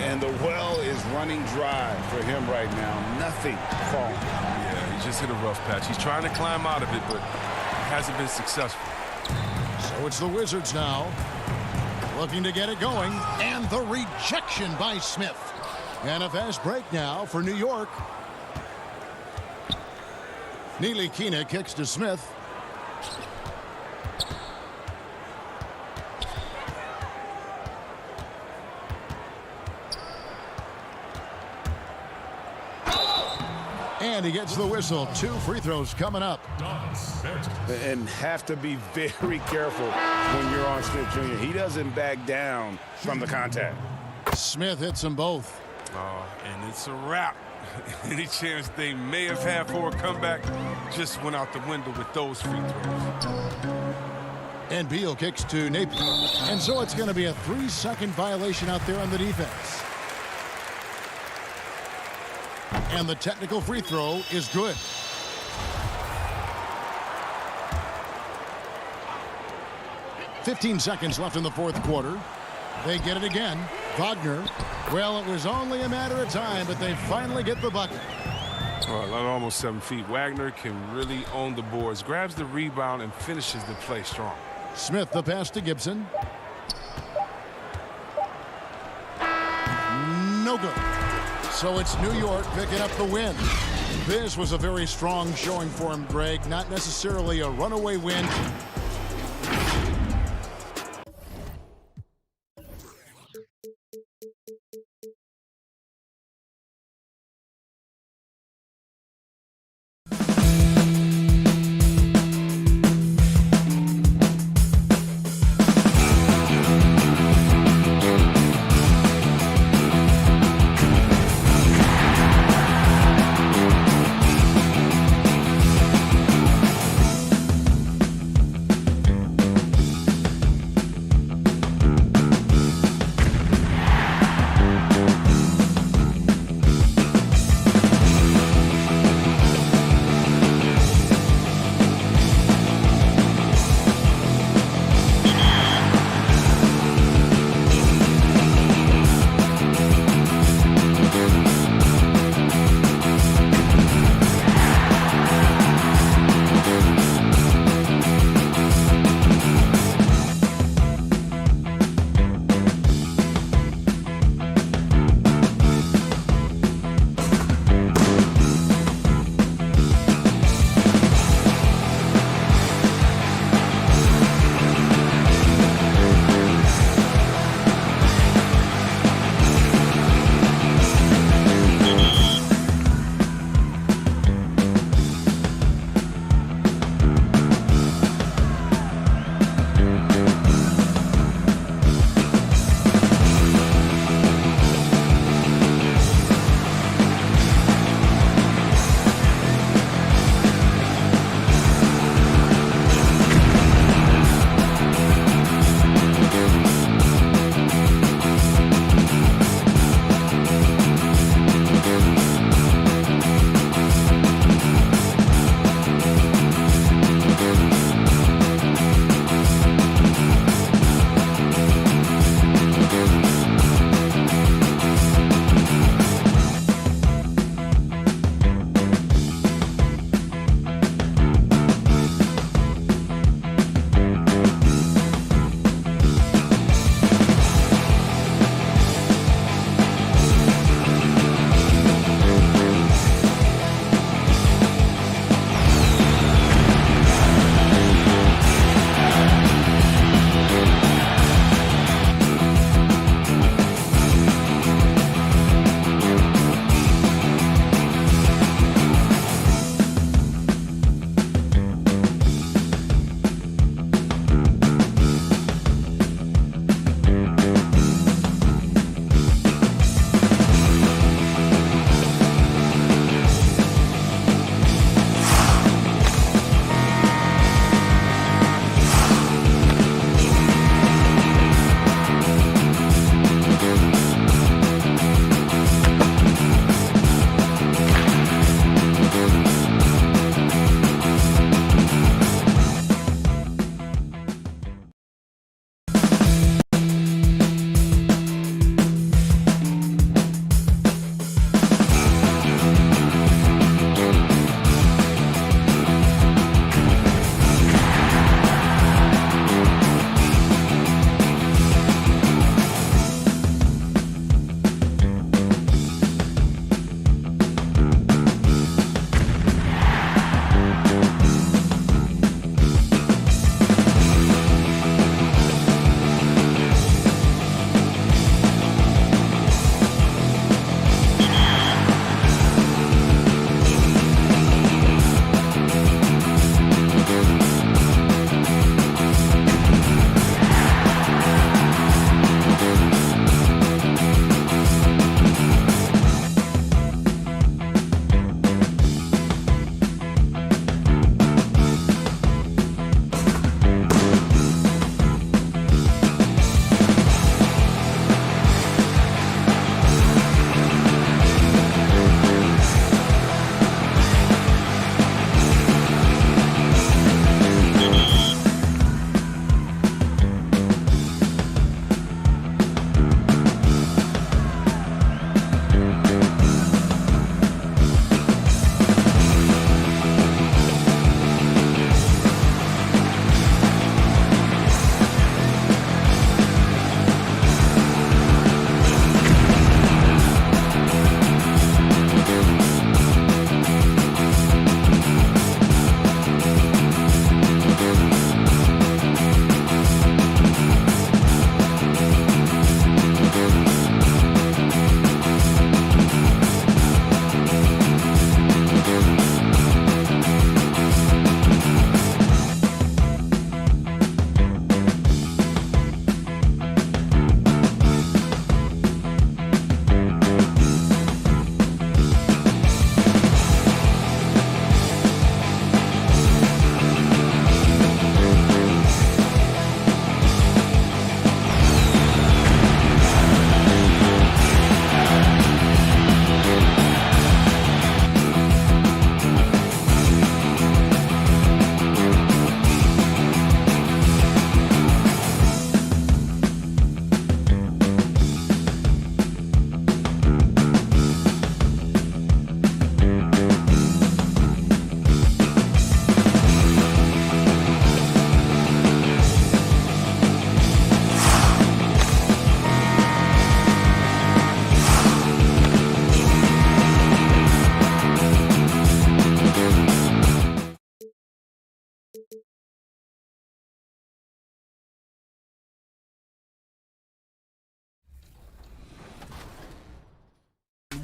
Speaker 7: And the well is running dry for him right now. Nothing falling.
Speaker 6: Yeah, he just hit a rough patch. He's trying to climb out of it, but hasn't been successful.
Speaker 3: So it's the Wizards now. Looking to get it going. And the rejection by Smith. And a fast break now for New York. Ntilikina kicks to Smith. And he gets the whistle. 2 free throws coming up.
Speaker 7: And have to be very careful when you're on Smith Jr. He doesn't back down from the contact.
Speaker 3: Smith hits them both.
Speaker 6: And it's a wrap. Any chance they may have had for a comeback just went out the window with those free throws.
Speaker 3: And Beal kicks to Napier. And so it's going to be a 3-second violation out there on the defense. And the technical free throw is good. "15 seconds left in the fourth quarter. They get it again. Wagner. Well, it was only a matter of time, but they finally get the bucket.
Speaker 6: Well, at almost 7 feet, Wagner can really own the boards, grabs the rebound, and finishes the play strong.
Speaker 3: Smith the pass to Gibson. No good. So it's New York picking up the win. This was a very strong showing for him, Greg. Not necessarily a runaway win.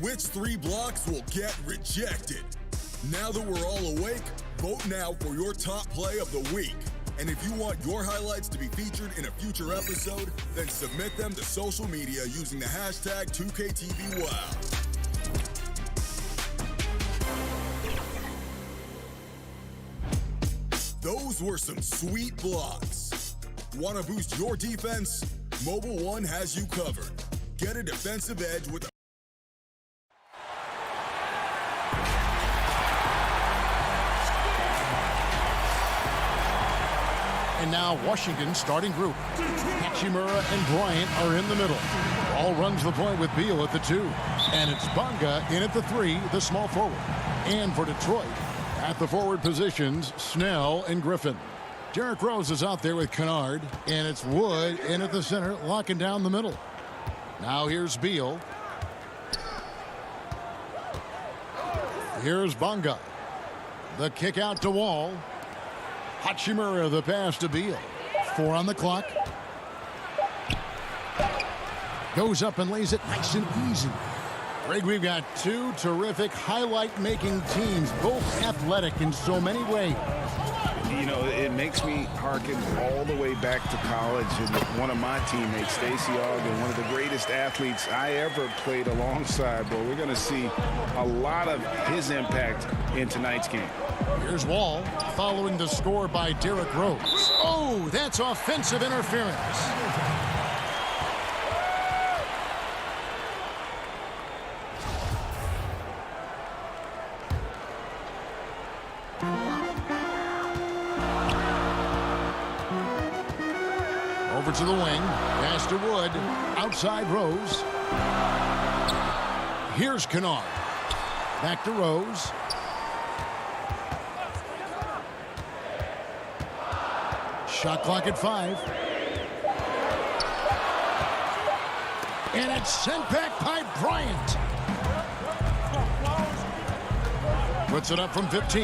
Speaker 1: Which 3 blocks will get rejected? Now that we're all awake, vote now for your top play of the week. And if you want your highlights to be featured in a future episode, then submit them to social media using the hashtag 2KTVWow. Those were some sweet blocks. Want to boost your defense? Mobile One has you covered. Get a defensive edge with a
Speaker 3: And now Washington starting group. Hachimura and Bryant are in the middle. All runs the point with Beal at the 2. And it's Bonga in at the 3, the small forward. And for Detroit, at the forward positions, Snell and Griffin. Derrick Rose is out there with Kennard. And it's Wood in at the center, locking down the middle. Now here's Beal. Here's Bonga. The kick out to Wall. Hachimura the pass to Beal. 4 on the clock. Goes up and lays it nice and easy. Greg, we've got 2 terrific highlight-making teams, both athletic in so many ways.
Speaker 5: You know, it makes me hearken all the way back to college. And one of my teammates, Stacey Ogden, one of the greatest athletes I ever played alongside. But we're going to see a lot of his impact in tonight's game.
Speaker 3: Here's Wall following the score by Derrick Rose. Oh, that's offensive interference. Over to the wing. Pass to Wood. Outside Rose. Here's Kennard. Back to Rose. Shot clock at 5. And it's sent back by Bryant. Puts it up from 15,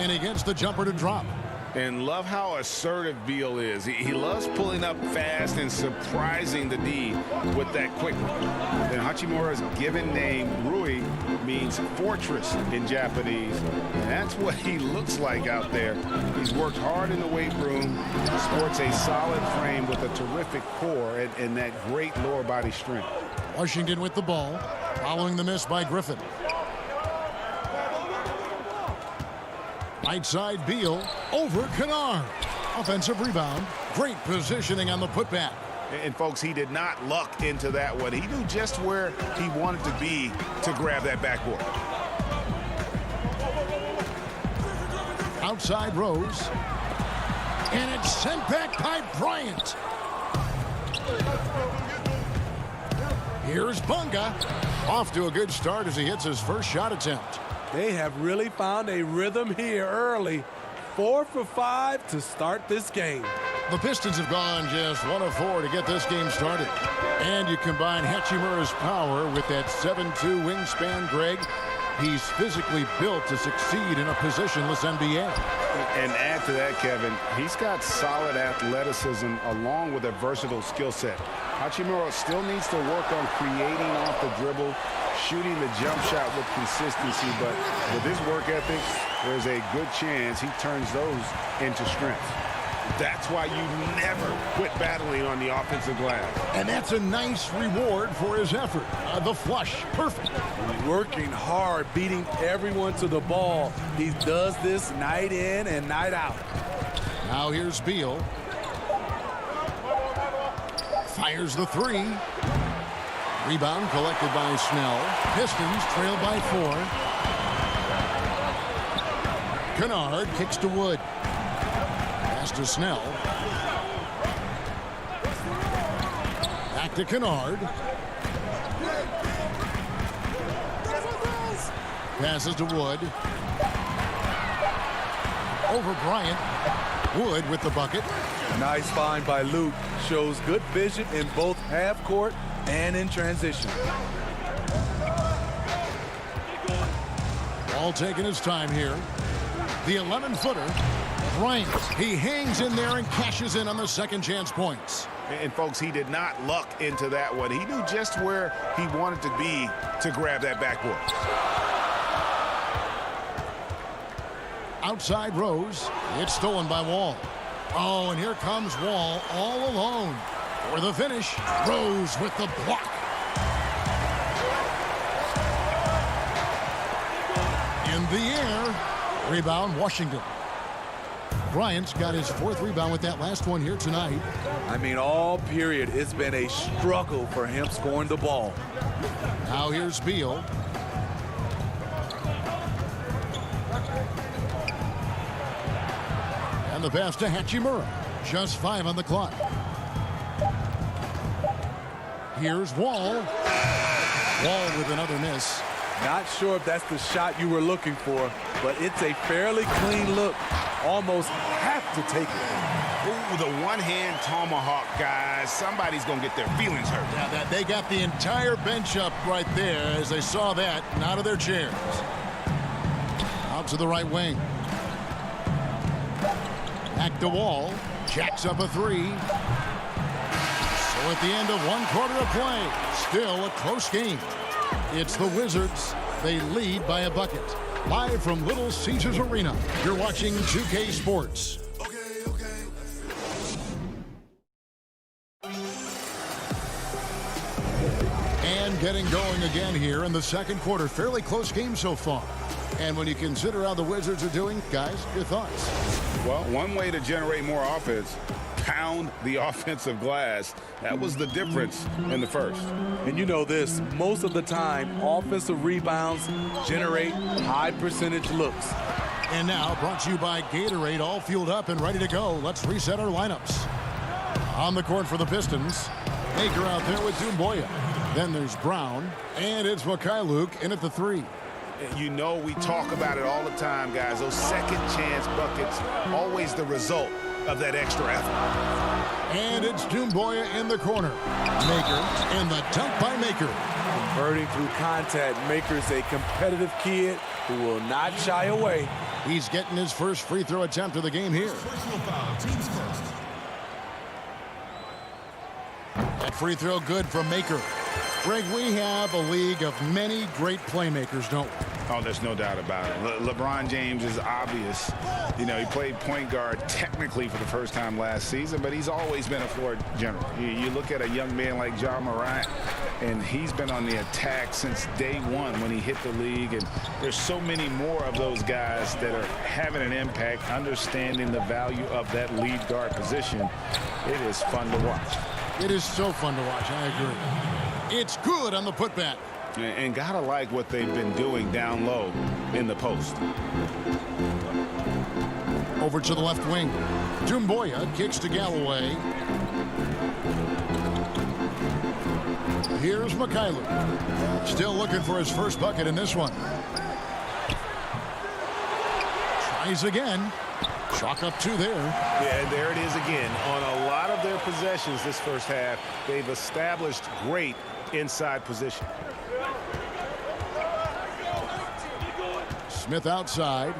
Speaker 3: and he gets the jumper to drop.
Speaker 5: And love how assertive Beal is. He loves pulling up fast and surprising the D with that quickness. And Hachimura's given name, Rui, means fortress in Japanese. And that's what he looks like out there. He's worked hard in the weight room, sports a solid frame with a terrific core and that great lower body strength.
Speaker 3: Washington with the ball, following the miss by Griffin. Right side Beal over Kennard. Offensive rebound. Great positioning on the putback.
Speaker 5: And folks, he did not luck into that one. He knew just where he wanted to be to grab that backboard.
Speaker 3: Outside Rose. And it's sent back by Bryant. Here's Bonga. Off to a good start as he hits his first shot attempt.
Speaker 13: They have really found a rhythm here early. 4 for 5 to start this game.
Speaker 3: The Pistons have gone just 1 of 4 to get this game started. And you combine Hachimura's power with that 7'2" wingspan, Greg. He's physically built to succeed in a positionless NBA.
Speaker 5: And add to that, Kevin, he's got solid athleticism along with a versatile skill set. Hachimura still needs to work on creating off the dribble, shooting the jump shot with consistency, but with his work ethic, there's a good chance he turns those into strength. That's why you never quit battling on the offensive glass.
Speaker 3: And that's a nice reward for his effort. The flush, perfect.
Speaker 13: Working hard, beating everyone to the ball. He does this night in and night out.
Speaker 3: Now here's Beal. Fires the 3. Rebound collected by Snell. Pistons trail by 4. Kennard kicks to Wood. Pass to Snell. Back to Kennard. Passes to Wood. Over Bryant. Wood with the bucket.
Speaker 13: Nice find by Luke. Shows good vision in both half court and in transition.
Speaker 3: All taking his time here. The 11-footer Bryant, he hangs in there and cashes in on the second chance points.
Speaker 5: And folks, he did not luck into that one. He knew just where he wanted to be to grab that backboard.
Speaker 3: Outside Rose. It's stolen by Wall. Oh, and here comes Wall all alone. For the finish, Rose with the block. In the air. Rebound, Washington. Bryant's got his 4th rebound with that last one here tonight.
Speaker 13: I mean, all period, it's been a struggle for him scoring the ball.
Speaker 3: Now here's Beal. And the pass to Hachimura. Just 5 on the clock. Here's Wall. Wall with another miss.
Speaker 13: Not sure if that's the shot you were looking for, but it's a fairly clean look. Almost have to take it.
Speaker 5: Ooh, the one-hand tomahawk, guys. Somebody's going to get their feelings hurt.
Speaker 3: Yeah, they got the entire bench up right there as they saw that and out of their chairs. Out to the right wing. Back to Wall. Jacks up a 3. So at the end of 1 quarter of play, still a close game. It's the Wizards. They lead by a bucket. Live from Little Caesars Arena, you're watching 2K Sports. And getting going again here in the second quarter. Fairly close game so far. And when you consider how the Wizards are doing, guys, your thoughts?
Speaker 5: Well, one way to generate more offense, pound the offensive glass. That was the difference in the first.
Speaker 13: And you know this, most of the time, offensive rebounds generate high percentage looks.
Speaker 3: And now, brought to you by Gatorade, all fueled up and ready to go. Let's reset our lineups. On the court for the Pistons, Baker out there with Doumbouya. Then there's Brown, and it's Mikhailuk in at the 3.
Speaker 5: You know we talk about it all the time, guys. Those second chance buckets, always the result of that extra effort.
Speaker 3: And it's Doumbouya in the corner. Maker, and the dunk by Maker.
Speaker 13: Converting through contact, Maker's a competitive kid who will not shy away.
Speaker 3: He's getting his first free throw attempt of the game here. That free throw good from Maker. Greg, we have a league of many great playmakers, don't we?
Speaker 5: Oh, there's no doubt about it. LeBron James is obvious. You know, he played point guard technically for the first time last season, but he's always been a floor general. You look at a young man like Ja Morant, and he's been on the attack since day one when he hit the league. And there's so many more of those guys that are having an impact, understanding the value of that lead guard position. It is fun to watch.
Speaker 3: It is so fun to watch, I agree. It's good on the putback.
Speaker 5: And gotta like what they've been doing down low in the post.
Speaker 3: Over to the left wing. Doumbouya kicks to Galloway. Here's Mikhailuk. Still looking for his first bucket in this one. Tries again. Chalk up 2 there.
Speaker 5: Yeah, and there it is again. On a lot of their possessions this first half, they've established great inside position.
Speaker 3: Smith outside.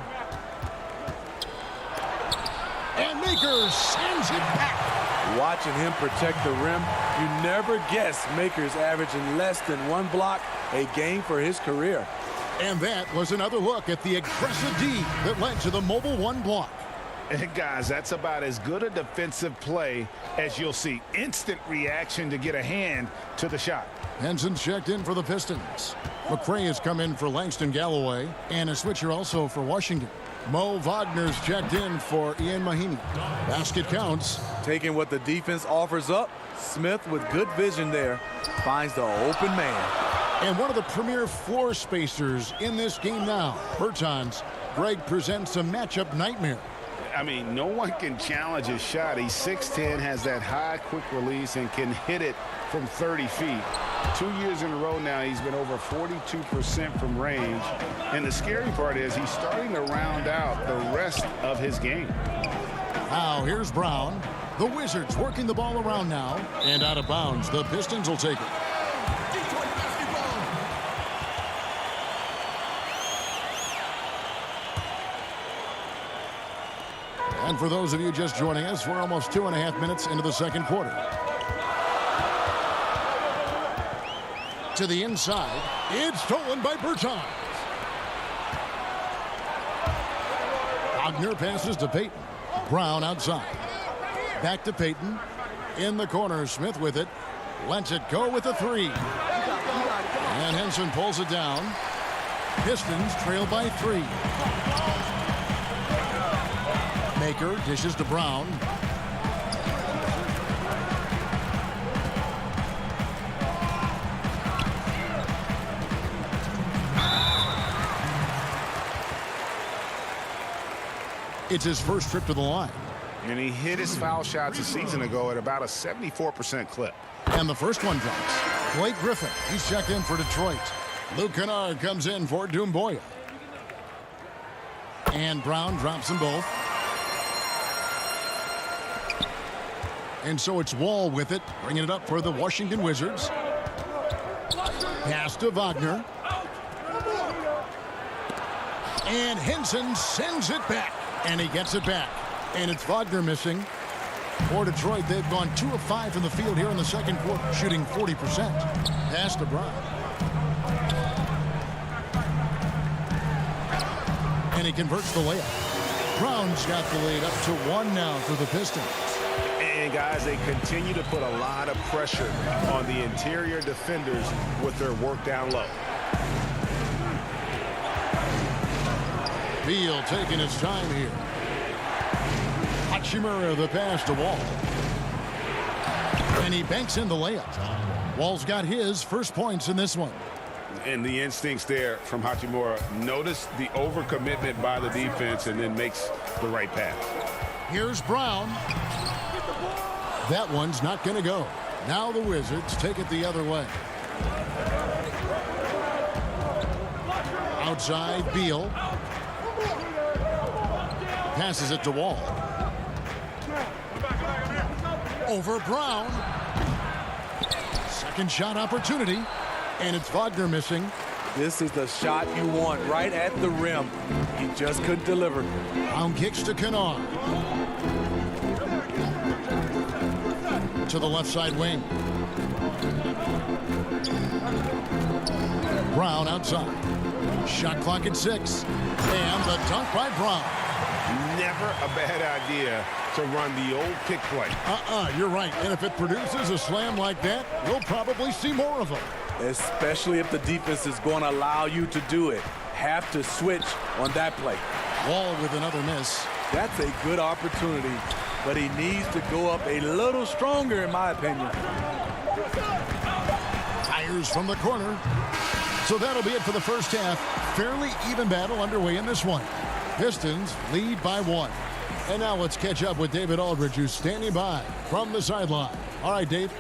Speaker 3: And Maker sends it back.
Speaker 13: Watching him protect the rim, you never guess Maker's averaging less than 1 block a game for his career.
Speaker 3: And that was another look at the aggressive D that led to the mobile 1 block.
Speaker 5: And guys, that's about as good a defensive play as you'll see. Instant reaction to get a hand to the shot.
Speaker 3: Henson's checked in for the Pistons. McRae has come in for Langston Galloway, and a switcher also for Washington. Mo Wagner's checked in for Ian Mahinmi. Basket counts.
Speaker 13: Taking what the defense offers up, Smith with good vision there finds the open man.
Speaker 3: And one of the premier floor spacers in this game now. Bertans. Greg presents a matchup nightmare.
Speaker 5: I mean, no one can challenge his shot. He's 6'10", has that high quick release, and can hit it from 30 feet. 2 years in a row now, he's been over 42% from range. And the scary part is he's starting to round out the rest of his game.
Speaker 3: Now, here's Brown. The Wizards working the ball around now. And out of bounds, the Pistons will take it. And for those of you just joining us, we're almost 2.5 minutes into the second quarter. To the inside, it's stolen by Bertans. Wagner passes to Payton. Brown outside. Back to Payton. In the corner, Smith with it. Lets it go with a three. And Henson pulls it down. Pistons trail by 3. Maker dishes to Brown. It's his first trip to the line.
Speaker 5: And he hit his foul shots a season ago at about a 74% clip.
Speaker 3: And the first one drops. Blake Griffin, he's checked in for Detroit. Luke Kennard comes in for Doumbouya. And Brown drops them both. And so it's Wall with it, bringing it up for the Washington Wizards. Pass to Wagner. And Henson sends it back. And he gets it back. And it's Wagner missing. For Detroit, they've gone 2 of 5 from the field here in the second quarter, shooting 40%. Pass to Brown. And he converts the layup. Brown's got the lead up to 1 now for the Pistons.
Speaker 7: And guys, they continue to put a lot of pressure on the interior defenders with their work down low.
Speaker 3: Beal taking his time here. Hachimura the pass to Wall. And he banks in the layup. Wall's got his first points in this one.
Speaker 7: And the instincts there from Hachimura. Notice the overcommitment by the defense and then makes the right pass.
Speaker 3: Here's Brown. That one's not going to go. Now the Wizards take it the other way. Outside, Beal. Passes it to Wall. Over Brown. Second shot opportunity. And it's Wagner missing.
Speaker 13: This is the shot you want right at the rim. He just couldn't deliver.
Speaker 3: Brown kicks to Kennard. To the left side wing. Brown outside. Shot clock at 6. And the dunk by Brown.
Speaker 7: Never a bad idea to run the old pick play.
Speaker 3: You're right. And if it produces a slam like that, we'll probably see more of them.
Speaker 13: Especially if the defense is going to allow you to do it. Have to switch on that play.
Speaker 3: Wall with another miss.
Speaker 13: That's a good opportunity, but he needs to go up a little stronger, in my opinion.
Speaker 3: Fires from the corner. So that'll be it for the first half. Fairly even battle underway in this one. Pistons lead by 1. And now let's catch up with David Aldridge, who's standing by from the sideline. All right, Dave.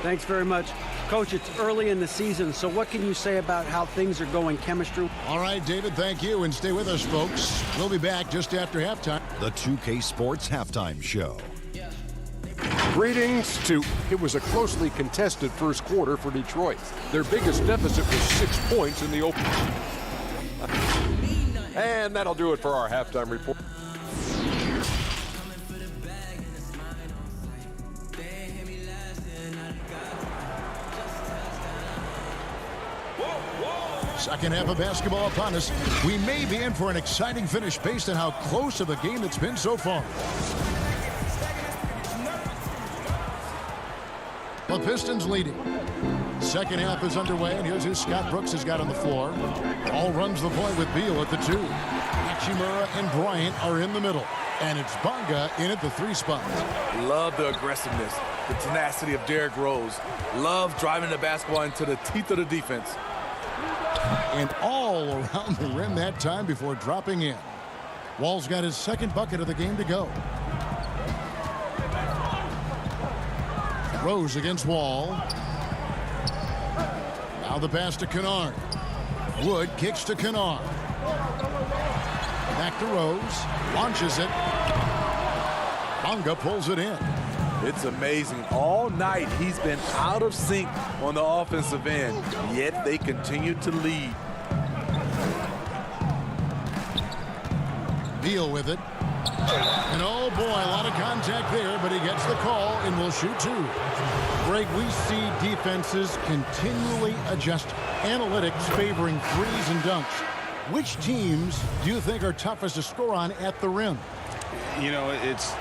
Speaker 14: Thanks very much. Coach, it's early in the season, so what can you say about how things are going, chemistry?
Speaker 3: All right, David, thank you, and stay with us, folks. We'll be back just after halftime.
Speaker 4: The 2K Sports Halftime Show.
Speaker 8: Greetings to... It was a closely contested first quarter for Detroit. Their biggest deficit was 6 points in the open. And that'll do it for our halftime report.
Speaker 3: Second half of basketball upon us. We may be in for an exciting finish based on how close of a game it's been so far. The Pistons leading. Second half is underway, and here's who Scott Brooks has got on the floor. All runs the point with Beal at the 2. Hachimura and Bryant are in the middle. And it's Bonga in at the 3 spot.
Speaker 13: Love the aggressiveness, the tenacity of Derrick Rose. Love driving the basketball into the teeth of the defense.
Speaker 3: And all around the rim that time before dropping in. Wall's got his second bucket of the game to go. Rose against Wall. Now the pass to Kennard. Wood kicks to Kennard. Back to Rose. Launches it. Bonga pulls it in.
Speaker 13: It's amazing. All night he's been out of sync on the offensive end, yet they continue to lead.
Speaker 3: Beal with it. And oh boy, a lot of contact there, but he gets the call and will shoot two. Greg, we see defenses continually adjust. Analytics favoring threes and dunks. Which teams do you think are toughest to score on at the rim?
Speaker 5: You know, it's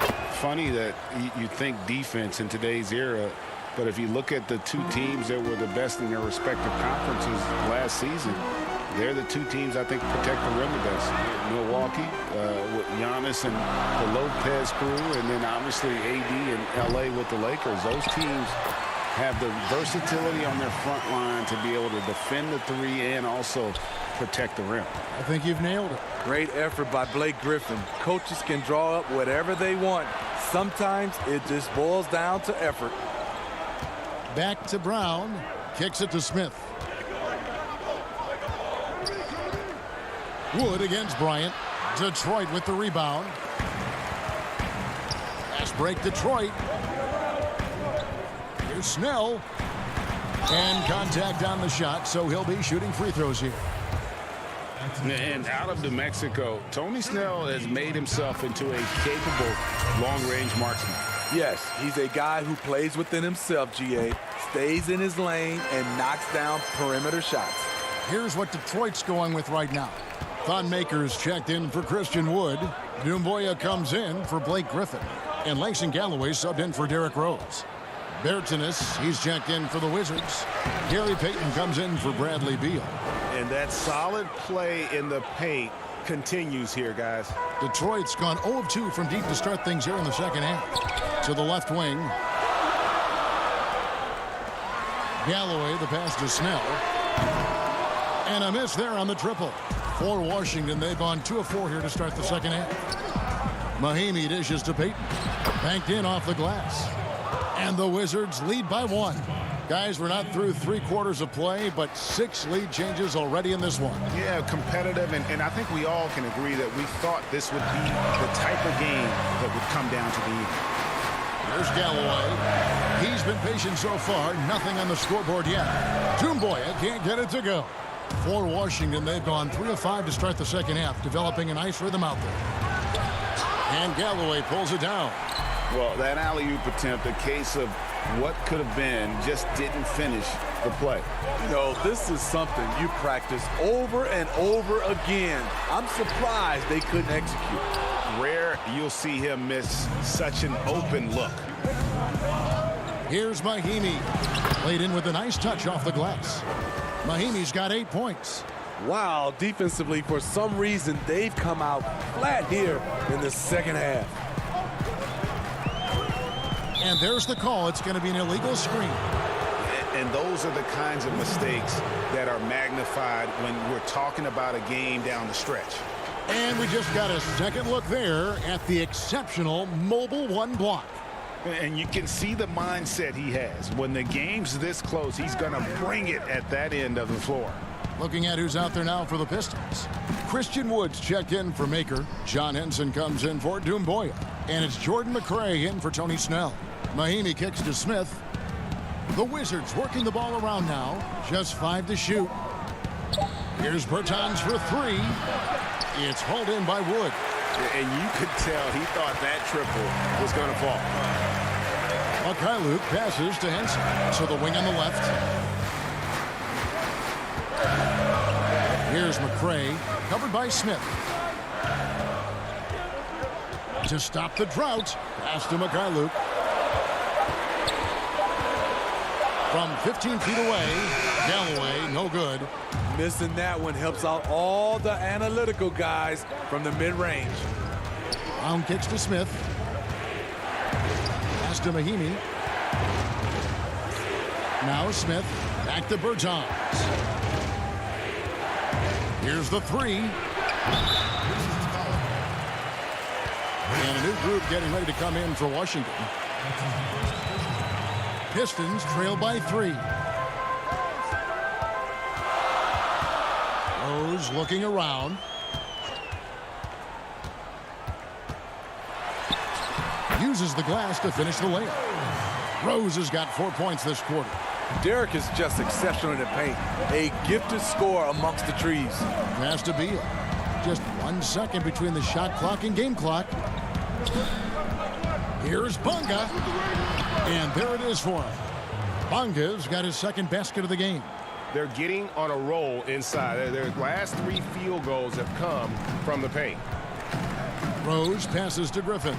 Speaker 5: funny that you think defense in today's era, but if you look at the two teams that were the best in their respective conferences last season, they're the two teams I think protect the rim the best. Milwaukee with Giannis and the Lopez crew, and then obviously AD and LA with the Lakers. Those teams have the versatility on their front line to be able to defend the three and also protect the rim.
Speaker 3: I think you've nailed it.
Speaker 13: Great effort by Blake Griffin. Coaches can draw up whatever they want. Sometimes it just boils down to effort.
Speaker 3: Back to Brown. Kicks it to Smith. Wood against Bryant. Detroit with the rebound. Fast break Detroit. Here's Snell. And contact on the shot, so he'll be shooting free throws here.
Speaker 5: And out of New Mexico, Tony Snell has made himself into a capable long-range marksman.
Speaker 13: Yes, he's a guy who plays within himself, GA, stays in his lane, and knocks down perimeter shots.
Speaker 3: Here's what Detroit's going with right now. Thon Maker's checked in for Christian Wood. Doumbouya comes in for Blake Griffin. And Langston Galloway subbed in for Derrick Rose. Bertanis, he's checked in for the Wizards. Gary Payton comes in for Bradley Beal.
Speaker 7: And that solid play in the paint continues here, guys.
Speaker 3: Detroit's gone 0 of 2 from deep to start things here in the second half. To the left wing. Galloway, the pass to Snell. And a miss there on the triple. For Washington, they've gone 2 of 4 here to start the second half. Mahinmi dishes to Payton. Banked in off the glass. And the Wizards lead by 1. Guys, we're not through 3 quarters of play, but 6 lead changes already in this one.
Speaker 5: Yeah, competitive, and I think we all can agree that we thought this would be the type of game that would come down to the end.
Speaker 3: There's Galloway. He's been patient so far. Nothing on the scoreboard yet. Doumbouya can't get it to go. For Washington, they've gone 3 of 5 to start the second half, developing a nice rhythm out there. And Galloway pulls it down.
Speaker 5: Well, that alley-oop attempt, a case of what could have been, just didn't finish the play.
Speaker 13: You know, this is something you practice over and over again. I'm surprised they couldn't execute.
Speaker 5: Rare you'll see him miss such an open look.
Speaker 3: Here's Mahinmi. Laid in with a nice touch off the glass. Mahinmi's got 8 points.
Speaker 13: Wow, defensively, for some reason, they've come out flat here in the second half.
Speaker 3: And there's the call. It's going to be an illegal screen.
Speaker 5: And those are the kinds of mistakes that are magnified when we're talking about a game down the stretch.
Speaker 3: And we just got a second look there at the exceptional mobile 1 block.
Speaker 5: And you can see the mindset he has. When the game's this close, he's going to bring it at that end of the floor.
Speaker 3: Looking at who's out there now for the Pistons. Christian Wood's checked in for Maker. John Henson comes in for Doumbouya. And it's Jordan McRae in for Tony Snell. Mahinmi kicks to Smith. The Wizards working the ball around now. Just 5 to shoot. Here's Bertans for 3. It's hauled in by Wood.
Speaker 7: And you could tell he thought that triple was going to fall.
Speaker 3: Luke passes to Henson. To the wing on the left. Here's McRae, covered by Smith. To stop the drought, pass to Luke. From 15 feet away, Galloway, no good.
Speaker 13: Missing that one helps out all the analytical guys from the mid-range.
Speaker 3: Brown kicks to Smith. Pass to Mahinmi. Now Smith, back to Bertans. Here's the 3. And a new group getting ready to come in for Washington. Pistons trail by 3. Rose looking around. Uses the glass to finish the layup. Rose has got 4 points this quarter.
Speaker 13: Derrick is just exceptional in the paint. A gifted scorer amongst the trees.
Speaker 3: Pass to Beal. Just 1 second between the shot clock and game clock. Here's Bunga. And there it is for him. Bunga's got his second basket of the game.
Speaker 7: They're getting on a roll inside. Their last 3 field goals have come from the paint.
Speaker 3: Rose passes to Griffin.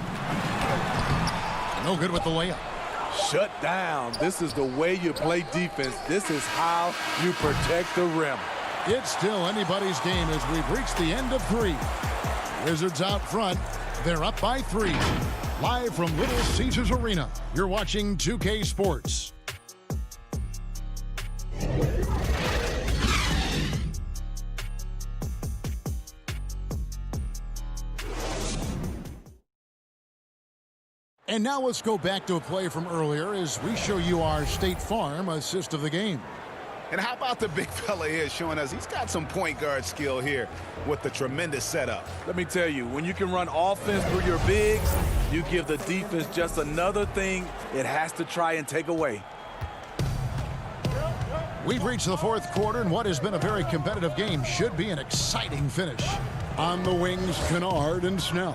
Speaker 3: No good with the layup.
Speaker 13: Shut down. This is the way you play defense. This is how you protect the rim.
Speaker 3: It's still anybody's game as we've reached the end of 3. Wizards out front. They're up by 3. Live from Little Caesars Arena, you're watching 2K Sports. And now let's go back to a play from earlier as we show you our State Farm assist of the game.
Speaker 7: And how about the big fella here showing us he's got some point guard skill here with the tremendous setup.
Speaker 13: Let me tell you, when you can run offense through your bigs, you give the defense just another thing it has to try and take away.
Speaker 3: We've reached the 4th quarter, and what has been a very competitive game should be an exciting finish. On the wings, Kennard and Snell.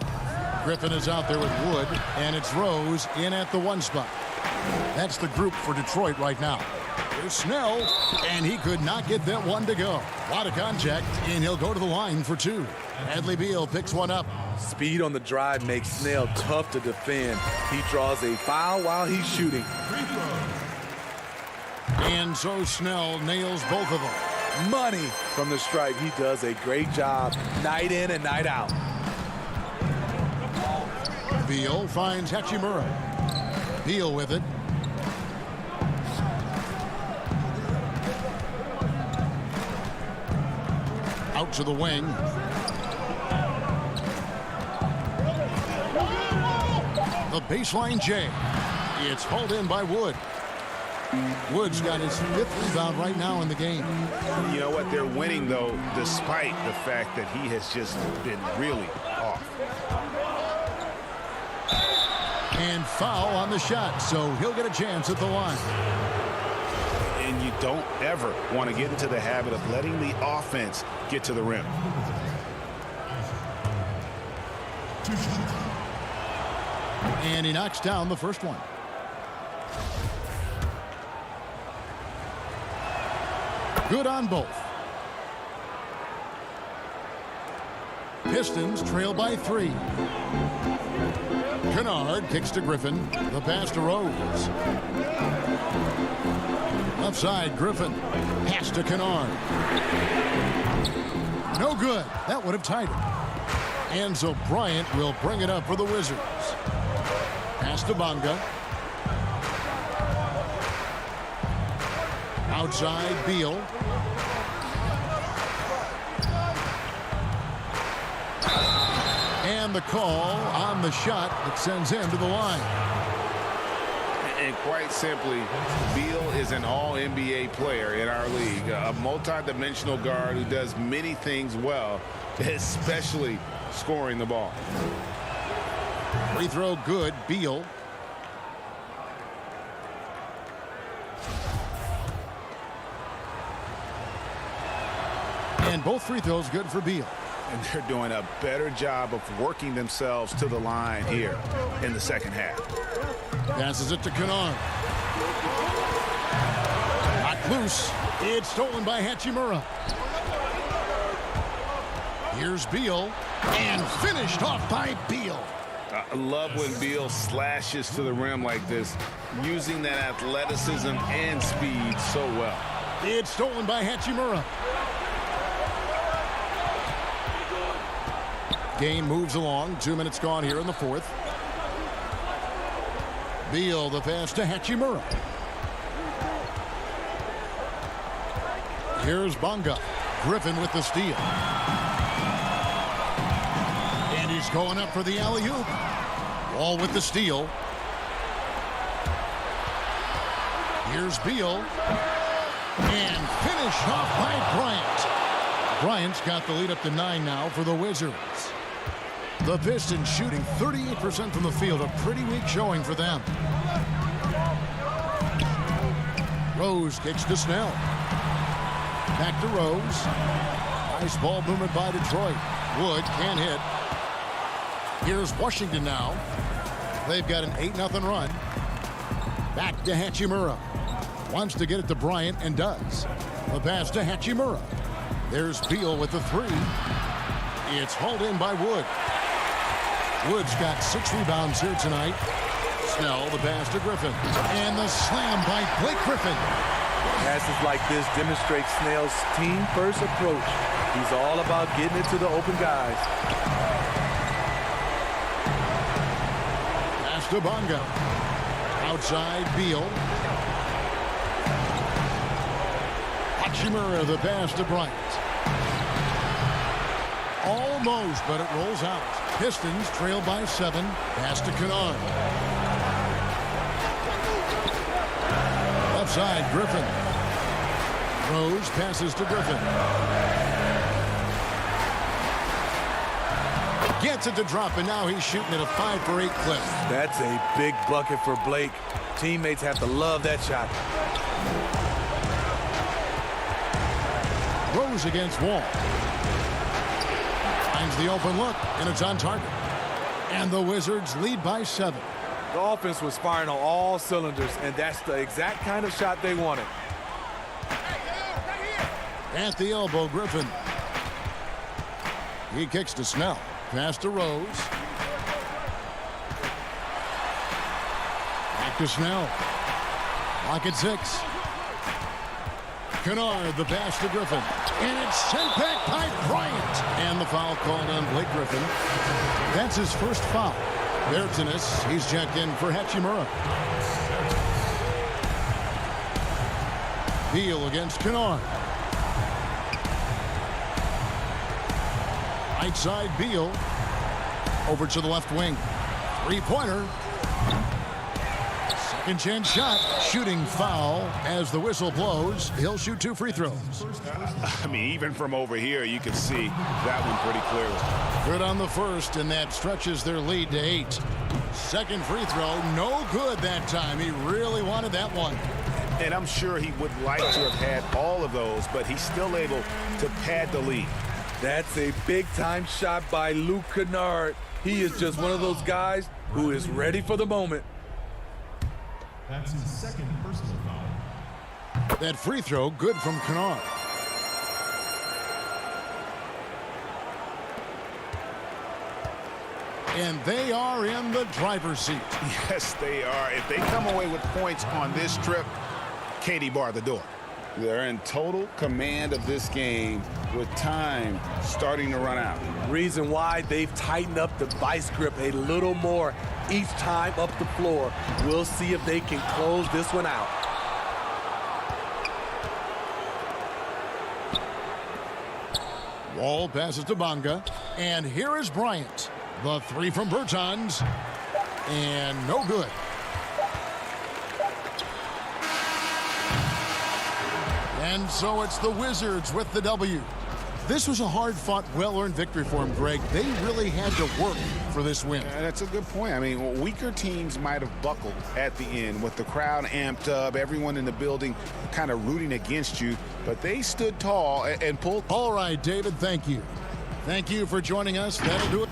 Speaker 3: Griffin is out there with Wood, and it's Rose in at the 1 spot. That's the group for Detroit right now. Here's Snell, and he could not get that one to go. A lot of contact, and he'll go to the line for 2. Bradley Beal picks one up.
Speaker 13: Speed on the drive makes Snell tough to defend. He draws a foul while he's shooting.
Speaker 3: And so Snell nails both of them.
Speaker 13: Money from the stripe. He does a great job night in and night out.
Speaker 3: Beal finds Hachimura. Beal with it. Out to the wing. The baseline J. It's hauled in by Wood. Wood's got his 5th rebound right now in the game.
Speaker 7: You know what? They're winning, though, despite the fact that he has just been really off.
Speaker 3: And foul on the shot, so he'll get a chance at the line.
Speaker 7: And you don't ever want to get into the habit of letting the offense get to the rim.
Speaker 3: And he knocks down the first one. Good on both. Pistons trail by 3. Kennard kicks to Griffin. The pass to Rose. Left side, Griffin. Pass to Kennard. No good. That would have tied it. And so Bryant will bring it up for the Wizards. Pass to Bunga. Outside, Beal. And the call on the shot that sends him to the line.
Speaker 7: And quite simply, Beal is an all-NBA player in our league, a multi-dimensional guard who does many things well, especially scoring the ball.
Speaker 3: Free throw good, Beal. And both free throws good for Beal.
Speaker 7: And they're doing a better job of working themselves to the line here in the second half.
Speaker 3: Passes it to Kennard. Knocked loose. It's stolen by Hachimura. Here's Beal. And finished off by Beal.
Speaker 7: I love when Beal slashes to the rim like this, using that athleticism and speed so well.
Speaker 3: It's stolen by Hachimura. Game moves along. 2 minutes gone here in the 4th. Beal, the pass to Hachimura. Here's Bunga. Griffin with the steal. And he's going up for the alley-oop. Wall with the steal. Here's Beal. And finished off by Bryant. Bryant's got the lead up to 9 now for the Wizards. The Pistons shooting 38% from the field, a pretty weak showing for them. Rose kicks to Snell. Back to Rose. Nice ball movement by Detroit. Wood can't hit. Here's Washington now. They've got an 8-0 run. Back to Hachimura. Wants to get it to Bryant and does. The pass to Hachimura. There's Beal with the 3. It's hauled in by Wood. Wood's got 6 rebounds here tonight. Snell, the pass to Griffin. And the slam by Blake Griffin.
Speaker 13: Passes like this demonstrate Snell's team-first approach. He's all about getting it to the open guys.
Speaker 3: Pass to Bonga. Outside Beal. Hachimura, the pass to Bryant. Almost, but it rolls out. Pistons trail by 7. Pass to Kennard. Left side, Griffin. Rose passes to Griffin. Gets it to drop, and now he's shooting at a 5-for-8 clip.
Speaker 13: That's a big bucket for Blake. Teammates have to love that shot.
Speaker 3: Rose against Wall. Finds the open look, and it's on target. And the Wizards lead by 7.
Speaker 13: The offense was firing on all cylinders, and that's the exact kind of shot they wanted.
Speaker 3: At the elbow, Griffin. He kicks to Snell. Pass to Rose. Back to Snell. Lock at 6. Kennard, the pass to Griffin. And it's sent back by Bryant. And the foul called on Blake Griffin. That's his first foul. Bertanis, he's checked in for Hachimura. Beal against Kennard. Right side, Beal. Over to the left wing. 3-pointer. Second chance shot. Shooting foul as the whistle blows. He'll shoot 2 free throws.
Speaker 5: I mean, even from over here, you can see that one pretty clearly.
Speaker 3: Good on the first, and that stretches their lead to 8. Second free throw, no good that time. He really wanted that one.
Speaker 5: And I'm sure he would like to have had all of those, but he's still able to pad the lead.
Speaker 13: That's a big-time shot by Luke Kennard. He is just one of those guys who is ready for the moment.
Speaker 15: That's his second personal foul.
Speaker 3: That free throw, good from Kennard. And they are in the driver's seat.
Speaker 5: Yes, they are. If they come away with points on this trip, Katie bar the door. They're in total command of this game with time starting to run out.
Speaker 13: Reason why they've tightened up the vice grip a little more each time up the floor. We'll see if they can close this one out.
Speaker 3: Wall passes to Bonga. And here is Bryant. The 3 from Bertans. And no good. And so it's the Wizards with the W. This was a hard-fought, well-earned victory for them, Greg. They really had to work for this win.
Speaker 5: That's a good point. I mean, weaker teams might have buckled at the end with the crowd amped up, everyone in the building kind of rooting against you, but they stood tall and pulled.
Speaker 3: All right, David, thank you. Thank you for joining us. That'll do it.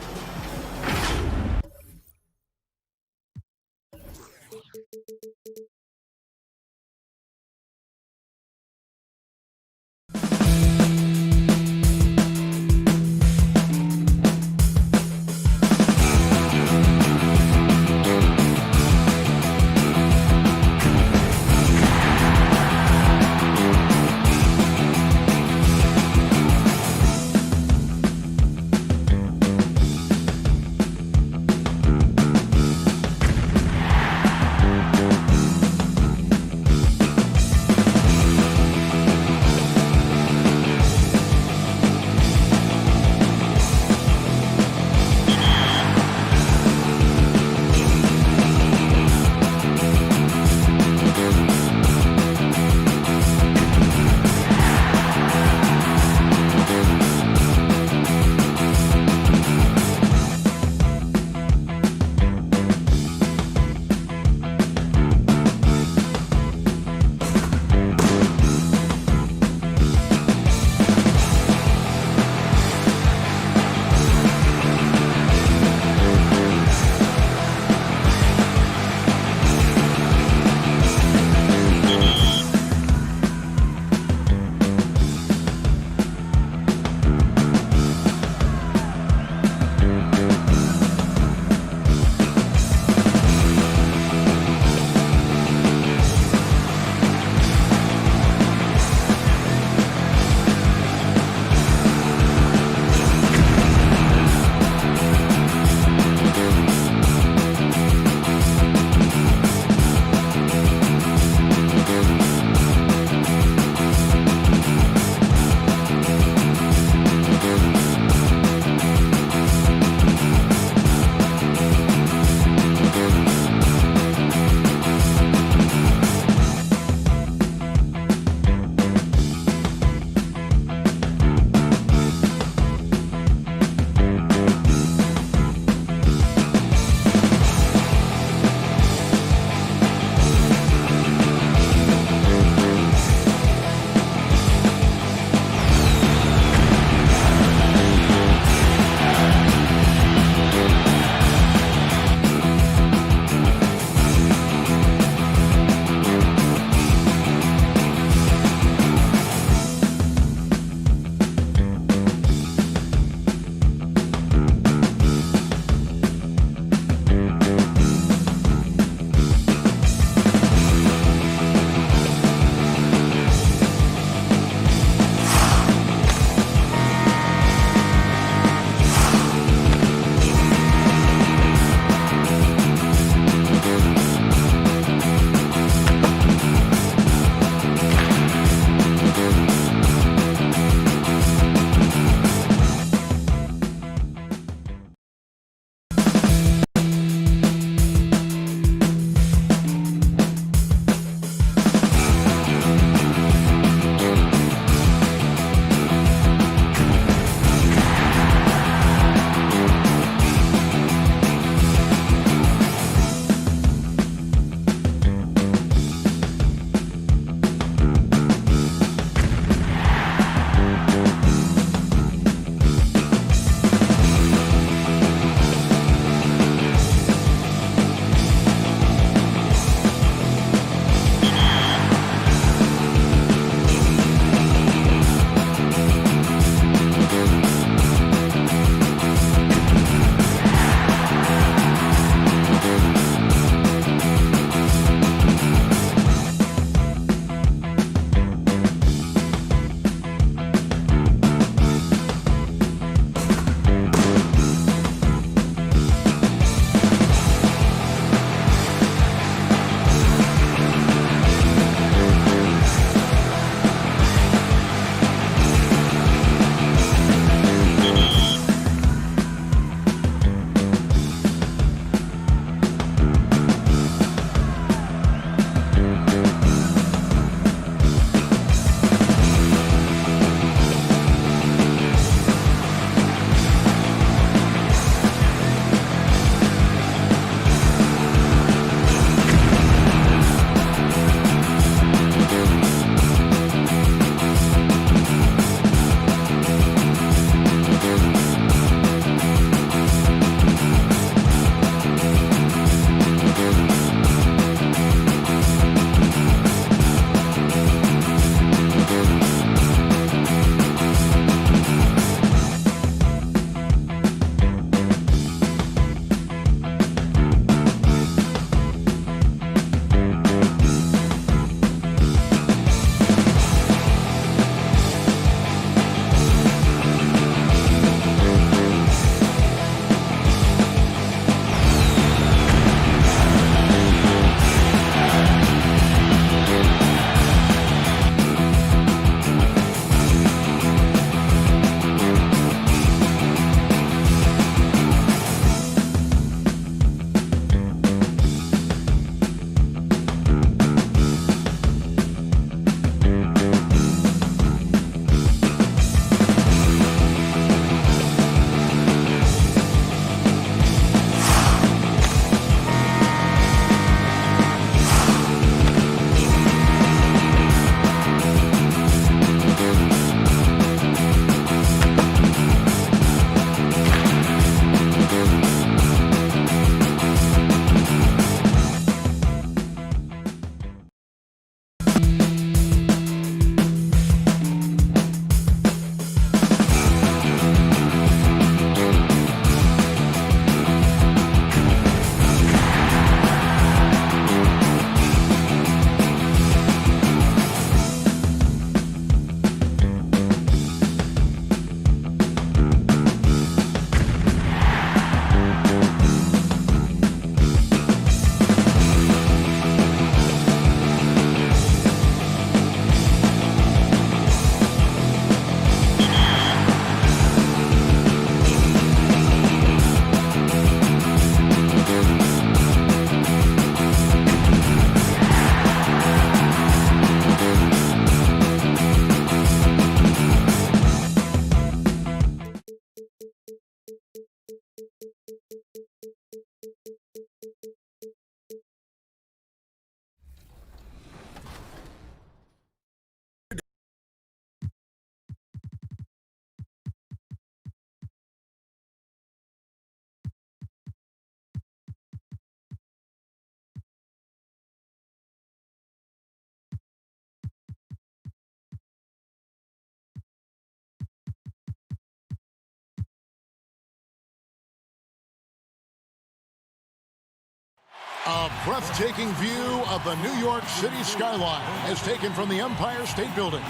Speaker 3: A breathtaking view of the New York City skyline as taken from the Empire State Building.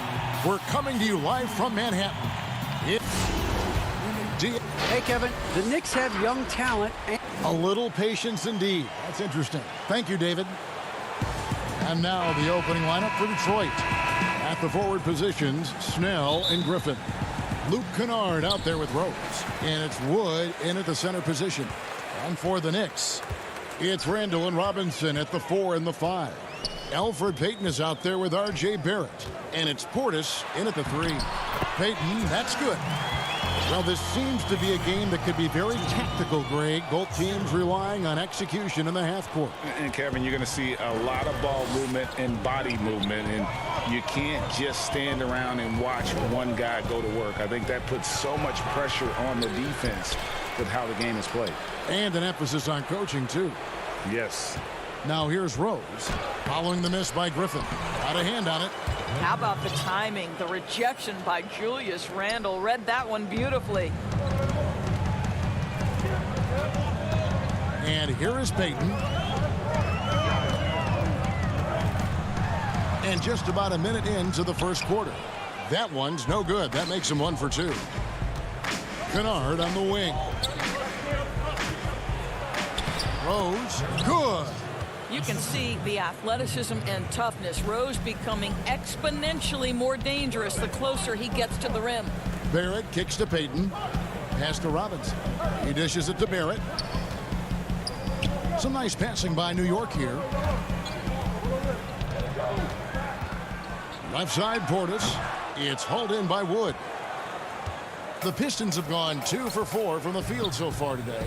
Speaker 3: We're coming to you live from Manhattan.
Speaker 14: Hey, Kevin, the Knicks have young talent.
Speaker 3: A little patience indeed. That's interesting. Thank you, David. And now the opening lineup for Detroit. At the forward positions, Snell and Griffin. Luke Kennard out there with Rose. And it's Wood in at the center position. And for the Knicks, it's Randall and Robinson at the 4 and the 5. Elfrid Payton is out there with R.J. Barrett. And it's Portis in at the 3. Payton, that's good. Well, this seems to be a game that could be very tactical, Greg. Both teams relying on execution in the half court.
Speaker 5: And, Kevin, you're going to see a lot of ball movement and body movement, and you can't just stand around and watch one guy go to work. I think that puts so much pressure on the defense with how the game is played.
Speaker 3: And an emphasis on coaching, too.
Speaker 5: Yes.
Speaker 3: Now here's Rose, following the miss by Griffin. Got a hand on it.
Speaker 10: How about the timing? The rejection by Julius Randle. Read that one beautifully.
Speaker 3: And here is Payton. And just about a minute into the first quarter. That one's no good. That makes him 1 for 2. Kennard on the wing. Rose, good.
Speaker 10: You can see the athleticism and toughness. Rose becoming exponentially more dangerous the closer he gets to the rim.
Speaker 3: Barrett kicks to Payton. Pass to Robinson. He dishes it to Barrett. Some nice passing by New York here. Left side, Portis. It's hauled in by Wood. The Pistons have gone 2 for 4 from the field so far today.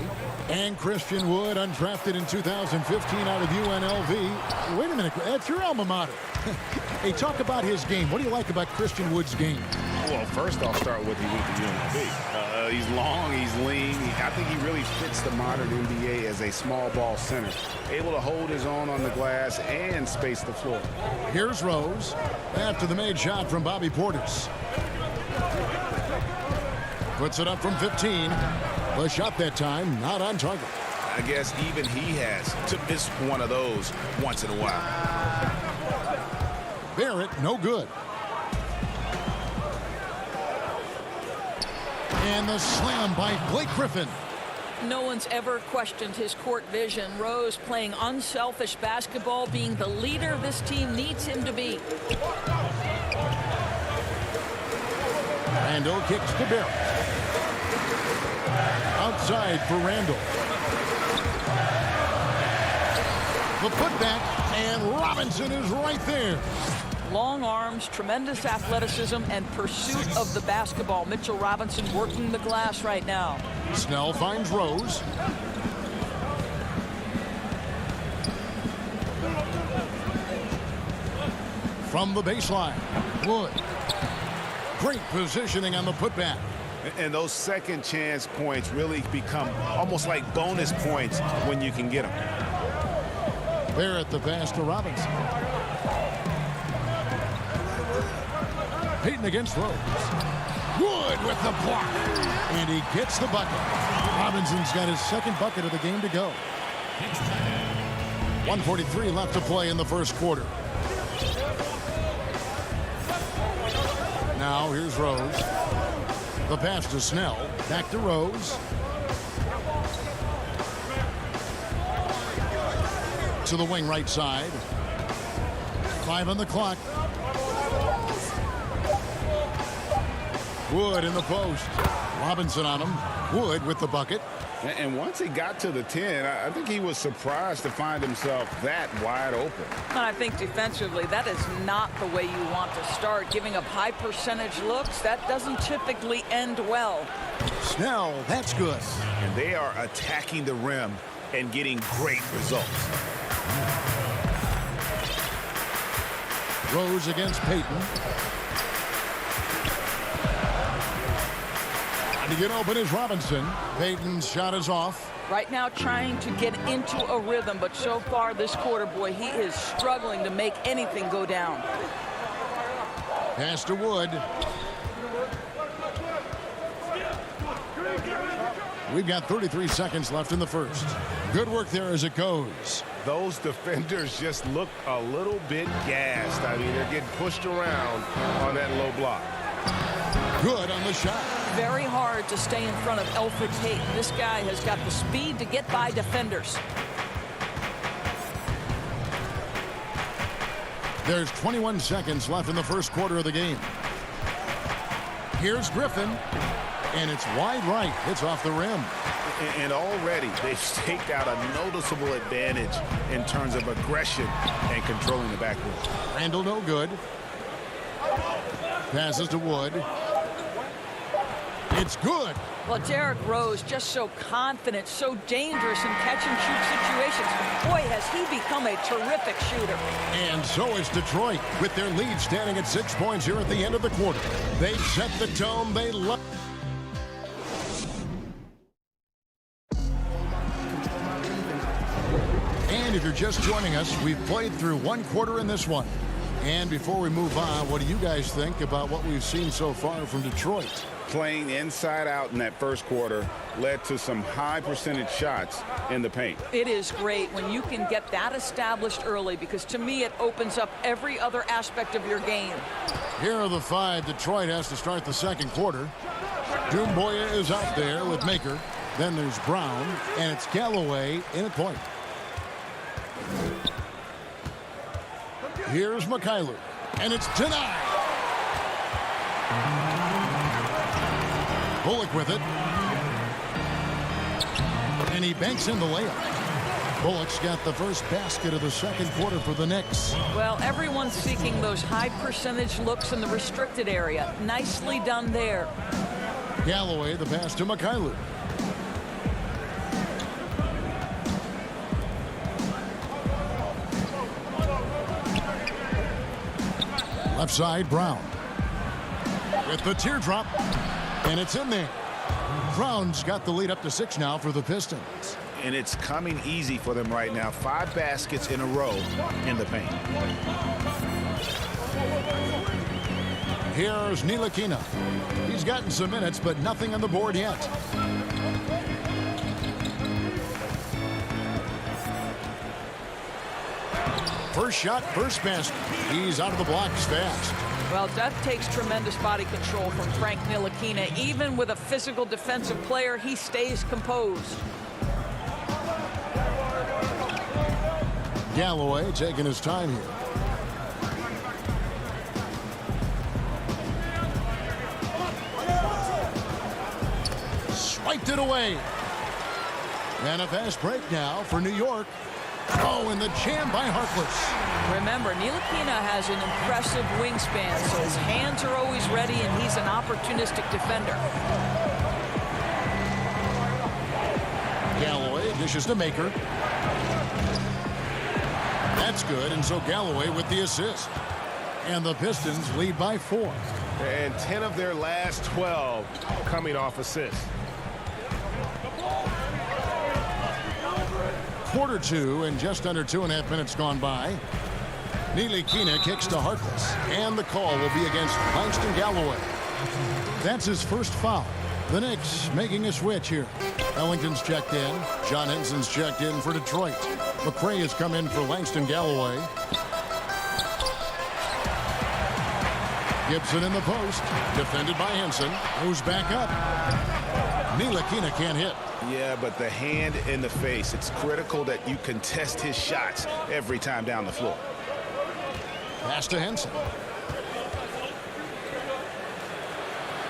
Speaker 3: And Christian Wood, undrafted in 2015 out of UNLV. Wait a minute, that's your alma mater. Hey, talk about his game. What do you like about Christian Wood's game?
Speaker 5: Well, first I'll start with he went to UNLV. He's long, he's lean. I think he really fits the modern NBA as a small ball center. Able to hold his own on the glass and space the floor.
Speaker 3: Here's Rose after the made shot from Bobby Portis. Puts it up from 15. The shot that time not on target.
Speaker 7: I guess even he has to miss one of those once in a while.
Speaker 3: Barrett, no good. And the slam by Blake Griffin.
Speaker 10: No one's ever questioned his court vision. Rose playing unselfish basketball, being the leader this team needs him to be.
Speaker 3: Randall kicks to Barrett. Outside for Randall. The putback, and Robinson is right there.
Speaker 10: Long arms, tremendous athleticism, and pursuit of the basketball. Mitchell Robinson working the glass right now.
Speaker 3: Snell finds Rose. From the baseline, Wood. Great positioning on the putback.
Speaker 7: And those second chance points really become almost like bonus points when you can get them.
Speaker 3: Barrett the pass to Robinson. Payton against Rose. Wood with the block. And he gets the bucket. Robinson's got his second bucket of the game to go. 1:43 left to play in the first quarter. Now here's Rose. The pass to Snell. Back to Rose. To the wing right side. 5 on the clock. Wood in the post. Robinson on him. Wood with the bucket.
Speaker 5: And once he got to the 10, I think he was surprised to find himself that wide open.
Speaker 10: And I think defensively, that is not the way you want to start. Giving up high percentage looks, that doesn't typically end well.
Speaker 3: Snell, that's good.
Speaker 7: And they are attacking the rim and getting great results.
Speaker 3: Rose against Payton. To get open is Robinson. Payton's shot is off.
Speaker 10: Right now trying to get into a rhythm, but so far this quarter, boy, he is struggling to make anything go down.
Speaker 3: Pass to Wood. We've got 33 seconds left in the first. Good work there as it goes.
Speaker 7: Those defenders just look a little bit gassed. I mean, they're getting pushed around on that low block.
Speaker 3: Good on the shot.
Speaker 10: Very hard to stay in front of Elfrid Tate. This guy has got the speed to get by defenders.
Speaker 3: There's 21 seconds left in the first quarter of the game. Here's Griffin, and it's wide right. It's off the rim.
Speaker 5: And already they've staked out a noticeable advantage in terms of aggression and controlling the backboard.
Speaker 3: Randall no good. Passes to Wood. It's good.
Speaker 10: Well, Derrick Rose just so confident, so dangerous in catch-and-shoot situations. Boy, has he become a terrific shooter.
Speaker 3: And so is Detroit, with their lead standing at 6 points here at the end of the quarter. They've set the tone they love. And if you're just joining us, we've played through one quarter in this one. And before we move on, what do you guys think about what we've seen so far from Detroit?
Speaker 5: Playing inside out in that first quarter led to some high percentage shots in the paint.
Speaker 10: It is great when you can get that established early, because to me it opens up every other aspect of your game.
Speaker 3: Here are the 5 Detroit has to start the second quarter. Doumbouya is out there with Maker. Then there's Brown, and it's Galloway in at point. Here's Mikhailuk, and it's denied. Bullock with it. And he banks in the layup. Bullock's got the first basket of the second quarter for the Knicks.
Speaker 10: Well, everyone's seeking those high percentage looks in the restricted area. Nicely done there.
Speaker 3: Galloway, the pass to Mikhailuk. Left side, Brown. With the teardrop. And it's in there. Brown's got the lead up to 6 now for the Pistons.
Speaker 5: And it's coming easy for them right now. 5 baskets in a row in the paint.
Speaker 3: Here's Ntilikina. He's gotten some minutes, but nothing on the board yet. First shot, first basket. He's out of the blocks fast.
Speaker 10: Well, that takes tremendous body control from Frank Ntilikina. Even with a physical defensive player, he stays composed.
Speaker 3: Galloway taking his time here. Swiped it away. And a fast break now for New York. Oh, and the jam by Harkless.
Speaker 10: Remember, Ntilikina has an impressive wingspan, so his hands are always ready, and he's an opportunistic defender.
Speaker 3: Galloway dishes to Maker. That's good, and so Galloway with the assist. And the Pistons lead by 4.
Speaker 7: And 10 of their last 12 coming off assists.
Speaker 3: Quarter 2 and just under 2.5 minutes gone by. Ntilikina kicks to Harkless, and the call will be against Langston Galloway. That's his first foul. The Knicks making a switch here. Ellington's checked in. John Henson's checked in for Detroit. McRae has come in for Langston Galloway. Gibson in the post, defended by Henson, who's back up. Ntilikina can't hit.
Speaker 5: Yeah, but the hand in the face, it's critical that you contest his shots every time down the floor.
Speaker 3: Pass to Henson.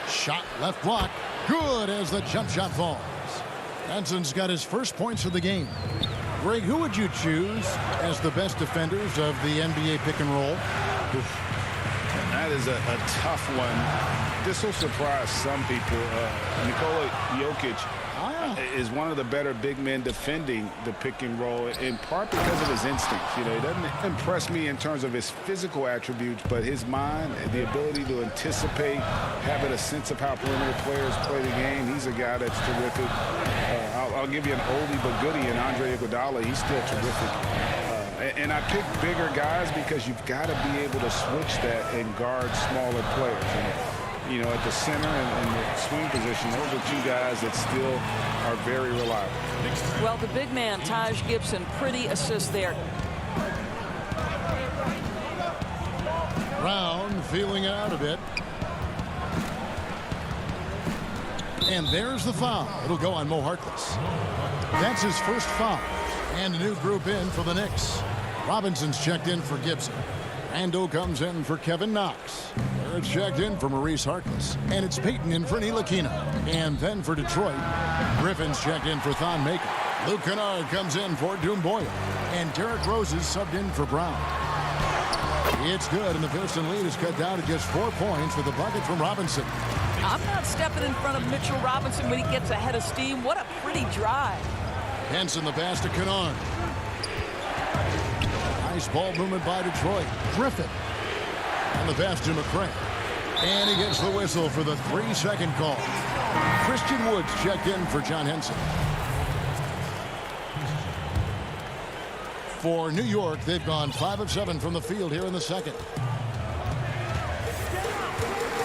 Speaker 3: Shot left block. Good as the jump shot falls. Henson's got his first points of the game. Greg, who would you choose as the best defenders of the NBA pick and roll?
Speaker 5: That is a tough one. This will surprise some people. Nikola Jokic is one of the better big men defending the pick and roll, in part because of his instincts. You know, he doesn't impress me in terms of his physical attributes, but his mind, the ability to anticipate, having a sense of how perimeter players play the game. He's a guy that's terrific. I'll give you an oldie but goodie in Andre Iguodala. He's still terrific. And I pick bigger guys because you've got to be able to switch that and guard smaller players. And, at the center and the swing position, those are two guys that still are very reliable.
Speaker 10: Well, the big man, Taj Gibson, pretty assist there.
Speaker 3: Brown feeling out a bit. And there's the foul. It'll go on Mo Harkless. That's his first foul. And a new group in for the Knicks. Robinson's checked in for Gibson. Randall comes in for Kevin Knox. It's checked in for Maurice Harkless. And it's Payton in for Ntilikina. And then for Detroit, Griffin's checked in for Thon Maker. Luke Kennard comes in for Doom Boyle. And Derrick Rose is subbed in for Brown. It's good, and the Piston lead is cut down to just 4 points with a bucket from Robinson.
Speaker 10: I'm not stepping in front of Mitchell Robinson when he gets ahead of steam. What a pretty drive.
Speaker 3: Henson the pass to Kennard. Nice ball movement by Detroit. Griffin. And the pass to McCray. And he gets the whistle for the 3-second call. Christian Woods checked in for John Henson. For New York, they've gone 5 of 7 from the field here in the second.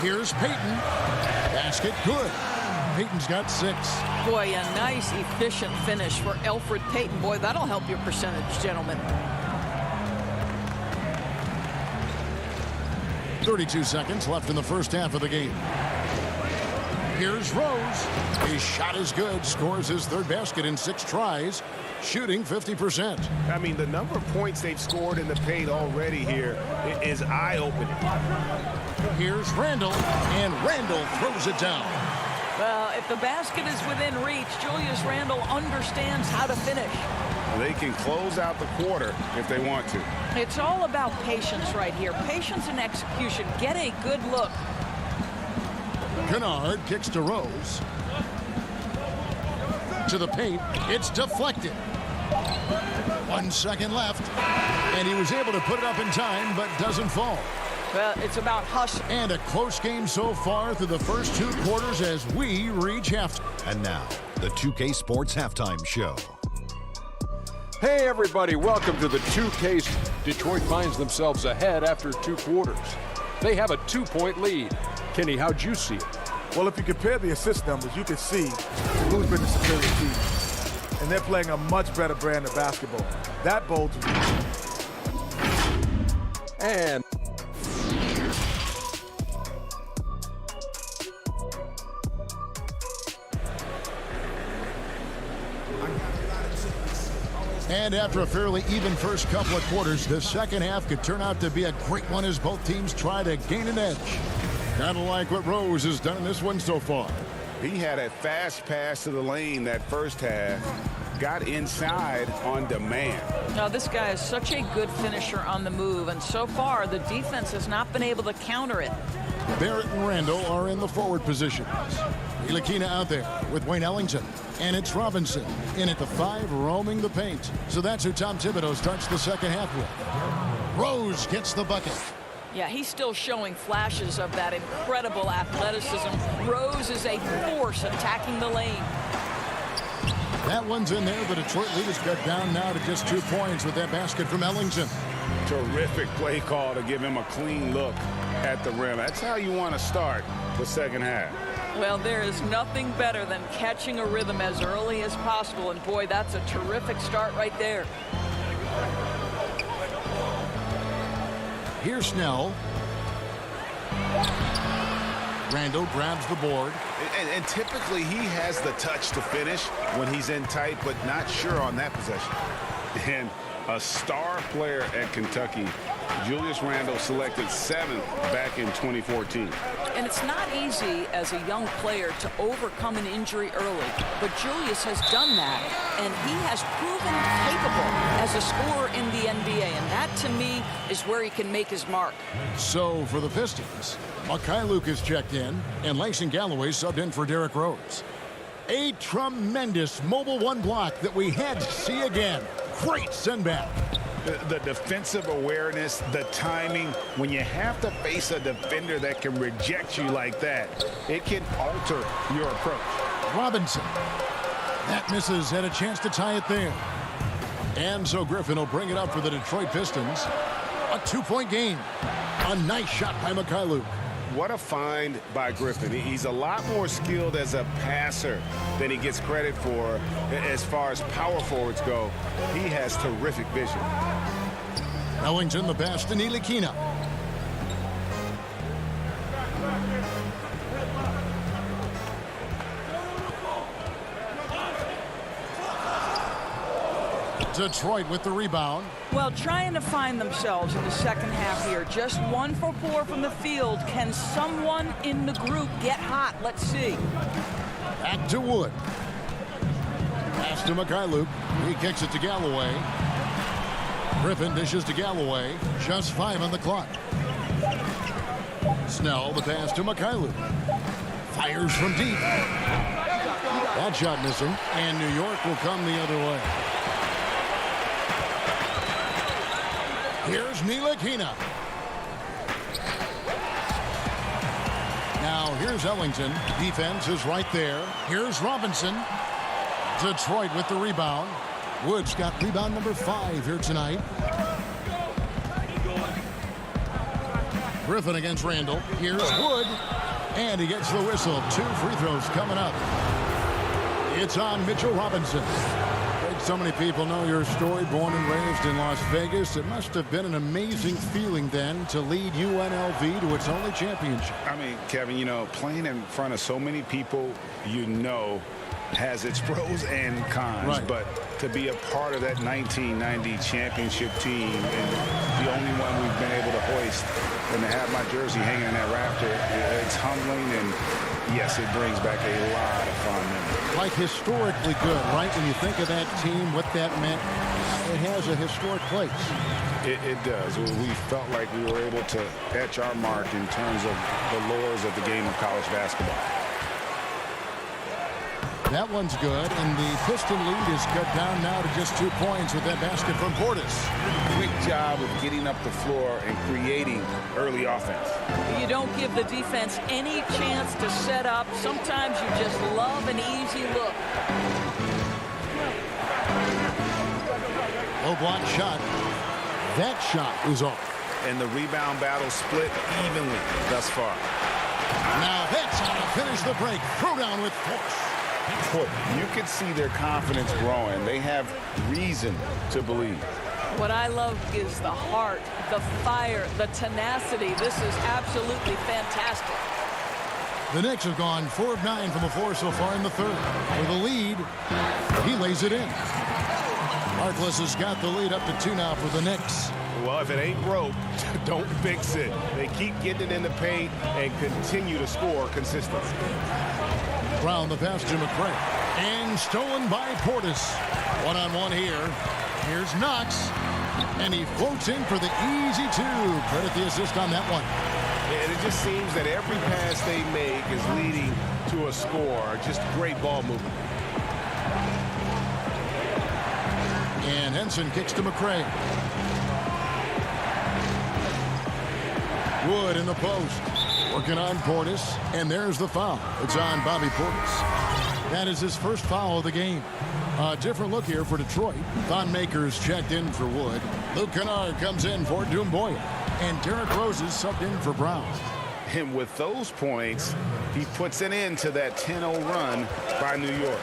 Speaker 3: Here's Payton. Basket good. Payton's got 6.
Speaker 10: Boy, a nice, efficient finish for Elfrid Payton. Boy, that'll help your percentage, gentlemen.
Speaker 3: 32 seconds left in the first half of the game. Here's Rose. His shot is good. Scores his 3rd basket in 6 tries. Shooting 50%.
Speaker 7: I mean, the number of points they've scored in the paint already here is eye-opening.
Speaker 3: Here's Randall, and Randall throws it down.
Speaker 10: Well, if the basket is within reach, Julius Randle understands how to finish.
Speaker 5: They can close out the quarter if they want to.
Speaker 10: It's all about patience right here. Patience and execution. Get a good look.
Speaker 3: Kennard kicks to Rose. To the paint. It's deflected. 1 second left. And he was able to put it up in time, but doesn't fall.
Speaker 10: Well, it's about hustle.
Speaker 3: And a close game so far through the first 2 quarters as we reach halftime.
Speaker 4: And now, the 2K Sports Halftime Show.
Speaker 8: Hey, everybody. Welcome to the 2K. Detroit finds themselves ahead after 2 quarters. They have a 2-point lead. Kenny, how'd you see it?
Speaker 13: Well, if you compare the assist numbers, you can see who's been the superior team. And they're playing a much better brand of basketball. That bodes well.
Speaker 8: And
Speaker 3: And after a fairly even first couple of quarters, the second half could turn out to be a great one as both teams try to gain an edge. Kind of like what Rose has done in this one so far.
Speaker 5: He had a fast pass to the lane that first half. Got inside on demand.
Speaker 10: Now, this guy is such a good finisher on the move, and so far the defense has not been able to counter it.
Speaker 3: Barrett and Randall are in the forward positions. Ntilikina out there with Wayne Ellington. And it's Robinson in at the 5, roaming the paint. So that's who Tom Thibodeau starts the second half with. Rose gets the bucket.
Speaker 10: Yeah, he's still showing flashes of that incredible athleticism. Rose is a force attacking the lane.
Speaker 3: That one's in there. The Detroit lead is cut down now to just 2 points with that basket from Ellington.
Speaker 5: Terrific play call to give him a clean look at the rim. That's how you want to start the second half.
Speaker 10: Well, there is nothing better than catching a rhythm as early as possible. And boy, that's a terrific start right there.
Speaker 3: Here's Snell. Randall grabs the board.
Speaker 5: And typically he has the touch to finish when he's in tight, but not sure on that possession. And a star player at Kentucky, Julius Randle, selected 7th back in 2014.
Speaker 10: And it's not easy as a young player to overcome an injury early, but Julius has done that, and he has proven capable as a scorer in the NBA, and that to me is where he can make his mark.
Speaker 3: So for the Pistons, Mikhailuk is checked in, and Langston Galloway subbed in for Derrick Rose. A tremendous mobile 1 block that we had to see again. Great send back.
Speaker 5: The defensive awareness, the timing, when you have to face a defender that can reject you like that, it can alter your approach.
Speaker 3: Robinson. That misses, had a chance to tie it there. And so Griffin will bring it up for the Detroit Pistons. A 2-point game. A nice shot by Mikhailuk.
Speaker 7: what a find by Griffin. He's a lot more skilled as a passer than he gets credit for. As far as power forwards go, he has terrific vision.
Speaker 3: Ellington the pass to Ntilikina. Detroit with the rebound.
Speaker 10: Well, trying to find themselves in the second half here. Just 1 for 4 from the field. Can someone in the group get hot? Let's see.
Speaker 3: Back to Wood. Pass to Mikhailuk. He kicks it to Galloway. Griffin dishes to Galloway. Just 5 on the clock. Snell the pass to Mikhailuk. Fires from deep. That shot missing. And New York will come the other way. Here's Ntilikina. Now here's Ellington. Defense is right there. Here's Robinson. Detroit with the rebound. Wood's got rebound number 5 here tonight. Griffin against Randall. Here's Wood. And he gets the whistle. 2 free throws coming up. It's on Mitchell Robinson. So many people know your story, born and raised in Las Vegas. It must have been an amazing feeling then to lead UNLV to its only championship.
Speaker 5: I mean, Kevin, you know, playing in front of so many people, you know, has its pros and cons.
Speaker 3: Right.
Speaker 5: But to be a part of that 1990 championship team and the only one we've been able to hoist and to have my jersey hanging in that rafter, it's humbling, and yes, it brings back a lot of fond memories.
Speaker 3: Like historically good, right? When you think of that team, what that meant, it has a historic place.
Speaker 5: It does. We felt like we were able to etch our mark in terms of the lures of the game of college basketball.
Speaker 3: That one's good, and the Piston lead is cut down now to just 2 points with that basket from Portis.
Speaker 5: Quick job of getting up the floor and creating early offense.
Speaker 10: You don't give the defense any chance to set up. Sometimes you just love an easy look.
Speaker 3: Low block shot. That shot is off.
Speaker 5: And the rebound battle split evenly thus far.
Speaker 3: Now that's how to finish the break. Throw down with force.
Speaker 5: You can see their confidence growing. They have reason to believe.
Speaker 10: What I love is the heart, the fire, the tenacity. This is absolutely fantastic.
Speaker 3: The Knicks have gone 4 of 9 from the floor so far in the third. With a lead, he lays it in. Harkless has got the lead up to 2 now for the Knicks.
Speaker 7: Well, if it ain't broke, don't fix it. They keep getting it in the paint and continue to score consistently.
Speaker 3: Brown the pass to McRae. And stolen by Portis. One-on-one here. Here's Knox. And he floats in for the easy 2. Credit the assist on that one.
Speaker 7: And it just seems that every pass they make is leading to a score. Just great ball movement.
Speaker 3: And Henson kicks to McRae. Wood in the post. Working on Portis, and there's the foul. It's on Bobby Portis. That is his first foul of the game. A different look here for Detroit. Thon Maker's checked in for Wood. Luke Kennard comes in for Doumbouya. And Derrick Rose is subbed in for Brown.
Speaker 5: And with those points, he puts an end to that 10-0 run by New York.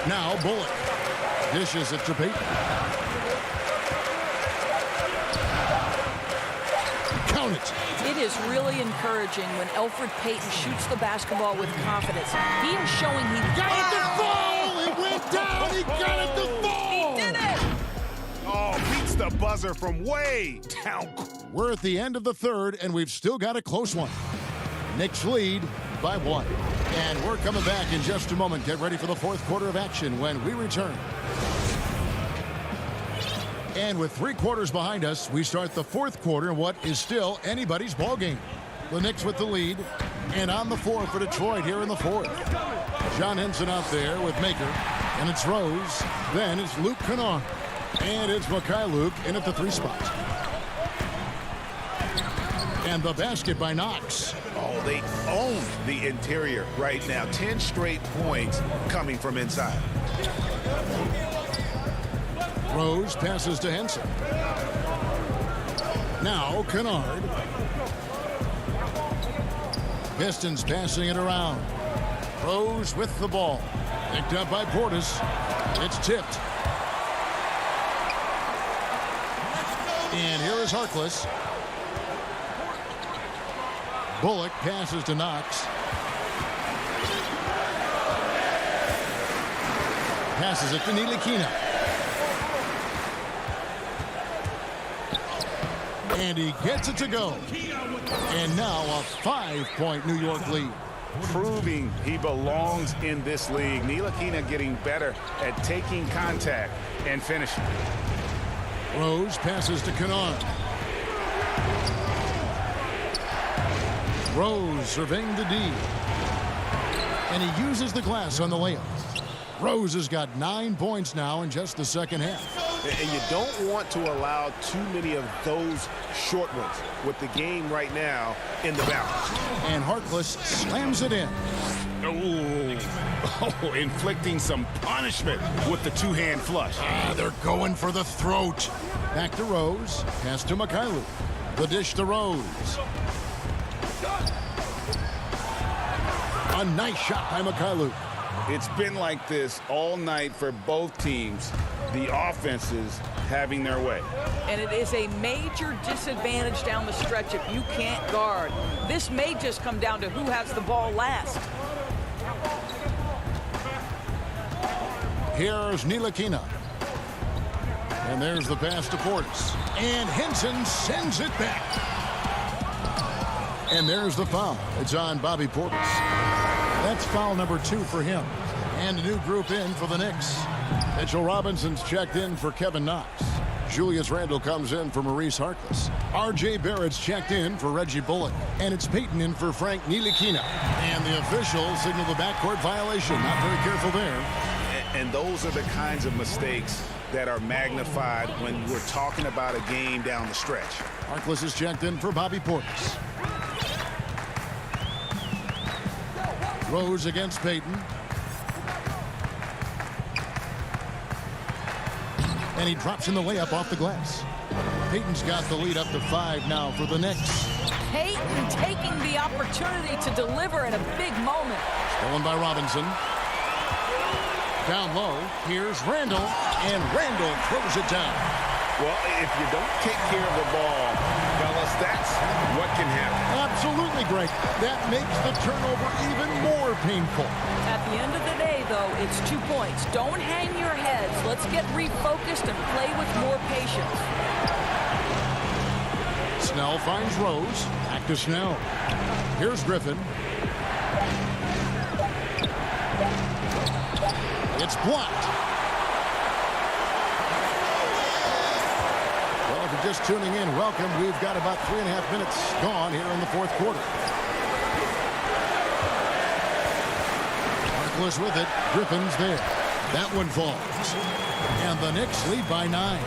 Speaker 3: Now Bullock. Dishes it to Payton. Count it.
Speaker 10: It is really encouraging when Elfrid Payton shoots the basketball with confidence. He is showing he
Speaker 3: got it to fall. It went down. He got it to fall.
Speaker 10: He did it.
Speaker 7: Oh, beats the buzzer from way down.
Speaker 3: We're at the end of the third, and we've still got a close one. Knicks lead by 1. And we're coming back in just a moment. Get ready for the fourth quarter of action when we return. And with 3 quarters behind us, we start the fourth quarter in what is still anybody's ball game. The Knicks with the lead, and on the floor for Detroit here in the fourth. John Henson out there with Maker, and it's Rose. Then it's Luke Kennard, and it's Mikhailuk in at the 3 spot. And the basket by Knox.
Speaker 7: Oh, they own the interior right now. 10 straight points coming from inside.
Speaker 3: Rose passes to Henson. Now Kennard. Pistons passing it around. Rose with the ball. Picked up by Portis. It's tipped. And here is Harkless. Bullock passes to Knox. Passes it to Ntilikina. And he gets it to go. And now a 5-point New York lead.
Speaker 5: Proving he belongs in this league. Ntilikina getting better at taking contact and finishing.
Speaker 3: Rose passes to Kennard. Rose surveying the D. And he uses the glass on the layup. Rose has got 9 points now in just the second half.
Speaker 7: And you don't want to allow too many of those short ones with the game right now in the balance.
Speaker 3: And Harkless slams it in.
Speaker 5: Oh, inflicting some punishment with the two-hand flush.
Speaker 3: They're going for the throat. Back to Rose. Pass to Mikhailuk. The dish to Rose. A nice shot by Mikhailuk.
Speaker 5: It's been like this all night for both teams. The offenses having their way.
Speaker 10: And it is a major disadvantage down the stretch if you can't guard. This may just come down to who has the ball last.
Speaker 3: Here's Ntilikina. And there's the pass to Portis. And Henson sends it back. And there's the foul. It's on Bobby Portis. That's foul number 2 for him. And a new group in for the Knicks. Mitchell Robinson's checked in for Kevin Knox. Julius Randle comes in for Maurice Harkless. R.J. Barrett's checked in for Reggie Bullock. And it's Payton in for Frank Ntilikina. And the officials signal the backcourt violation. Not very careful there.
Speaker 5: And those are the kinds of mistakes that are magnified when we're talking about a game down the stretch.
Speaker 3: Harkless is checked in for Bobby Portis. Rose against Payton. And he drops in the layup off the glass. Payton's got the lead up to 5 now for the Knicks.
Speaker 10: Payton taking the opportunity to deliver in a big moment.
Speaker 3: Stolen by Robinson. Down low, here's Randle, and Randle throws it down.
Speaker 5: Well, if you don't take care of the ball, fellas, that's what can happen.
Speaker 3: Absolutely, Greg. That makes the turnover even more painful.
Speaker 10: At the end of the day, though, it's 2 points. Don't hang your heads. Let's get refocused and play with more patience.
Speaker 3: Snell finds Rose. Back to Snell. Here's Griffin. It's blocked. Well, if you're just tuning in, welcome. We've got about 3.5 minutes gone here in the fourth quarter. Harkless with it. Griffin's there. That one falls. And the Knicks lead by 9.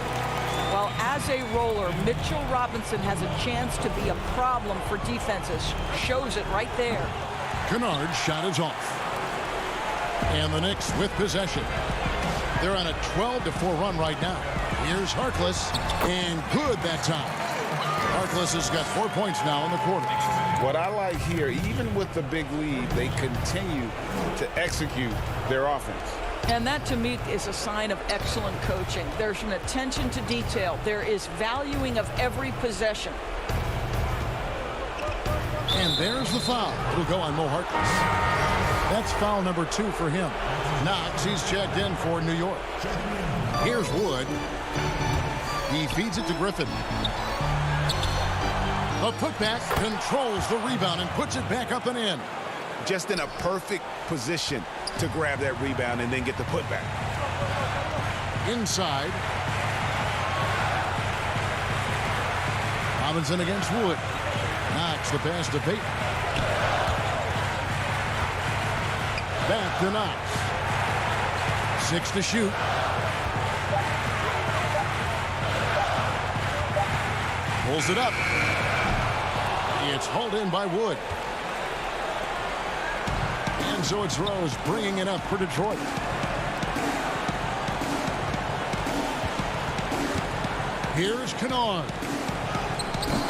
Speaker 10: Well, as a roller, Mitchell Robinson has a chance to be a problem for defenses. Shows it right there.
Speaker 3: Kennard's shot is off. And the Knicks with possession. They're on a 12-4 run right now. Here's Harkless, and good that time. Harkless has got 4 points now in the quarter.
Speaker 5: What I like here, even with the big lead, they continue to execute their offense.
Speaker 10: And that, to me, is a sign of excellent coaching. There's an attention to detail. There is valuing of every possession.
Speaker 3: And there's the foul. It'll go on Mo Harkless. That's foul number 2 for him. Knox, he's checked in for New York. Here's Wood. He feeds it to Griffin. A putback, controls the rebound and puts it back up and in.
Speaker 5: Just in a perfect position to grab that rebound and then get the putback.
Speaker 3: Inside. Robinson against Wood. Knox the pass to Payton. Back to Knox. 6 to shoot. Pulls it up. It's hauled in by Wood. And so it's Rose bringing it up for Detroit. Here's Kennard.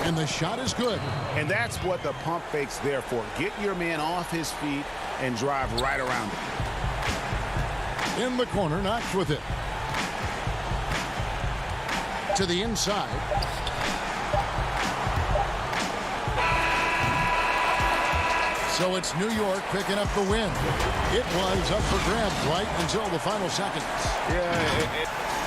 Speaker 3: And the shot is good.
Speaker 5: And that's what the pump fake's there for. Get your man off his feet and drive right around it.
Speaker 3: In the corner, Knox with it. To the inside. So it's New York picking up the win. It was up for grabs right until the final seconds.
Speaker 5: Yeah,